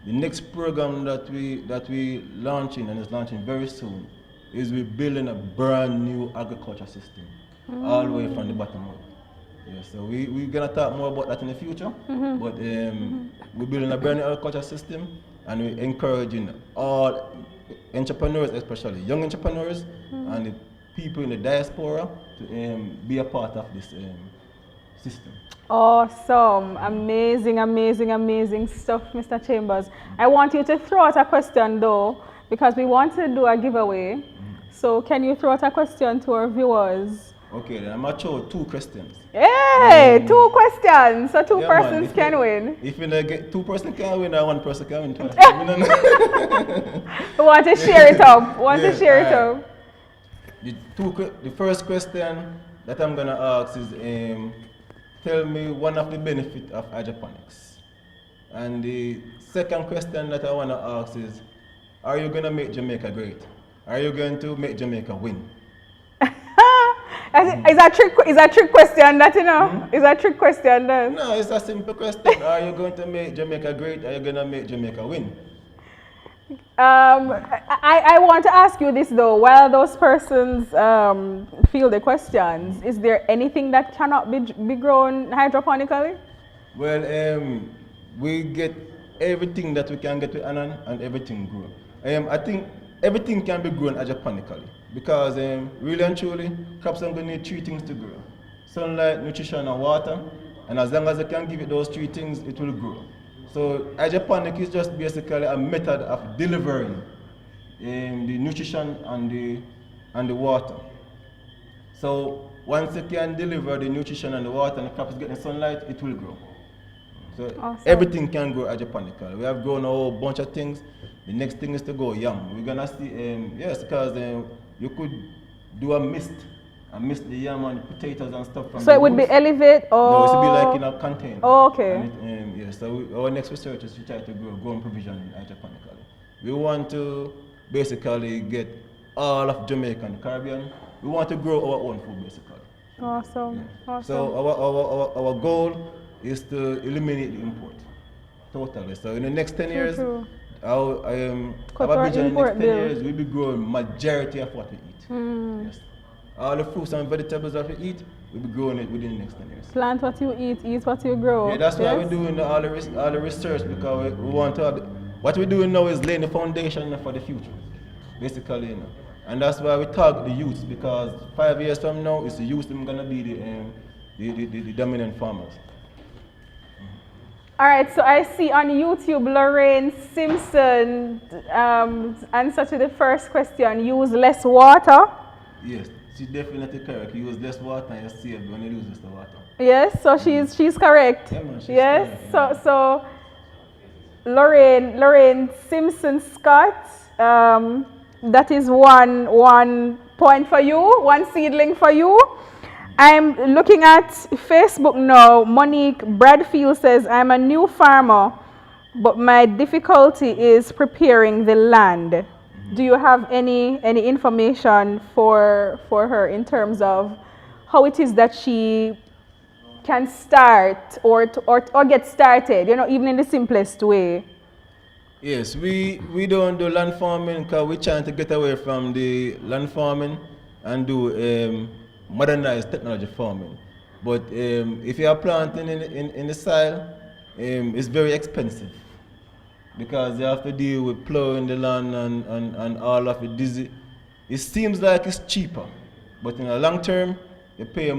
the next program that we launching, and is launching very soon, is we building a brand new agriculture system, all the way from the bottom up. Yeah, so we're gonna talk more about that in the future. But we're building a brand new agriculture system, and we're encouraging all entrepreneurs, especially young entrepreneurs, and the people in the diaspora to be a part of this system. Awesome, amazing, amazing, amazing stuff, Mr. Chambers. I want you to throw out a question though, because we want to do a giveaway. So can you throw out a question to our viewers? Okay, then I'm gonna throw 2 questions. Hey, 2 questions, so 2 persons can win. If you get 2 persons can win, or 1 person can win twice. We want to share it up. To share it up. The first question that I'm gonna ask is, tell me one of the benefits of hydroponics. And the second question that I wanna ask is, are you gonna make Jamaica great? Are you going to make Jamaica win? Is that trick question that, you know? Is that trick question then? No, it's a simple question. Are you going to make Jamaica great? Are you going to make Jamaica win? I want to ask you this though. While those persons field the questions, is there anything that cannot be grown hydroponically? Well, we get everything that we can get with Anan, and everything grow. I think everything can be grown hydroponically. Because really and truly, crops are going to need 3 things to grow: sunlight, nutrition, and water. And as long as they can give it those 3 things, it will grow. So hydroponic is just basically a method of delivering the nutrition and the water. So once you can deliver the nutrition and the water, and the crop is getting sunlight, it will grow. So awesome. Everything can grow hydroponically. We have grown a whole bunch of things. The next thing is to go yam. We're gonna see, yes, because you could do a mist the yam and potatoes and stuff from. So it would be elevate or? No, it would be like in a container. Oh, okay. And yes, so our next research is to try to grow growing provision hydroponically. We want to basically get all of Jamaica and the Caribbean. We want to grow our own food basically. Awesome. Yeah. Awesome. So our goal is to eliminate the import totally. So in the next 10 years, our vision in the next 10 years, we'll be growing majority of what we eat. Yes. All the fruits and vegetables that we eat, we'll be growing it within the next 10 years. Plant what you eat what you grow. Yeah, that's why we're doing all the research, because we want to have what we're doing now is laying the foundation for the future, basically, you know. And that's why we target the youth, because 5 years from now, it's the youth that are going to be the dominant farmers. All right, so I see on YouTube, Lorraine Simpson answer to the first question, use less water. Yes, she's definitely correct. You use less water and you save when you lose the water. Yes, so she's correct. Yeah, man, she's yes, correct, so Lorraine Simpson Scott, that is one point for you, one seedling for you. I'm looking at Facebook now. Monique Bradfield says, I'm a new farmer, but my difficulty is preparing the land. Do you have any information for her in terms of how it is that she can start or get started, you know, even in the simplest way? Yes, we don't do land farming because we're trying to get away from the land farming and do modernized technology farming. But if you are planting in the soil, it's very expensive because you have to deal with plowing the land and all of it. It seems like it's cheaper, but in the long term, you pay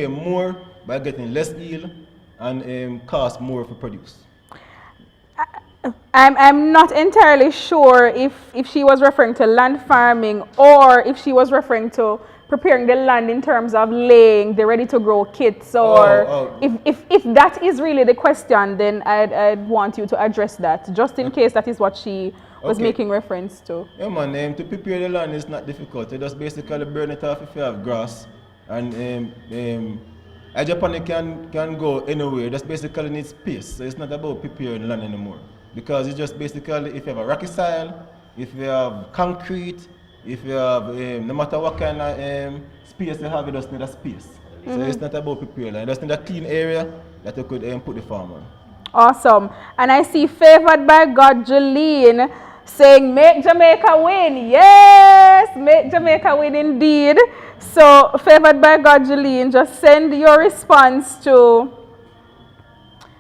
more by getting less yield and cost more for produce. I'm not entirely sure if she was referring to land farming or if she was referring to preparing the land in terms of laying the ready-to-grow kits, or if that is really the question, then I'd want you to address that, just in case that is what she was making reference to. Yeah, man, to prepare the land is not difficult. You just basically burn it off if you have grass, and hydroponic can go anywhere. Just basically need space, so it's not about preparing land anymore. Because it's just basically, if you have a rocky soil, if you have concrete, if you have, no matter what kind of space you have, you just need a space. So it's not about preparing land, you just need a clean area that you could put the farm on. Awesome. And I see Favored by God Jolene saying, make Jamaica win. Yes, make Jamaica win indeed. So Favored by God Jolene, just send your response to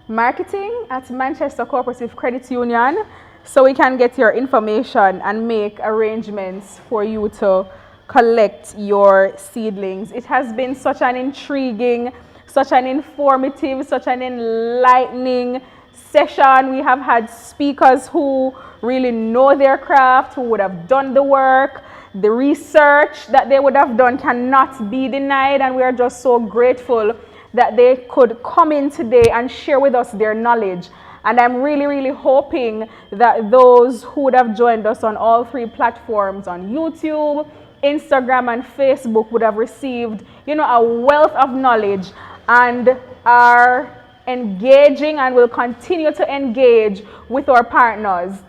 marketing at Manchester Cooperative Credit Union so we can get your information and make arrangements for you to collect your seedlings. It has been such an intriguing, such an informative, such an enlightening session. We have had speakers who really know their craft, who would have done the work. The research that they would have done cannot be denied, and we are just so grateful that they could come in today and share with us their knowledge. And I'm really, really hoping that those who would have joined us on all three platforms, on YouTube, Instagram, and Facebook, would have received, you know, a wealth of knowledge and are engaging and will continue to engage with our partners.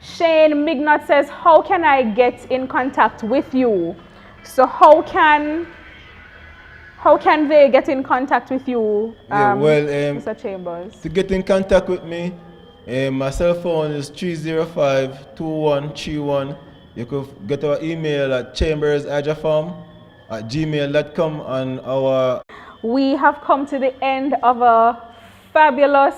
Shane Mignot says, how can I get in contact with you? So how can they get in contact with you, Mr. Chambers? To get in contact with me, my cell phone is 305-2131. You could get our email at chambersagrifarm@gmail.com and our... We have come to the end of a fabulous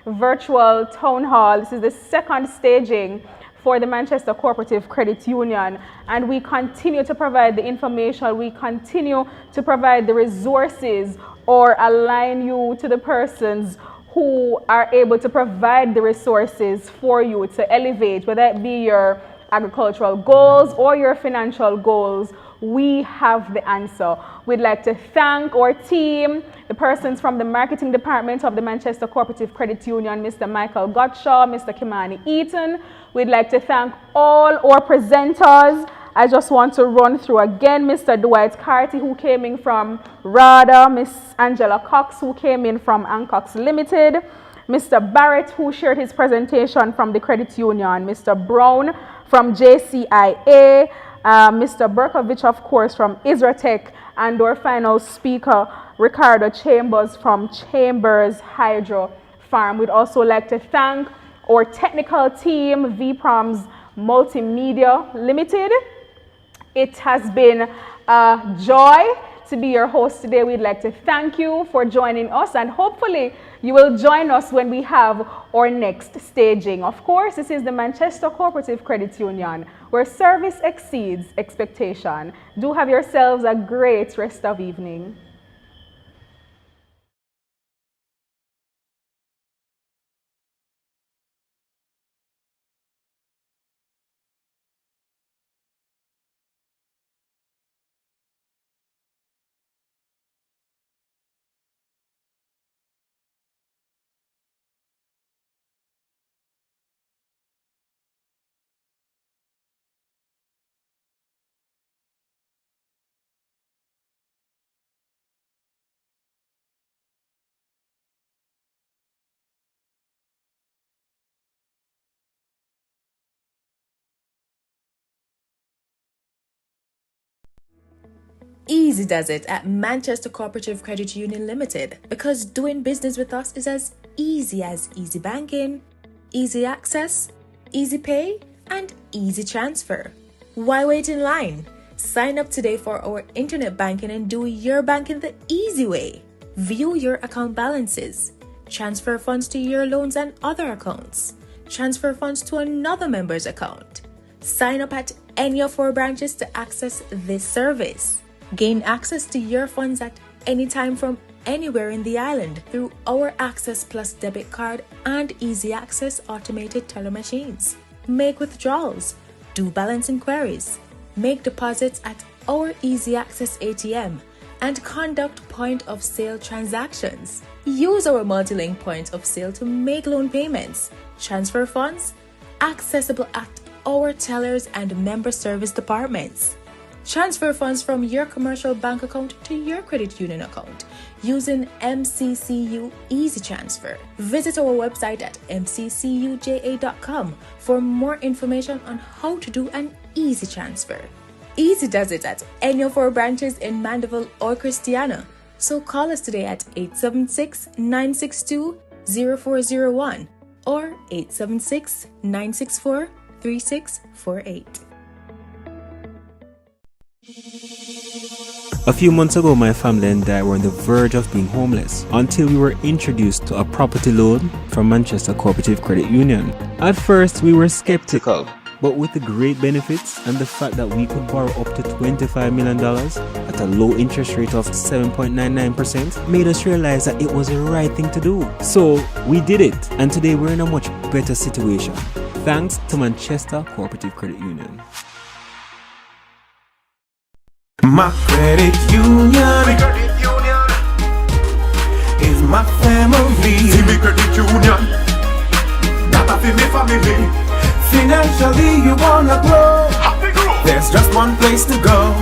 virtual town hall. This is the second staging for the Manchester Cooperative Credit Union, and we continue to provide the information, we continue to provide the resources or align you to the persons who are able to provide the resources for you to elevate, whether it be your agricultural goals or your financial goals. We have the answer. We'd like to thank our team, the persons from the marketing department of the Manchester Cooperative Credit Union, Mr. Michael Gottshaw, Mr. Kimani Eaton. We'd like to thank all our presenters. I just want to run through again Mr. Dwight Carty, who came in from RADA, Miss Angela Cox, who came in from Ancox Limited, Mr. Barrett, who shared his presentation from the credit union, Mr. Brown from JCIA, Mr. Berkovich, of course, from Isratech, and our final speaker, Ricardo Chambers from Chambers Hydro Farm. We'd also like to thank our technical team, VPROMS Multimedia Limited. It has been a joy to be your host today. We'd like to thank you for joining us, and hopefully you will join us when we have our next staging. Of course, this is the Manchester Cooperative Credit Union, where service exceeds expectation. Do have yourselves a great rest of evening. Easy does it at Manchester Cooperative Credit Union Limited, because doing business with us is as easy banking, easy access, easy pay, and easy transfer. Why wait in line? Sign up today for our internet banking and do your banking the easy way. View your account balances, transfer funds to your loans and other accounts, transfer funds to another member's account. Sign up at any of our branches to access this service. Gain access to your funds at any time from anywhere in the island through our Access Plus debit card and easy access automated teller machines. Make withdrawals, do balance inquiries, make deposits at our easy access ATM, and conduct point of sale transactions. Use our multi-link point of sale to make loan payments, transfer funds, accessible at our tellers and member service departments. Transfer funds from your commercial bank account to your credit union account using MCCU Easy Transfer. Visit our website at mccuja.com for more information on how to do an easy transfer. Easy does it at any of our branches in Mandeville or Christiana. So call us today at 876-962-0401 or 876-964-3648. A few months ago, my family and I were on the verge of being homeless until we were introduced to a property loan from Manchester Cooperative Credit Union. At first, we were skeptical, but with the great benefits and the fact that we could borrow up to $25 million at a low interest rate of 7.99% made us realize that it was the right thing to do. So we did it, and today we're in a much better situation, thanks to Manchester Cooperative Credit Union. My credit union is my family. See credit union, that a fi me family. Financially you wanna grow, Happy grow. there's just one place to go.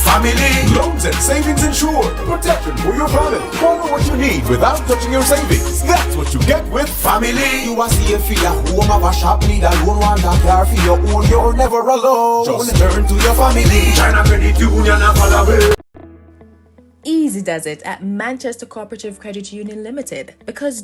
Family loans and savings insured. Protection for your family. Borrow what you need without touching your savings. That's what you get with family. You are safe for your home, have a shop, need a loan, want a car for your own. You're never alone. Just turn to your family. China Credit Union and follow it. Easy does it at Manchester Cooperative Credit Union Limited, because